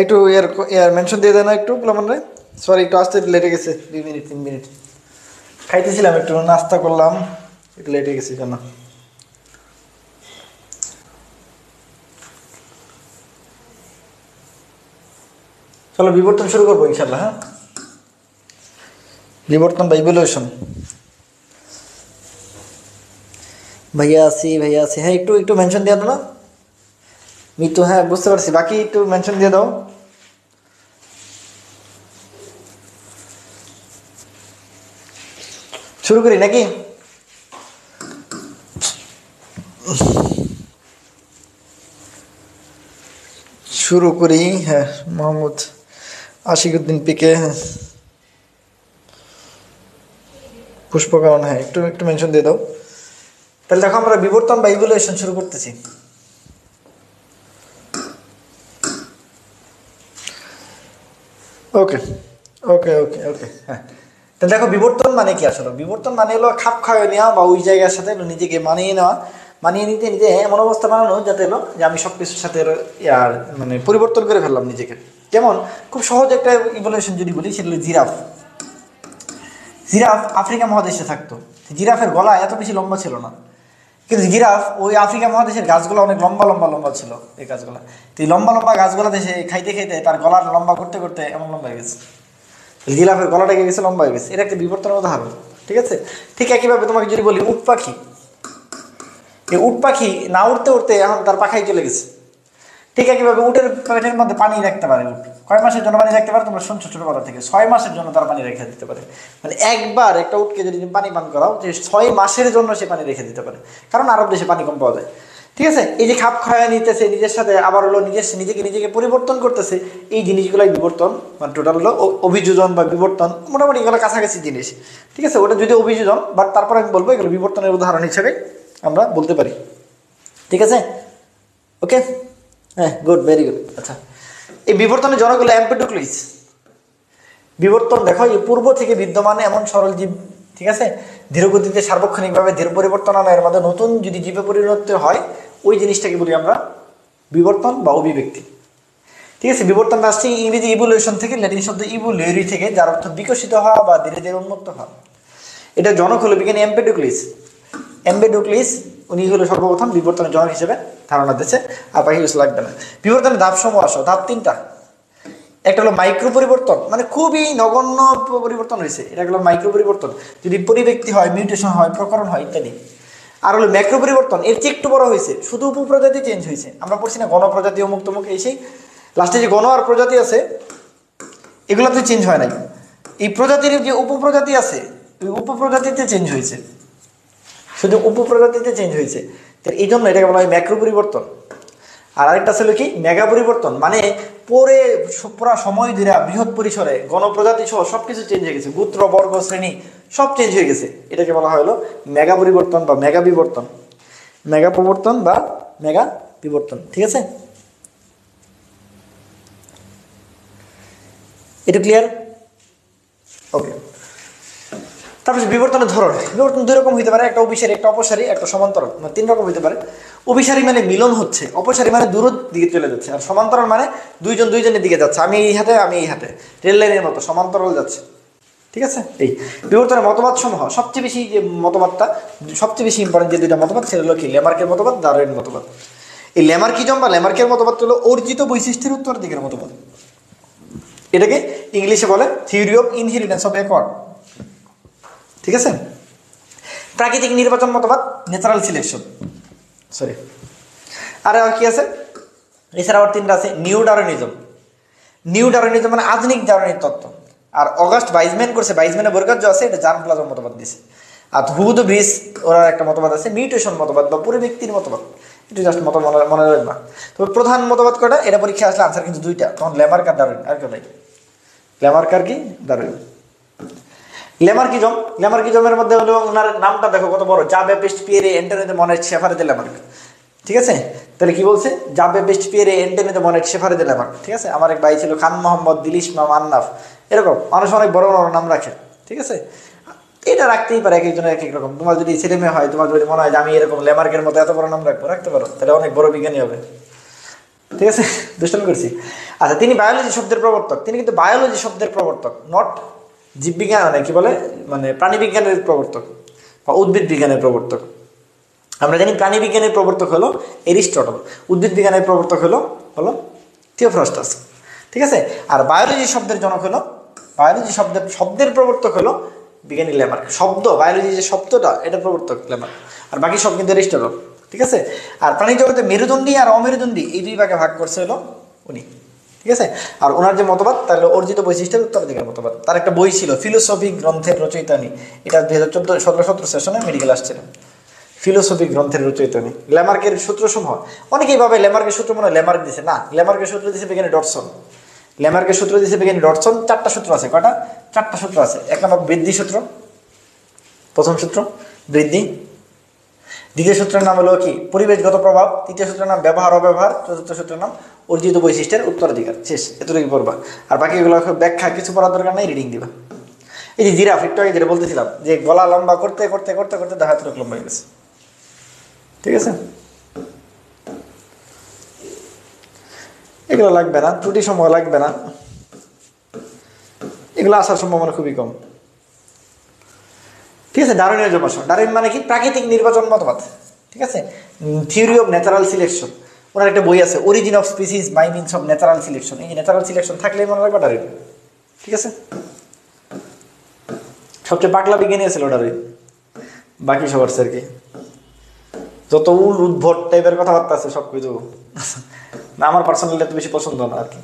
একটু এর মেনশন দিয়ে দেয় না একটু মানে সরি একটু আসতে লেটে গেছে 2 মিনিট 3 মিনিট খাইতেছিলাম একটু নাস্তা করলাম একটু লেটে গেছে কেন চলো বিবর্তন শুরু করবো ইনশাল্লাহ। হ্যাঁ বিবর্তন বা ইভ্যালুয়েশন। ভাইয়া আছি হ্যাঁ একটু একটু মেনশন দিয়ে দাও না মিতু। হ্যাঁ বুঝতে পারছি, বাকি একটু মেনশন দিয়ে দাও। শুরু করি নাকি? শুরু করি। হ্যাঁ মোহাম্মদ আশিকুদ্দিন পিকে, হ্যাঁ পুষ্পকরণ, হ্যাঁ একটু একটু মেনশন দিয়ে দাও। তাহলে দেখো আমরা বিবর্তন বা ইভ্যালুয়েশন শুরু করতেছি। ওকে ওকে ওকে ওকে হ্যাঁ তাহলে দেখো বিবর্তন মানে কি আসলে? বিবর্তন মানে হলো খাপ খাওয়াই নেওয়া বা ওই জায়গার সাথে নিজেকে মানিয়ে নেওয়া, মানিয়ে নিতে নিতে এমন অবস্থা বানানো যাতে হলো যে আমি সব কিছুর সাথে ইয়ার মানে পরিবর্তন করে ফেললাম নিজেকে। যেমন খুব সহজ একটা ইভ্যালুয়েশন যদি বলি সেটা হলো জিরাফ। জিরাফ আফ্রিকা মহাদেশে থাকতো, জিরাফের গলা এত বেশি লম্বা ছিল না, কিন্তু জিরাফ ওই আফ্রিকা মহাদেশের গাছগুলো অনেক লম্বা লম্বা লম্বা ছিল এই গাছগুলো। তো এই লম্বা লম্বা গাছগুলো দেশে খাইতে খাইতে তার গলার লম্বা করতে করতে এমন লম্বা হয়ে গেছে, জিরাফের গলাটা গেছে লম্বা হয়ে গেছে। এটা একটা বিবর্তনের উদাহরণ, ঠিক আছে? ঠিক একইভাবে তোমাকে যদি বলি উট পাখি, এই উট পাখি না উঠতে উঠতে এখন তার পাখাই চলে গেছে। ঠিক একইভাবে উটের পেটের মধ্যে পানি রাখতে পারে উট, কয় মাসের জন্য পানি রাখতে পারে তোমরা শুনছো ছোটবেলা থেকে? 6 মাসের জন্য তার পানি রেখে দিতে পারে। মানে একবার একটা উটকে যদি তুমি পানি পান করাও যে 6 মাসের জন্য সে পানি রেখে দিতে পারে, কারণ আরব দেশে পানি কম পাওয়া যায়। ঠিক আছে, এই যে খাপ খাওয়া নিতেছে নিজের সাথে, আবার হলো নিজেকে পরিবর্তন করতেছে, এই জিনিসগুলোই বিবর্তন। মানে টোটাল হলো অভিযোজন বা বিবর্তন, মোটামুটি এগুলো কাছাকাছি জিনিস। ঠিক আছে, ওটা যদি অভিযোজন, বাট তারপর আমি বলবো এগুলো বিবর্তনের উদাহরণ হিসেবে আমরা বলতে পারি। ঠিক আছে, ওকে, হ্যাঁ গুড, ভেরি গুড। আচ্ছা, এই বিবর্তনের জনক হলো এম্পেডোক্লিস। বিবর্তন দেখো এই পূর্ব থেকে বিদ্যমান এমন সরল জীব, ঠিক আছে, ধীরগতিতে সার্বক্ষণিকভাবে ধীর পরিবর্তন আনা, এর মধ্যে নতুন যদি জীবে পরিণত হয় ওই জিনিসটাকে বলি আমরা বিবর্তন বা অভিব্যক্তি। ঠিক আছে, বিবর্তনটা আসছে ইংরেজি ইভলিউশন থেকে, ল্যাটিন শব্দ ইভুলেরি থেকে, যার অর্থ বিকশিত হওয়া বা ধীরে ধীরে উন্মুক্ত হওয়া। এটা জনক হলো বিজ্ঞানী এম্পেডোক্লিস। এম্পেডোক্লিস উনি হলো সর্বপ্রথম বিবর্তনের জনক হিসেবে ধারণা দিচ্ছে। আর বাকি কিছু লাগবে না। বিবর্তনের ধাপ সমূহ আসো, ধাপ 3টা। একটা হলো মাইক্রো পরিবর্তন, মানে খুবই নগণ্য পরিবর্তন হয়েছে, এটা হলো মাইক্রো পরিবর্তন, যদি পরিব্যক্তি হয়, মিউটেশন হয়, প্রকরণ হয় ইত্যাদি। আর হলো ম্যাক্রো পরিবর্তন, এর চেয়ে একটু বড় হয়েছে, শুধু উপপ্রজাতি চেঞ্জ হয়েছে। আমরা পড়ছি না গণপ্রজাতি ও মুক্তমুখ, এই সেই লাস্টে যে গণ আর প্রজাতি আছে এগুলোতে চেঞ্জ হয় নাই, এই প্রজাতির যে উপপ্রজাতি আছে ওই উপপ্রজাতিতে চেঞ্জ হয়েছে, শুধু উপপ্রজাতিতে চেঞ্জ হয়েছে। তো এই জন্য এটাকে বলা হয় ম্যাক্রো পরিবর্তন। আর আরেকটা ছিল কি মেগা পরিবর্তন, মানে পরে পুরা সময় ধরে বৃহৎ পরিসরে গণপ্রজাতি সহ সবকিছু চেঞ্জ হয়ে গেছে, গোত্র বর্গ শ্রেণী সব চেঞ্জ হয়ে গেছে। এটাকে বলা হলো মেগা পরিবর্তন বা মেগা বিবর্তন, মেগা পরিবর্তন বা মেগা বিবর্তন। ঠিক আছে, এটা ক্লিয়ার? ওকে। তারপর বিবর্তনের ধরন, বিবর্তন 2 রকম হইতে পারে, একটা অভিসারী, একটা অপসারী, একটা সমান্তরাল, মানে 3 রকম হইতে পারে। অভিসারী মানে মিলন হচ্ছে, অপসারী মানে দূরের দিকে চলে যাচ্ছে, আর সমান্তরাল মানে দুইজনের দিকে যাচ্ছে, আমি এই হাতে আমি এই হাতে, রেল লাইনের মতো সমান্তরাল যাচ্ছে। ঠিক আছে, এই বিবর্তনের মতবাদ সমূহ, সবচেয়ে বেশি যে মতবাদটা সবচেয়ে বেশি ইম্পর্টেন্ট যে 2টা মতবাদ, সেটা হলো কি ল্যামার্কের মতবাদ, ডারউইন মতবাদ। এই ল্যামার্কিজম বা ল্যামার্কের মতবাদ হলো অর্জিত বৈশিষ্ট্যের উত্তর দিকের মতবাদ। এটাকে ইংলিশে বলে theory of inheritance of acquired. ঠিক আছে, প্রাকৃতিক নির্বাচন মতবাদ, ন্যাচারাল সিলেকশন, সরি। আর কি আছে এছাড়া? আবার 3টা আছে। নিউ ডারউইনিজম, নিউ ডারউইনিজম মানে আধুনিক ডারউইনের তত্ত্ব। আর অগাস্ট বাইজম্যান করছে, বাইজম্যানের বর্গার্য আছে, এটা জার্ম প্লাজম মতবাদ দিছে। আর হুদ ব্রিস ওরা একটা মতবাদ আছে, মিউটেশন মতবাদ বা পরিব্যক্তির মতবাদ। এটা জাস্ট মত মনে রাখবা। তবে প্রধান মতবাদ কটা, এটা পরীক্ষা আসলে আনসার কিন্তু 2টা, তখন ল্যামার্ক আর ডারউইন, আর কেউ নাই। ল্যামার্ক আর কি ডারউইন। ল্যামার্কিজম, ল্যামার্কিজমের মধ্যে হলো ওনার নামটা দেখো কত বড়, জা ব্যাপটিস্ট পিয়েরে অ্যান্টোনি দে মনেট শেফারে দে ল্যামার্ক। ঠিক আছে, তাহলে কি বলছে? জা ব্যাপটিস্ট পিয়েরে অ্যান্টোনি দে মনেট শেফারে দে ল্যামার্ক। ঠিক আছে, আমার এক ভাই ছিল খান মোহাম্মদ, দিলিশ মাম, আন্নাফ, এরকম মানুষ অনেক বড় বড় নাম রাখে। ঠিক আছে, এটা রাখতেই পারে, এক একজনের এক এক রকম। তোমার যদি ছেলে মেয়ে হয়, তোমার যদি মনে হয় যে আমি এরকম ল্যামার্কের মতো এত বড় নাম রাখবো, রাখতে পারো, তাহলে অনেক বড় বিজ্ঞানী হবে। ঠিক আছে, দুষ্টামি করছি। আচ্ছা, তিনি বায়োলজি শব্দের প্রবর্তক, তিনি কিন্তু বায়োলজি শব্দের প্রবর্তক, নট জীববিজ্ঞান মানে কি বলে মানে প্রাণীবিজ্ঞানের প্রবর্তক বা উদ্ভিদ বিজ্ঞানের প্রবর্তক। আমরা জানি প্রাণীবিজ্ঞানের প্রবর্তক হলো এরিস্টটল, উদ্ভিদ বিজ্ঞানের প্রবর্তক হলো হলো থিওফ্রাস্টাস, ঠিক আছে। আর বায়োলজি শব্দের জনক হলো, বায়োলজি শব্দের প্রবর্তক হলো বিজ্ঞানী ল্যামার্ক। শব্দ, বায়োলজি যে শব্দটা, এটা প্রবর্তক ল্যামার্ক, আর বাকি সব কিন্তু এরিস্টটল, ঠিক আছে। আর প্রাণী জগতে মেরুদণ্ডী আর অমেরুদণ্ডী এই দুই ভাগে ভাগ করছে হলো উনি, ঠিক আছে। আর ওনার যে মতবাদ, তাহলে অর্জিত বৈশিষ্ট্যের উত্তরাধিকার মতবাদ। তার একটা বই ছিল ফিলোসফি গ্রন্থের রচয়িতা উনি, এটা 2014-17 সেশনে মেডিকেল আসছিল। ফিলোসফি গ্রন্থের রচয়িতা উনি। ল্যামার্কের সূত্রসমূহ, অনেকেই ভাবে ল্যামার্কের সূত্র মনে হয় ল্যামার্ক দিছে, না, ল্যামার্কের সূত্র দিছে বিজ্ঞানী ডটসন। ল্যামার্কের সূত্র দিছে বিজ্ঞানী ডটসন। 4টা সূত্র আছে, কয়টা? 4টা সূত্র আছে। 1 নম্বর বৃদ্ধি সূত্র, প্রথম সূত্র বৃদ্ধি। দ্বিতীয় সূত্রের নাম হলো কি পরিবেশগত প্রভাব। তৃতীয় সূত্রের নাম ব্যবহার অব্যবহার। চতুর্থ সূত্রের নাম অর্জিত বৈশিষ্ট্যের উত্তরাধিকার। শেষ, এতটুকু পড়বা। আর বাকিগুলো ব্যাখ্যা কিছু পড়ার দরকার নেই, রিডিং দিবা। এই যে জিরাফ, একটু আগে যেটা বলতেছিলাম যে গলা লম্বা করতে করতে করতে করতে দেখা এতটুকু লম্বা হয়ে গেছে, ঠিক আছে। এগুলো লাগবে না, ত্রুটি সময় লাগবে না, এগুলো আসার সম্ভাবনা খুবই কম, ঠিক আছে। ডারউইনের জন্মাশয়, ডারউইন মানে কি প্রাকৃতিক নির্বাচন মতবাদ, ঠিক আছে। থিওরি অফ ন্যাচারাল সিলেকশন, ওনার একটা বই আছে origin of species by means of natural selection. এই যে ন্যাচারাল সিলেকশন থাকলে মনে রাখবে ডারউইন, ঠিক আছে। সবচেয়ে পাগলা বিজ্ঞানী ছিল ডারউইন, বাকি সবার আর কি যত উদ্ভট টাইপের কথাবার্তা আছে সব কিছু না, আমার পার্সোনালি এত বেশি পছন্দ না আর কি।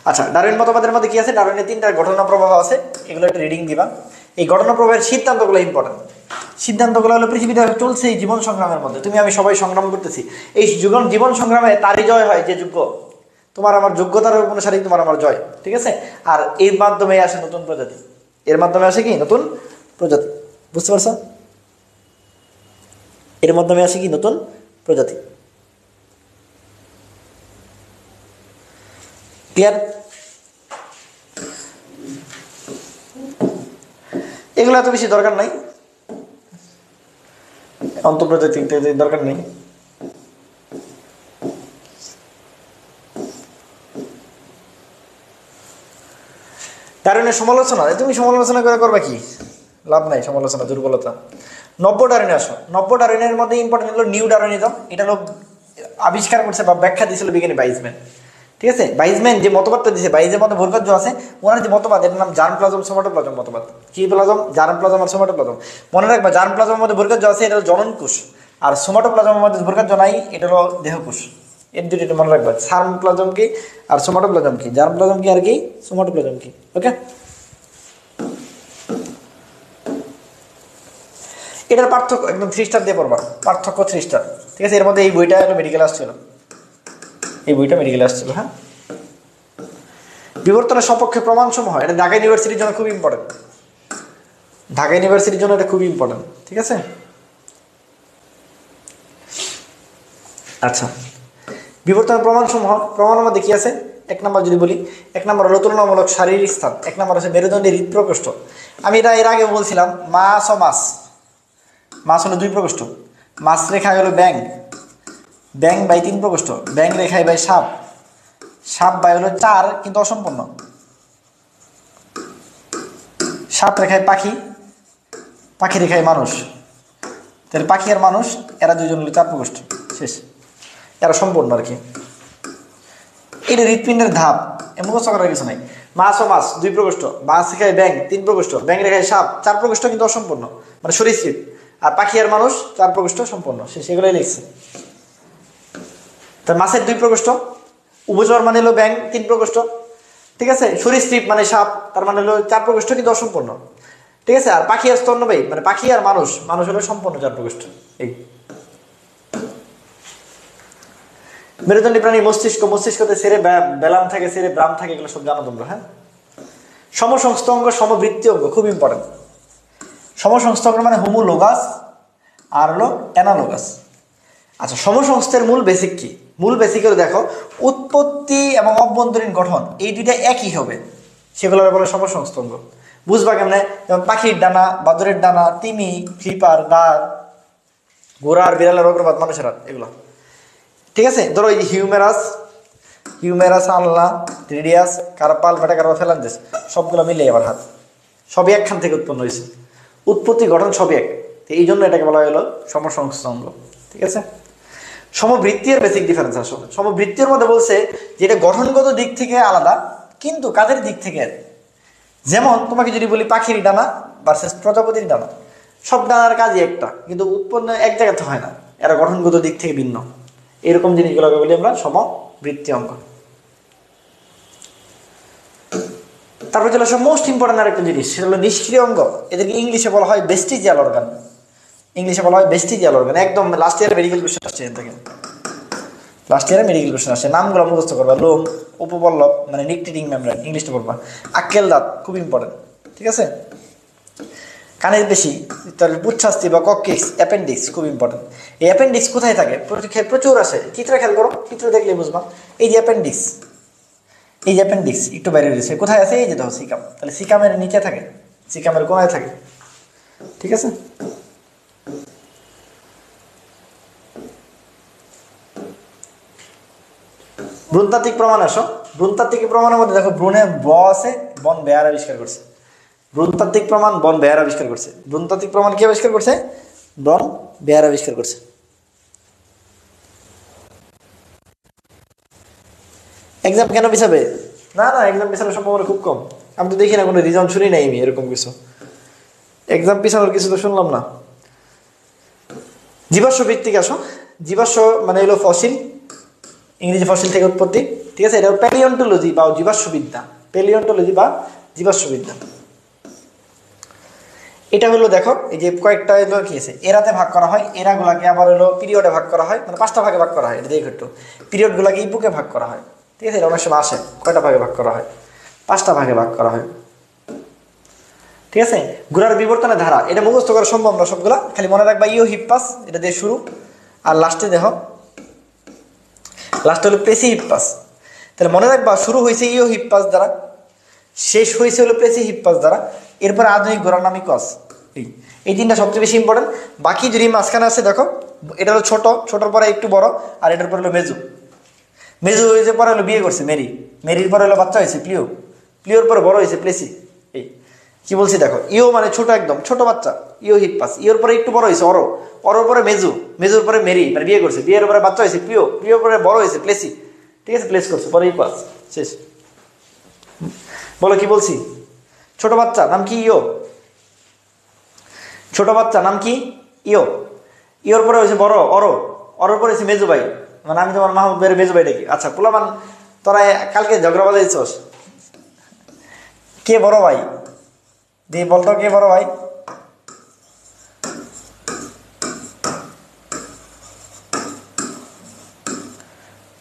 আচ্ছা, ডারউইন মতবাদের মধ্যে কি আছে? ডারউইনের 3টা ঘটনা প্রবাহ আছে, এগুলো একটা রিডিং দিবা। এই ঘটনা প্রবাহের সিদ্ধান্তগুলো ইম্পর্টেন্ট। সিদ্ধান্তগুলো হলো পৃথিবীতে চলছে এই জীবন সংগ্রামের মধ্যে, তুমি আমি সবাই সংগ্রাম করতেছি। এই জীবন সংগ্রামে তারই জয় হয় যে যোগ্য, তোমার আমার যোগ্যতার অনুসারে তোমার আমার জয়, ঠিক আছে। আর এর মাধ্যমে আসে নতুন প্রজাতি, এর মাধ্যমে আসে কি নতুন প্রজাতি, বুঝতে পারছো? এর মাধ্যমে আসে কি নতুন প্রজাতি, ক্লিয়ার? এগুলো এত বেশি দরকার নাই, অন্তঃপ্রজাতি দরকার নেই। ডারউইনের সমালোচনা, তুমি সমালোচনা করে করবা কি, লাভ নাই, সমালোচনা দুর্বলতা। নব্য ডারউইনে আসো। নব্য ডারউইনের মধ্যে ইম্পর্টেন্ট হলো নিউ ডারউইনিজম। এটা হলো আবিষ্কার করছে বা ব্যাখ্যা দিয়েছিল বিজ্ঞানী বাইজম্যান, ঠিক আছে। বাইজম্যান যে মতবাদটা দিয়েছে, বাইজের মধ্যে ভূর্কজ্য আছে, ওনার যে মতবাদ এটার নাম জার্ম প্লাজম সোমাটোপ্লাজম মতবাদ। কি প্লাজম? জার্ম প্লাজম আর সোমাটোপ্লাজম। মনে রাখবা, জার্ম প্লাজমের মধ্যে ভূর্কজ্য আছে, এটা হলো জননকোষ। আর সোমাটোপ্লাজমের মধ্যে ভূর্কজ্য নাই, এটা হলো দেহকোষ। এর দুটো মনে রাখবা, জার্ম প্লাজম কি আর সোমাটোপ্লাজম কি, জার্ম প্লাজম কি আর কি সোমাটোপ্লাজম কি, ওকে। এটার পার্থক্য একদম 3 স্টার দিয়ে পড়বা, পার্থক্য 3 স্টার, ঠিক আছে। এর মধ্যে এই বইটা মেডিকেল আসছিল, এই বইটা মেডিকেলে আসছিল, হ্যাঁ। বিবর্তনের সপক্ষে প্রমাণ সমূহ, এটা ঢাকা ইউনিভার্সিটির জন্য খুব ইম্পর্টেন্ট, ঢাকা ইউনিভার্সিটির জন্য এটা খুবই ইম্পর্টেন্ট, ঠিক আছে। আচ্ছা, বিবর্তনের প্রমাণ সমূহ, প্রমাণের মধ্যে কি আছে? 1 নম্বর যদি বলি, 1 নম্বর হলো তুলনামূলক শারীরিক স্থান, 1 নম্বর হচ্ছে মেরুদণ্ডের হৃদপ্রকোষ্ঠ। আমি এটা এর আগে বলছিলাম, মাছ ও মাছ, মাছ হলো 2 প্রকোষ্ঠ, মাছ রেখা হলো ব্যাং, ব্যাং বাই 3 প্রকোষ্ঠ, ব্যাং রেখায় বাই সাপ, সাপ বাই হলো 4 কিন্তু অসম্পূর্ণ, সাপ রেখায় পাখি, পাখি রেখায় মানুষ, তাহলে পাখি আর মানুষ এরা দুইজন হলো 4 প্রকোষ্ঠ, শেষ, এরা সম্পূর্ণ আর কি। এটা হৃৎপিণ্ডের ধাপ, মুখস্থ করার কিছু নাই। মাছ ও মাছ 2 প্রকোষ্ঠ, মাছ রেখায় ব্যাং 3 প্রকোষ্ঠ, ব্যাং রেখায় সাপ 4 প্রকোষ্ঠ কিন্তু অসম্পূর্ণ, মানে সরীসৃপ। আর পাখি আর মানুষ 4 প্রকোষ্ঠ সম্পূর্ণ, সেগুলোই লিখছে। তার মাছের 2 প্রকোষ্ঠ, উভচর মানে হলো ব্যাং 3 প্রকোষ্ঠ, ঠিক আছে। সরীসৃপ মানে সাপ, তার মানে হলো 4 প্রকোষ্ঠ কিন্তু অসম্পূর্ণ, ঠিক আছে। আর পাখি আর স্তন্যপায়ী মানে পাখি আর মানুষ, মানুষ হলো সম্পূর্ণ 4 প্রকোষ্ঠ। এই মেরুদণ্ডী প্রাণী মস্তিষ্ক, মস্তিষ্কতে সেরে বেলাম থাকে, সেরে ব্রাম থাকে, এগুলো সব জানো তোমরা, হ্যাঁ। সমসংস্থ অঙ্গ, সমবৃত্তি অঙ্গ খুব ইম্পর্টেন্ট। সমসংস্থ অঙ্গ মানে হোমোলোগাস আর হলো অ্যানালোগাস। আচ্ছা, সমসংস্থের মূল বেসিক কি? মূল বেসিক হলো দেখো, উৎপত্তি এবং অভ্যন্তরীণ গঠন এই দুইটা একই হবে, সেগুলো বলে সমসংস্থ অঙ্গ। বুঝবা কেমনে? যেমন পাখির ডানা, বাদুরের ডানা, তিমি, ফ্লিপার, দাঁড়, ঘোড়ার, বিড়ালের অগ্রপাত, মানুষের হাত, এগুলো, ঠিক আছে। ধরো এই যে হিউমেরাস, হিউমেরাস, আলনা, রেডিয়াস, কার্পাল, মেটাকার্পাল, ফ্যালাঞ্জেস সবগুলো মিলে আবার হাত, সবই একখান থেকে উৎপন্ন হয়েছে, উৎপত্তি গঠন সবই এক। তো এই জন্য এটাকে বলা হলো সমসংস্থ অঙ্গ। ঠিক আছে, সমবৃত্তি এর বেসিক ডিফারেন্স আসলে সমবৃত্তির মধ্যে বলছে যে এটা গঠনগত দিক থেকে আলাদা, কিন্তু কাজের দিক থেকে এক। যেমন তোমাকে যদি বলি পাখির ডানা ভার্সেস প্রজাপতির ডানা, সব ডানার কাজই একটা, কিন্তু উৎপন্ন এক জায়গাতে হয় না, এরা গঠনগত দিক থেকে ভিন্ন। এরকম জিনিসগুলোকে বলি আমরা সমবৃত্তি অঙ্গ। তারপর চলে আসে মোস্ট ইম্পর্টেন্ট আরেকটা জিনিস, সেটা হলো নিষ্ক্রিয় অঙ্গ। এদেরকে ইংলিশে বলা হয় ভেস্টিজিয়াল অর্গান। ইংলিশে বলা হয় ভেস্টিজিয়াল অর্গান। একদম লাস্ট ইয়ারে মেডিকেল কোশ্চেন আসছে এখান থেকে, লাস্ট ইয়ারে মেডিকেল কোশ্চেন আসছে। নামগুলো মুখস্থ করবা, লোম, উপপল্লব মানে নিকটিটিং মেমব্রেন, ইংলিশটা পড়বা। আক্কেল দাঁত খুব ইম্পর্টেন্ট। ঠিক আছে, কানের পেশি, তার পুচ্ছাস্থি বা কক্কিক্স, অ্যাপেন্ডিক্স খুব ইম্পর্টেন্ট। এই অ্যাপেন্ডিক্স কোথায় থাকে? প্রচুর আসে, চিত্র খেয়াল করো, চিত্র দেখলে বুঝবা। এই যে অ্যাপেন্ডিক্স, এই যে অ্যাপেন্ডিক্স একটু বাইরে রয়েছে, কোথায় আছে? এই যে দেখো সিকাম, তাহলে সিকামের নিচে থাকে, সিকামের কোনায় থাকে। ঠিক আছে, ভ্রূণতাত্ত্বিক প্রমাণ আসো। ভ্রূণতাত্ত্বিক প্রমাণের মধ্যে দেখো ভ্রূণে আছে, বন বেয়ার আবিষ্কার করছে। ভ্রূণতাত্ত্বিক প্রমাণ বন বেয়ার আবিষ্কার করছে। ভ্রূণতাত্ত্বিক প্রমাণ কি আবিষ্কার করছে? বন বেয়ার আবিষ্কার করছে। এক্সাম কেন পিছাবে? না না, এক্সাম পিছানোর সম্ভাবনা খুব কম। আমি তো দেখি না, কোনো রিজন শুনি নাই আমি এরকম কিছু। এক্সাম পিছানোর কিছু তো শুনলাম না। জীবাশ্ম ভিত্তিক আসো। জীবাশ্ম মানে হলো ফসিল, ইংরেজি ফসিল থেকে উৎপত্তি। ঠিক আছে, এটা প্যালিওন্টোলজি বা জীবাশ্মবিদ্যা, প্যালিওন্টোলজি বা জীবাশ্মবিদ্যা। এটা হলো দেখো, এই যে কয়েকটা এগুলো কি আছে, এরাতে ভাগ করা হয়। এরাগুলাকে আবার হলো পিরিয়ডে ভাগ করা হয়, মানে 5টা ভাগে ভাগ করা হয়। এটা দেখো একটু, পিরিয়ডগুলাকে ইপুকে ভাগ করা হয়। ঠিক আছে, এটা অনেক সময় আসে, কয়টা ভাগে ভাগ করা হয়? 5টা ভাগে ভাগ করা হয়। ঠিক আছে, ঘোড়ার বিবর্তনের ধারা, এটা মুখস্থ করা সম্ভব না সবগুলা, খালি মনে রাখবা ইও হিপ্পাস, এটা দিয়ে শুরু, আর লাস্টে দেখো, লাস্টে হলো প্লেসি হিপ্পাস। তাহলে মনে রাখবা শুরু হয়েছে ইও হিপ্পাস দ্বারা, শেষ হয়েছে হলো প্লেসি হিপ্পাস দ্বারা, এরপরে আধুনিক ঘোড়ার নামই কস। এই 3টা সবচেয়ে বেশি ইম্পর্টেন্ট। বাকি যদি মাঝখানে আছে দেখো, এটা হলো ছোট, ছোটোর পরে একটু বড়, আর এটার পরে হলো মেজু। মেজু হয়েছে পরে হলো বিয়ে করছে মেরি, মেরির পরে হলো বাচ্চা হয়েছে প্লিও, প্লিওর পরে বড় হয়েছে প্লেসি। এই কি বলছি দেখো, ইও মানে ছোট, একদম ছোট বাচ্চা, ইও হিপ্পাস। ইওর পরে একটু বড় হয়েছে অরো, অরোর পরে মেজু, মেজুর পরে মেরি মানে বিয়ে করছে, বিয়ের পরে বাচ্চা হয়েছে প্লিও, প্লিওর পরে বড় হয়েছে প্লেসি। ঠিক আছে, প্লেস করছে, পরে হিপ্পাস, শেষ। বলো কি বলছি? ছোট বাচ্চা নাম কি? ইও। ছোট বাচ্চা নাম কি? ইও। ইওর পরে হয়েছে বড় অরো, অরোর পরে হয়েছে মেজু ভাই, মানে আমি তোমার মাহমুদ ভাইয়ের মেজু ভাই ডাকি। আচ্ছা পোলামান, তোরা কালকে ঝগড়া বাজাইছস, কে বড় ভাই? দিয়ে বলতো কে বড় ভাই?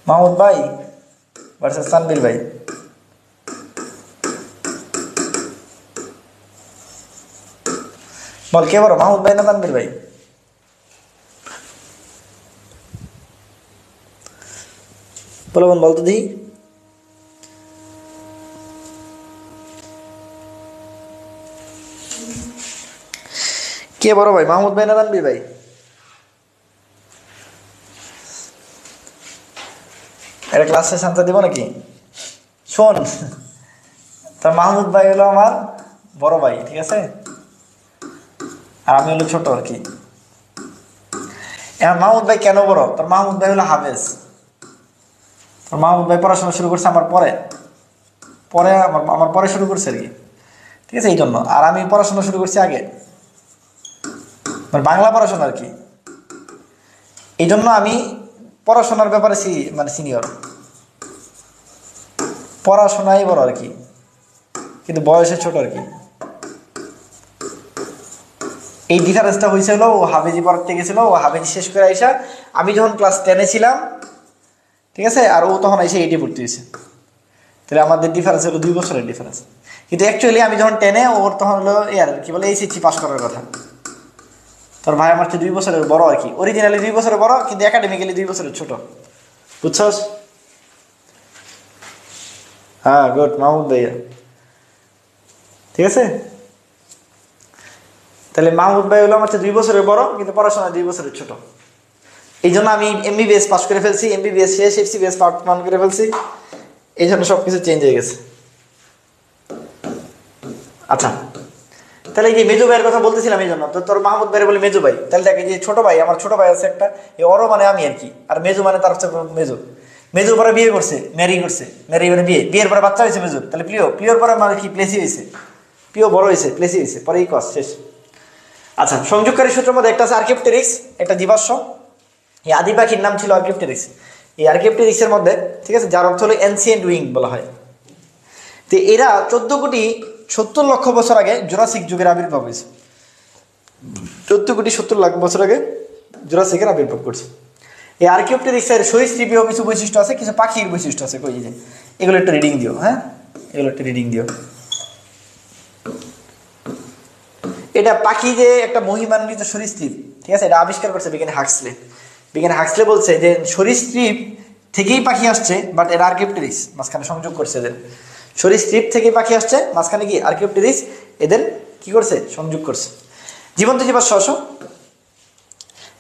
মাহমুদ ভাই ভার্সেস সানবীর ভাই। বল কে বড়, মাহমুদ ভাই না তানবীর ভাই? বলো বোন, বলতো দেখি। কে বড় ভাই, মাহমুদ ভাই না তানবীর ভাই? এটা ক্লাসে শান্তি দিব নাকি? শোন, তার মাহমুদ ভাই হলো আমার বড় ভাই, ঠিক আছে, আর আমি হলো ছোট আর কি। এখন মাহমুদ ভাই কেন বড়? তোর মাহমুদ ভাই হলো হাফেজ। তোর মাহমুদ ভাই পড়াশোনা শুরু করছে আমার পরে, পরে আমার পরে শুরু করছে আর কি। ঠিক আছে, এই জন্য। আর আমি পড়াশোনা শুরু করছি আগে, মানে বাংলা পড়াশোনা আর কি। এই জন্য আমি পড়াশোনার ব্যাপারে মানে সিনিয়র, পড়াশোনাই বড় আর কি, কিন্তু বয়সে ছোট আর কি। এই ডিফারেন্সটা হয়েছে হলো, ও হাফেজি পড়তে গেছিল, ও হাফেজি শেষ করে আইসা, আমি যখন ক্লাস 10-এ ছিলাম, ঠিক আছে, আর ও তখন এসে 8-এ ভর্তি হয়েছে। তাহলে আমাদের ডিফারেন্স হলো 2 বছরের ডিফারেন্স। কিন্তু অ্যাকচুয়ালি আমি যখন 10-এ, ওর তখন হলো আর কি বলে এইচএসসি পাস করার কথা। তোর ভাই আমার চেয়ে 2 বছরের বড় আর কি, অরিজিনালি 2 বছরের বড়, কিন্তু একাডেমিক্যালি 2 বছরের ছোট, বুঝছস? হ্যাঁ, গুড মাহমুদ ভাইয়া। ঠিক আছে, তাহলে মাহমুদ ভাই হলো আমার চেয়ে 2 বছরের বড়, কিন্তু পড়াশোনা 2 বছরের ছোট। এই জন্য আমি এমবিবিএস পাস করে ফেলছি, এমবিবিএস শেষ, এফসিবিএস পাস করে ফেলছি, এই জন্য সবকিছু চেঞ্জ হয়ে গেছে। আচ্ছা, তাহলে এই যে মেজো ভাইয়ের কথা বলতেছিলাম, এই জন্য তো তোর মাহমুদ ভাই বলে মেজো ভাই, তাহলে দেখ এই যে ছোট ভাই, আমার ছোট ভাই আছে একটা, এই অরো মানে আমি আর কি, আর মেজো মানে তার হচ্ছে মেজো। মেজো পরে বিয়ে করছে, ম্যারি করছে, ম্যারি মানে বিয়ের পরে বাচ্চা হয়েছে মেজোর, তাহলে প্রিয়র পরে মানে কি প্লেসি হয়েছে, প্রিয় বড় হয়েছে, প্লেসি হয়েছে, পরে এই কস শেষ। আচ্ছা, সংযোগকারী সূত্রের মধ্যে একটা আছে আর্কিপটেরিক্স, একটা জীবাশ্ম। এই আদি পাখির নাম ছিল আর্কিপটেরিক্স। এই আর্কিপটেরিক্সের মধ্যে, ঠিক আছে, যার অর্থ হলো এনসিয়েন্ট উইং বলা হয়। তো এরা 14,70,00,000 বছর আগে জুরাসিক যুগের আবির্ভাব হয়েছে। 14,70,00,000 বছর আগে জুরাসিকের আবির্ভাব করছে। এই আর্কিওপ্টেরিক্সের সরীসৃপীয় কিছু বৈশিষ্ট্য আছে, কিছু পাখির বৈশিষ্ট্য আছে। কই যে এগুলো একটু রিডিং দিও, হ্যাঁ, এগুলো একটু রিডিং দিও। এটা পাখি যে একটা মহিমান্বিত সরীসৃপ, ঠিক আছে, এটা আবিষ্কার করছে বিজ্ঞানী হাক্সলে। বিজ্ঞানী হাক্সলে বলছে যে সরীসৃপ থেকেই পাখি আসছে, বাট এরা আর্কিওপ্টেরিক্স মাঝখানে সংযোগ করছে। এদের সরীসৃপ থেকেই পাখি আসছে, মাঝখানে কি আর্কিওপ্টেরিক্স এদের কি করছে, সংযোগ করছে। জীবন্ত জীবাশ্ম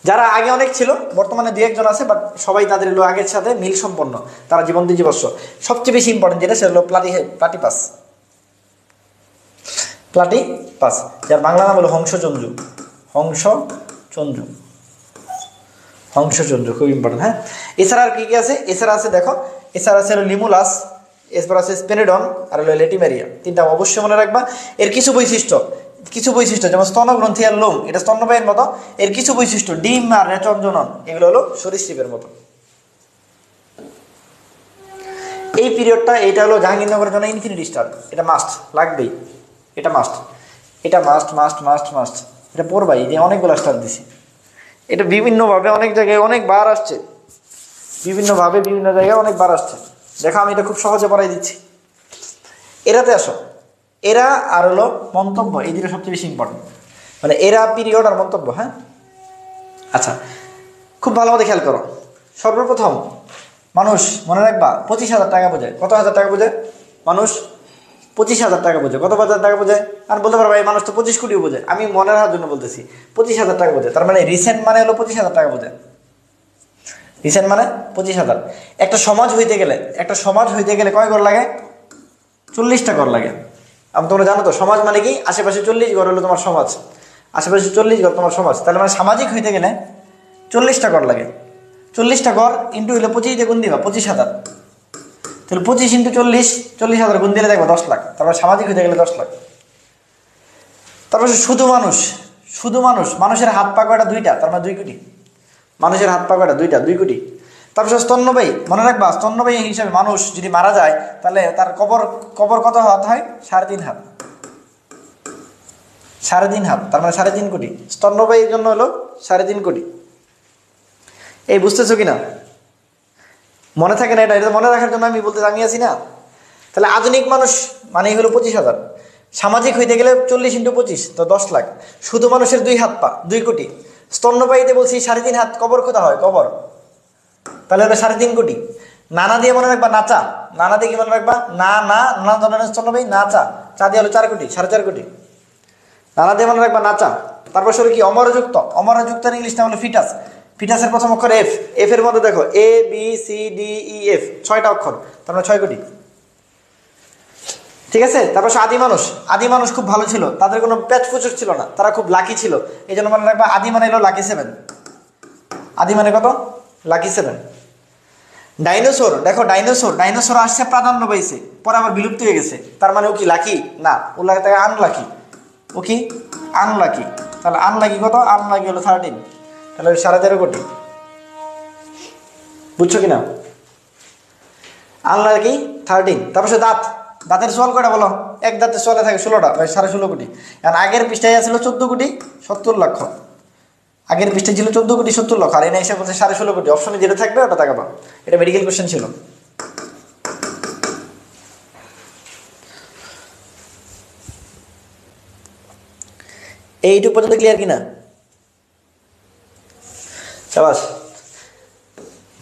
যারা আগে অনেক ছিল, বর্তমানে দু একজন আছে, বাট সবাই তাদের হলো আগের সাথে মিল সম্পন্ন, তারা জীবন্ত জীবাশ্ম। সবচেয়ে বেশি ইম্পর্টেন্ট যেটা, সেটা হলো প্লাটিপাস। প্লাটিপাস, যার বাংলা নাম হলো হংসচঞ্জু। হংসচঞ্জু খুব ইম্পর্টেন্ট, হ্যাঁ। এছাড়া আর কি কি আছে, এছাড়া আছে দেখো, এছাড়া আছে হলো লিমুলাস, এরপর আছে স্পেনেডন, আর হলো লেটিমেরিয়া। তিনটা অবশ্যই মনে রাখবা। এর কিছু বৈশিষ্ট্য যেমন স্তনগ্রন্থি আর লোম, এটা স্তন্যপায়ীর মতো। এর কিছু বৈশিষ্ট্য, ডিম আর রেচনজনন, এগুলো হলো সরীসৃপের মতো। এই পিরিয়ডটা, এটা হলো জাহাঙ্গীরনগরের জন্য ইনফিনিটি স্টার, এটা মাস্ট লাগবেই, এটা মাস্ট, এটা মাস্ট। এটা পড়বাই, যে অনেকগুলো স্টার দিছি, এটা বিভিন্নভাবে অনেক জায়গায় অনেকবার আসছে, বিভিন্ন জায়গায় অনেকবার আসছে। দেখো আমি এটা খুব সহজে পড়াই দিচ্ছি। এরাতে আসো, এরা আর হলো মন্তব্য, এই দুটো সবচেয়ে বেশি ইম্পর্টেন্ট, মানে এরা পিরিয়ড আর মন্তব্য, হ্যাঁ। আচ্ছা, খুব ভালোভাবে খেয়াল করো। সর্বপ্রথম মানুষ, মনে রাখবা, 25,000 টাকা বোঝে। কত হাজার টাকা বোঝে মানুষ? 25,000 টাকা বোঝে। কত হাজার টাকা বোঝে? আর বলতে পারবো এই মানুষ তো 25 কোটিও বোঝে, আমি মনে রাখার জন্য বলতেছি। 25,000 টাকা বোঝে, তার মানে রিসেন্ট মানে হলো 25,000 টাকা বোঝে। রিসেন্ট মানে 25,000। একটা সমাজ হইতে গেলে কয় ঘর লাগে? 40টা ঘর লাগে। তোমরা জানো তো, সমাজ মানে কি? আশেপাশে 40 ঘর হলো তোমার সমাজ, আশেপাশে 40 ঘর তোমার সমাজ। তাহলে মানে সামাজিক হইতে গেলে 40টা ঘর লাগে। 40টা ঘর ইন্টু হইলে 25 দিয়ে গুণ দিবা, 25,000। তাহলে 25 ইন্টু 40,000 গুণ দিলে দেখবো 10 লাখ। তারপর সামাজিক হইতে গেলে 10 লাখ। তারপর শুধু মানুষের হাত পা কয়টা? 2টা, তার মানে 2 কোটি। মানুষের হাত পা কয়টা? 2টা, 2 কোটি। তারপর স্তন্যপায়ী, মনে রাখবা, স্তন্যপায়ী হিসাবে মানুষ যদি মারা যায়, তাহলে তার কবর কত হাত হয়? 3.5 হাত। 3.5 হাত, তার মানে 3.5 কোটি। স্তন্যপায়ীর জন্য হলো 3.5 কোটি। এই বুঝতেছো কিনা? মনে থাকে না? এটা মনে রাখার জন্য আমি বলতে আমি আছি না। তাহলে আধুনিক মানুষ মানেই হলো 25,000। সামাজিক হইতে গেলে 40 ইন্টু 25 তো 10 লাখ। শুধু মানুষের 2 হাত পা, 2 কোটি। স্তন্যপায়ীতে বলছি 3.5 হাত, কবর কোথা হয়? কবর, তাহলে হলো 3.5 কোটি। নানা দিয়ে মনে রাখবা, নাচা, নানা দিয়ে কি মনে রাখবা? নানা ধরনের স্তন্যপায়ী, নাচা, চা দিয়ে হলো 4 কোটি, 4.5 কোটি। নানা দিয়ে মনে রাখবা, নাচা। তারপর সরে কি? অমরযুক্তের ইংলিশ নাম হলো ফিটাস। ফিটাসের প্রথম অক্ষর এফ। এফ এর মধ্যে দেখো ABCDEF, 6টা অক্ষর, তার মানে 6 কোটি। ঠিক আছে। তারপর আদি মানুষ খুব ভালো ছিল, তাদের কোনো পেট ফুচুর ছিল না, তারা খুব লাকি ছিল। এই জন্য মনে রাখবা, আদি মানে হলো লাকি 7। আদি মানে কত? লাকি 7। ডাইনোসর, দেখো ডাইনোসর আসছে, প্রাধান্য পাইছে, পরে আবার বিলুপ্ত হয়ে গেছে। তার মানে ও কি লাকি? না, ও লাগে তাকে আনলাকি। ও কি? আনলাকি। তাহলে আনলাকি কত? আনলাকি হলো 13, তাহলে 13.5 কোটি। বুঝছো কিনা? আনলাকি 13। তারপর দাঁতের সোয়াল কয়টা বলো? এক দাঁতের সোয়ালে থাকে 16টা, 16.5 কোটি। কারণ আগের পৃষ্ঠায় ছিল 14 কোটি 70 লক্ষ। আগের পৃষ্ঠায় ছিল 14 কোটি 70 লক্ষ, আর এনে এসে বলছে 16.5 কোটি। অপশনে যেটা থাকবে ওটা তাকাবা। এটা মেডিকেল কোশ্চেন ছিল। এইটুকু পর্যন্ত ক্লিয়ার কিনা? সাবাস।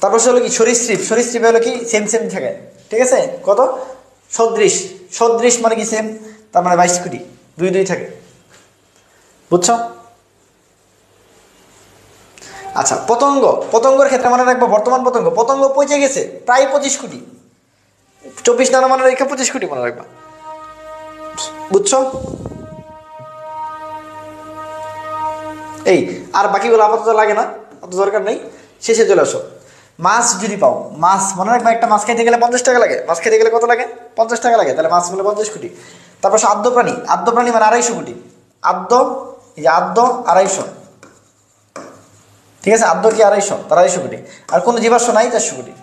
তারপর হলো কি? সরীসৃপ হলো কি? সেম থাকে, ঠিক আছে। কত? সদৃশ মানে কি? সেম, তার মানে 22 কোটি, 2 থাকে। বুঝছো? আচ্ছা, পতঙ্গের ক্ষেত্রে মনে রাখবো, বর্তমান পতঙ্গ পৌঁছে গেছে প্রায় 25 কোটি। 24 নানা মনে রেখে 25 কোটি মনে রাখবা, বুঝছো? এই আর বাকিগুলো আপাতত লাগে না, অত দরকার নেই, শেষে চলে আসো। মাছ যদি পাও, মাছ মনে রাখবা, একটা মাছ খাইতে গেলে 50 টাকা লাগে, মাছ খাইতে গেলে কত লাগে? 50 টাকা লাগে, তাহলে মাছ বলে 50 কোটি। তারপর আদ্য প্রাণী, আদ্য প্রাণী মানে 250 কোটি, আদ্য, এই যে আদ্য 250, ঠিক আছে, আদ্য কি 250, তার 250 কোটি। আর কোনো জীবাশ্ম নাই 400 কোটি।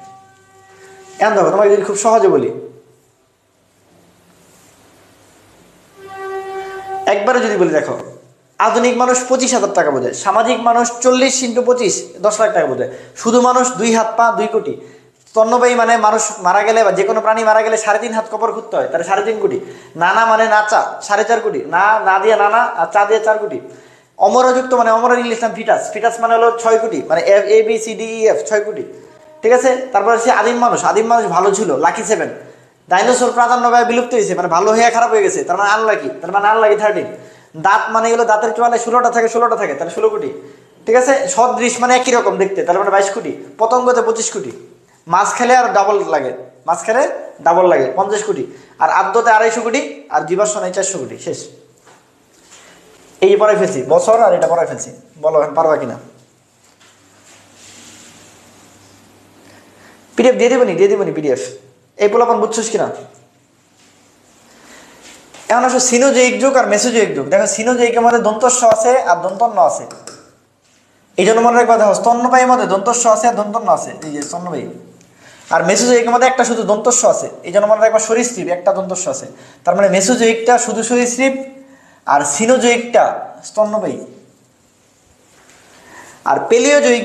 এখন দেখো তোমাকে যদি খুব সহজে বলি, একবারে যদি বলি, দেখো আধুনিক মানুষ 25,000 টাকা বোঝে, সামাজিক মানুষ 40 × 25 10 লাখ টাকা বোঝে, শুধু মানুষ 2 হাত পা 2 কোটি, স্তন্যপায়ী মানে মানুষ মারা গেলে বা যে কোনো প্রাণী মারা গেলে 3.5 হাত কবর খুঁড়তে হয়, তাহলে 3.5 কোটি। নানা মানে নাচা 4.5 কোটি, না দিয়ে নানা আর চা দিয়ে 4 কোটি। অমরযুক্ত মানে অমর ইংলিশ নাম ফিটাস, ফিটাস মানে হলো 6 কোটি, মানে ABCDEF 6 কোটি, ঠিক আছে। তারপরে সে আদিম মানুষ, আদিম মানুষ ভালো ছিল, লাকি 7। ডাইনোসর প্রাধান্যভাবে বিলুপ্ত হয়েছে, মানে ভালো হয়ে খারাপ হয়ে গেছে, তার মানে আনলাকি, তার মানে আনলাকি 13। দাঁত মানে এগুলো দাঁতের চোয়ালে 16টা থাকে, 16টা থাকে, তাহলে 16 কোটি, ঠিক আছে। সদৃশ মানে একই রকম দেখতে, তাহলে মানে 22 কোটি। পতঙ্গতে 25 কোটি। মাছ খেলে আর ডাবল লাগে, মাছ খেলে ডাবল লাগে 50 কোটি। আর আদ্যতে 250 কোটি, আর জীবাশ্ম নাই 400 কোটি। শেষ। এই পড়াই ফেলছি বছর, আর এটা পড়াই ফেলছি, বলো পারবা কিনা? পিডিএফ দিয়ে দিবনি পিডিএফ। এই পোলাপান বুঝছিস কিনা? এখন আসো সিনোজয়িক যুগ আর মেসোজয়িক যুগ। দেখো সিনোজয়িকের মধ্যে দন্তস্ব আছে আর দন্তন্য আছে, এই জন্য মনে রাখবা। দেখো স্তন্যপায়ীর মধ্যে দন্তস্ব আছে আর দন্তন্য আছে, এই যে স্তন্যপায়ী। আর মেসোজয়িকের মধ্যে একটা শুধু দন্তস্ব আছে, এই জন্য মনে রাখবা সরীসৃপ একটা দন্তস্ব আছে। তার মানে মেসোজয়িকটা শুধু সরীসৃপ, আর সিনোজয়িকটা স্তন্যপায়ী। আর পেলিওজয়িক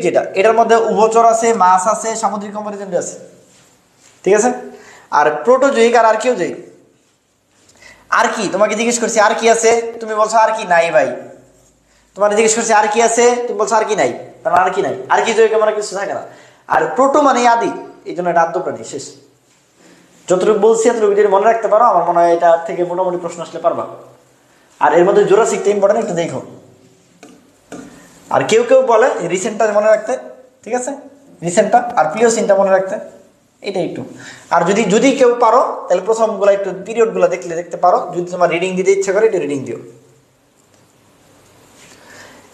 যেটা এটার মধ্যে উভচর আছে, মাছ আছে, সামুদ্রিক অপরিজন্য আছে, ঠিক আছে। আর প্রোটোজয়িক আর আর্কিওজয়িক। আর কি তোমাকে জিজ্ঞেস করছি আর কি আছে, তুমি বলছো আর কি নাই ভাই। তোমার জিজ্ঞেস করছি আর কি আছে, তুমি বলছো আর কি নাই, তার আর কি নাই। আর কি জয়িক মানে কিছু থাকে না। আর প্রোটো মানে আদি, এই জন্য এটা আদ্য প্রাণী। শেষ। যতটুকু বলছি এতটুকু যদি মনে রাখতে পারো, আমার মনে হয় এটা থেকে মোটামুটি প্রশ্ন আসলে পারবা। আর এর মধ্যে জুরাসিকটা ইম্পর্টেন্ট, একটু দেখো। আর কেউ বলে রিসেন্টটা মনে রাখতে, ঠিক আছে, রিসেন্টটা। আর প্লিওসিনটা মনে রাখতে, এটা একটু। আর যদি কেউ পারো তাহলে প্রথমগুলো একটু পিরিয়ডগুলো দেখতে পারো। যদি তোমার রিডিং দিতে ইচ্ছে করে একটু রিডিং দিও,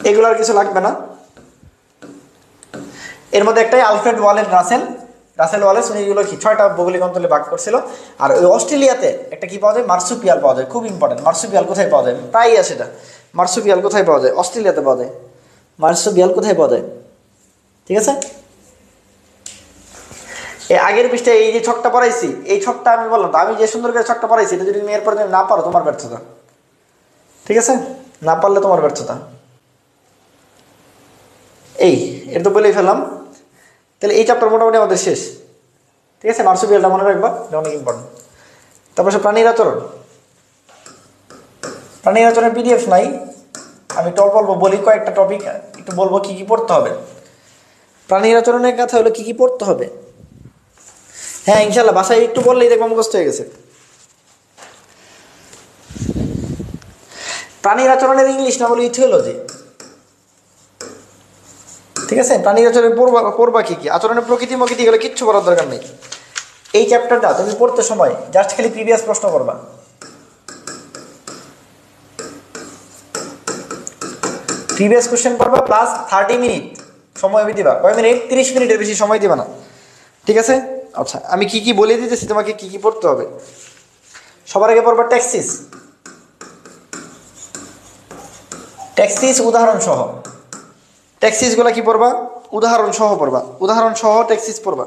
এগুলো আর কিছু লাগবে না। এর মধ্যে একটাই আলফ্রেড রাসেল ওয়ালেস, উনি এগুলো কি 6টা ভৌগোলিক অঞ্চলে ভাগ করছিল। আর ওই অস্ট্রেলিয়াতে একটা কি পাওয়া যায়, মার্সুপিয়াল পাওয়া যায়, খুব ইম্পর্টেন্ট। মার্সুপিয়াল কোথায় পাওয়া যায়? প্রায়ই আছে এটা। মার্সুপিয়াল কোথায় পাওয়া যায়? অস্ট্রেলিয়াতে পাওয়া যায়। মার্সুপিয়াল কোথায় পাওয়া যায়, ঠিক আছে। এই আগের পৃষ্ঠায় এই যে ছকটা পড়াইছি, এই ছকটা আমি বললাম তো, আমি যে সুন্দর করে ছকটা পড়াইছি, এটা যদি তুমি এরপর না পারো তোমার ব্যর্থতা, ঠিক আছে। না পারলে তোমার ব্যর্থতা। এটা তো বলেই ফেললাম। তাহলে এই চ্যাপ্টার মোটামুটি আমাদের শেষ, ঠিক আছে। মার্সুপিয়ালটা মনে রাখবা, এটা অনেক ইম্পর্টেন্ট। তারপর প্রাণীর আচরণের পিডিএফ নাই, আমি বলবো বলি কয়েকটা টপিক একটু বলবো, কি কি পড়তে হবে। প্রাণীর আচরণের কথা হলো কি কি পড়তে হবে। হ্যাঁ ইনশাল্লাহ বাসায় একটু বললেই দেখবো মুখস্থ হয়ে গেছে। প্রাণীর আচরণের ইংলিশ না বলে ইথিওলজি, ঠিক আছে। প্রাণীর আচরণের পড়বা কি কি, আচরণের প্রকৃতি মকৃতি গেলে কিচ্ছু পড়ার দরকার নেই। এই চ্যাপ্টারটা তুমি পড়তে সময় জাস্ট খালি প্রিভিয়াস প্রশ্ন করবা, প্রিভিয়াস কোশ্চেন করবা, প্লাস 30 মিনিট সময় দিবা। কয় মিনিট? 30 মিনিটের বেশি সময় দিবা না, ঠিক আছে। আচ্ছা আমি কি কি বলে দিতেছি, তোমাকে কি কি পড়তে হবে। সবার আগে পড়বা ট্যাক্সিস উদাহরণ সহ। ট্যাক্সিসগুলো কি পড়বা? উদাহরণ সহ পড়বা, উদাহরণ সহ ট্যাক্সিস পড়বা।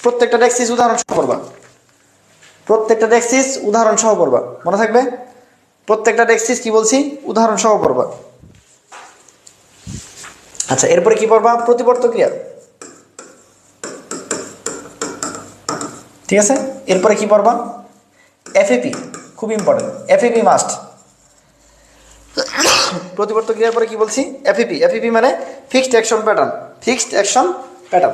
প্রত্যেকটা ট্যাক্সিস উদাহরণ সহ পড়বা, প্রত্যেকটা ট্যাক্সিস উদাহরণ সহ পড়বা, মনে থাকবে। প্রত্যেকটা ট্যাক্সিস কি বলছি, উদাহরণ সহ পড়বা। আচ্ছা এরপরে কি পড়বা? প্রতিবর্ত ক্রিয়া, ঠিক আছে। এরপরে কি পড়বা? এফএপি, খুব ইম্পর্টেন্ট, এফএপি মাস্ট। প্রতিবর্ত ক্রিয়ার পরে কি বলছি? এফএপি মানে ফিক্সড অ্যাকশন প্যাটার্ন,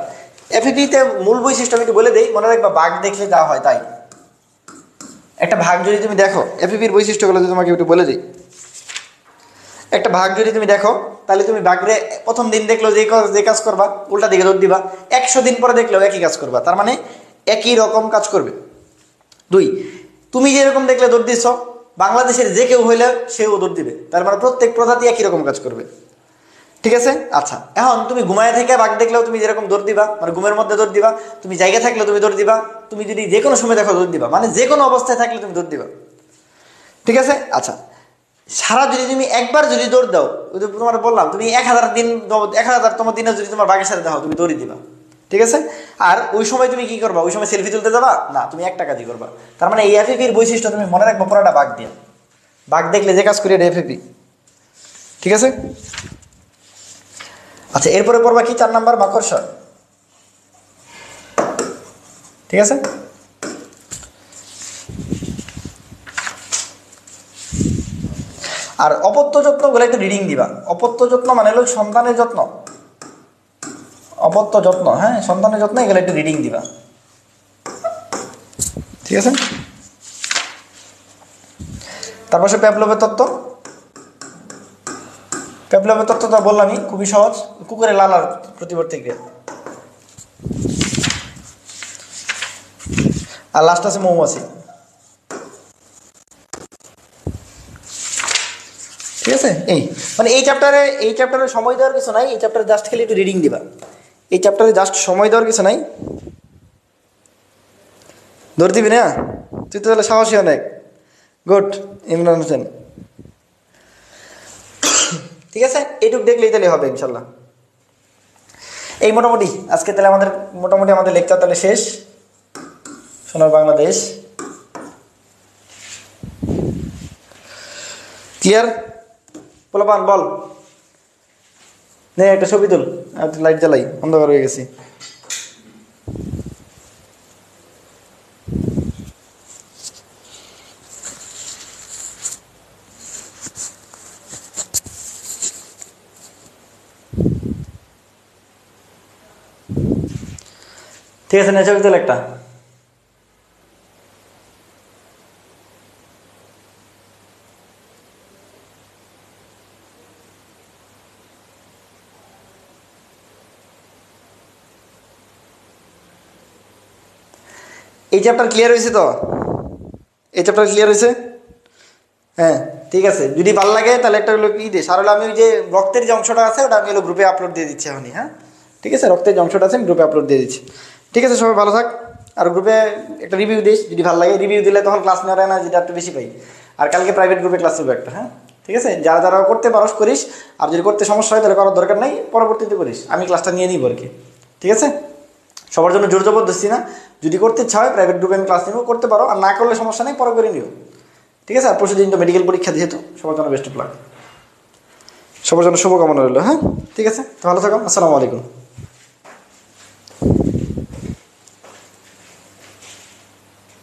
এফএপিতে মূল বৈশিষ্ট্য আমি একটু বলে দেই, মনে রাখবা বাঘ দেখলে যা হয় তাই। একটা ভাগ যদি তুমি দেখো, এফএপির বৈশিষ্ট্যগুলো যদি তোমাকে একটু বলে দিই। একটা ভাগ যদি তুমি দেখো, তাহলে তুমি বাঘরে প্রথম দিন দেখলো যে কাজ করবা, উল্টা দিকে দৌড় দিবা। 100 দিন পরে দেখলেও একই কাজ করবা। তার মানে একই রকম কাজ করবে। 2, তুমি যেরকম দেখলে দৌড় দিচ্ছ, বাংলাদেশের যে কেউ হইলে সেও দৌড় দিবে, তার মানে প্রত্যেক প্রজাতি একই রকম কাজ করবে। ঠিক আছে? আচ্ছা, এখন তুমি ঘুমায় থেকে বাঘ দেখলেও তুমি যেরকম দৌড় দিবা, মানে ঘুমের মধ্যে দৌড় দিবা, তুমি জায়গা থাকলে তুমি দৌড় দিবা, তুমি যদি যে কোনো সময় দেখো দৌড় দিবা, মানে যে কোনো অবস্থায় থাকলে তুমি দৌড় দিবা। ঠিক আছে? আচ্ছা, সারা যদি তুমি একবার যদি দৌড় দাও, ওই যে তোমার বললাম তুমি 1000 দিনে যদি তোমার বাঘের সাথে দাও, তুমি দৌড়ি দিবা। ঠিক আছে? আর ওই সময় তুমি কি করবা? ওই সময় সেলফি তুলতে যাবা না, তুমি একটা কাজই করবা। তার মানে এই এফএপির বৈশিষ্ট্য তুমি মনে রাখবো পুরোটা বাঘ দিয়ে। বাঘ দেখলে যে কাজ করি এটা এফএপি। ঠিক আছে? আচ্ছা, এরপরে পড়বা কি 4 নাম্বার মাকড়সা। ঠিক আছে? আর অপত্য যত্ন বলে একটু রিডিং দিবা। অপত্য যত্ন মানে হলো সন্তানের যত্ন, অপত্য যত্ন, হ্যাঁ সন্তানের যত্ন, এগুলো একটু রিডিং দিবা। ঠিক আছে? তারপর সে প্যাভলভের তত্ত্ব। প্যাভলভের তত্ত্বটা বললামই, খুবই সহজ, কুকুরের লালার প্রতিবর্তী ক্রিয়া। আর লাস্ট আছে মৌমাছি। ঠিক আছে? মানে এই চ্যাপ্টারে সময় দেওয়ার কিছু নাই, এই চ্যাপ্টারে জাস্ট খালি একটু রিডিং দিবা। এই চ্যাপ্টারে জাস্ট সময় দেওয়ার কিছু নাই। ধরে দিবি না? তুই তো তাহলে সাহসী অনেক। গুড, ইমরান হোসেন। ঠিক আছে? এইটুকু দেখলেই তাহলে হবে ইনশাল্লাহ। এই মোটামুটি আজকে তাহলে আমাদের লেকচার তাহলে শেষ। সোনার বাংলাদেশ ক্লিয়ার? পোলাপান বল, নে একটা ছবি তুল, লাইট জ্বালাই, অন্ধকার হয়ে গেছি। ঠিক আছে, নে ছবি তুল একটা। এই চ্যাপ্টার ক্লিয়ার হয়েছে তো? এই চ্যাপ্টার ক্লিয়ার হয়েছে? হ্যাঁ, ঠিক আছে। যদি ভালো লাগে তাহলে একটা হলো কি দিস, আর হলো আমি ওই যে রক্তের যে অংশটা আছে ওটা আমি হলো গ্রুপে আপলোড দিয়ে দিচ্ছি এখনই। হ্যাঁ, ঠিক আছে, রক্তের যে অংশটা আছে আমি গ্রুপে আপলোড দিয়ে দিচ্ছি। ঠিক আছে, সবাই ভালো থাক। আর গ্রুপে একটা রিভিউ দিস, যদি ভালো লাগে রিভিউ দিলে তখন ক্লাস নেওয়ার না, যেটা একটু বেশি পাই। আর কালকে প্রাইভেট গ্রুপে ক্লাস নেবো একটা। হ্যাঁ, ঠিক আছে, যারা যারা করতে পারস করিস, আর যদি করতে সমস্যা হয় তাহলে করার দরকার নেই, পরবর্তীতে করিস, আমি ক্লাসটা নিয়ে নিব আর কি। ঠিক আছে? সবার জন্য জোর জবরদস্তি না, যদি করতে ইচ্ছা হয় প্রাইভেট গ্রুপে আমি ক্লাস নেবো, করতে পারো, আর না করলে সমস্যা নেই, পরে করে নিও। ঠিক আছে? আর পরশু দিন তো মেডিকেল পরীক্ষা, যেহেতু সবার জন্য বেস্ট অফ লাক, সবার জন্য শুভকামনা রইল। হ্যাঁ, ঠিক আছে, তো ভালো থাকো। আসসালামু আলাইকুম।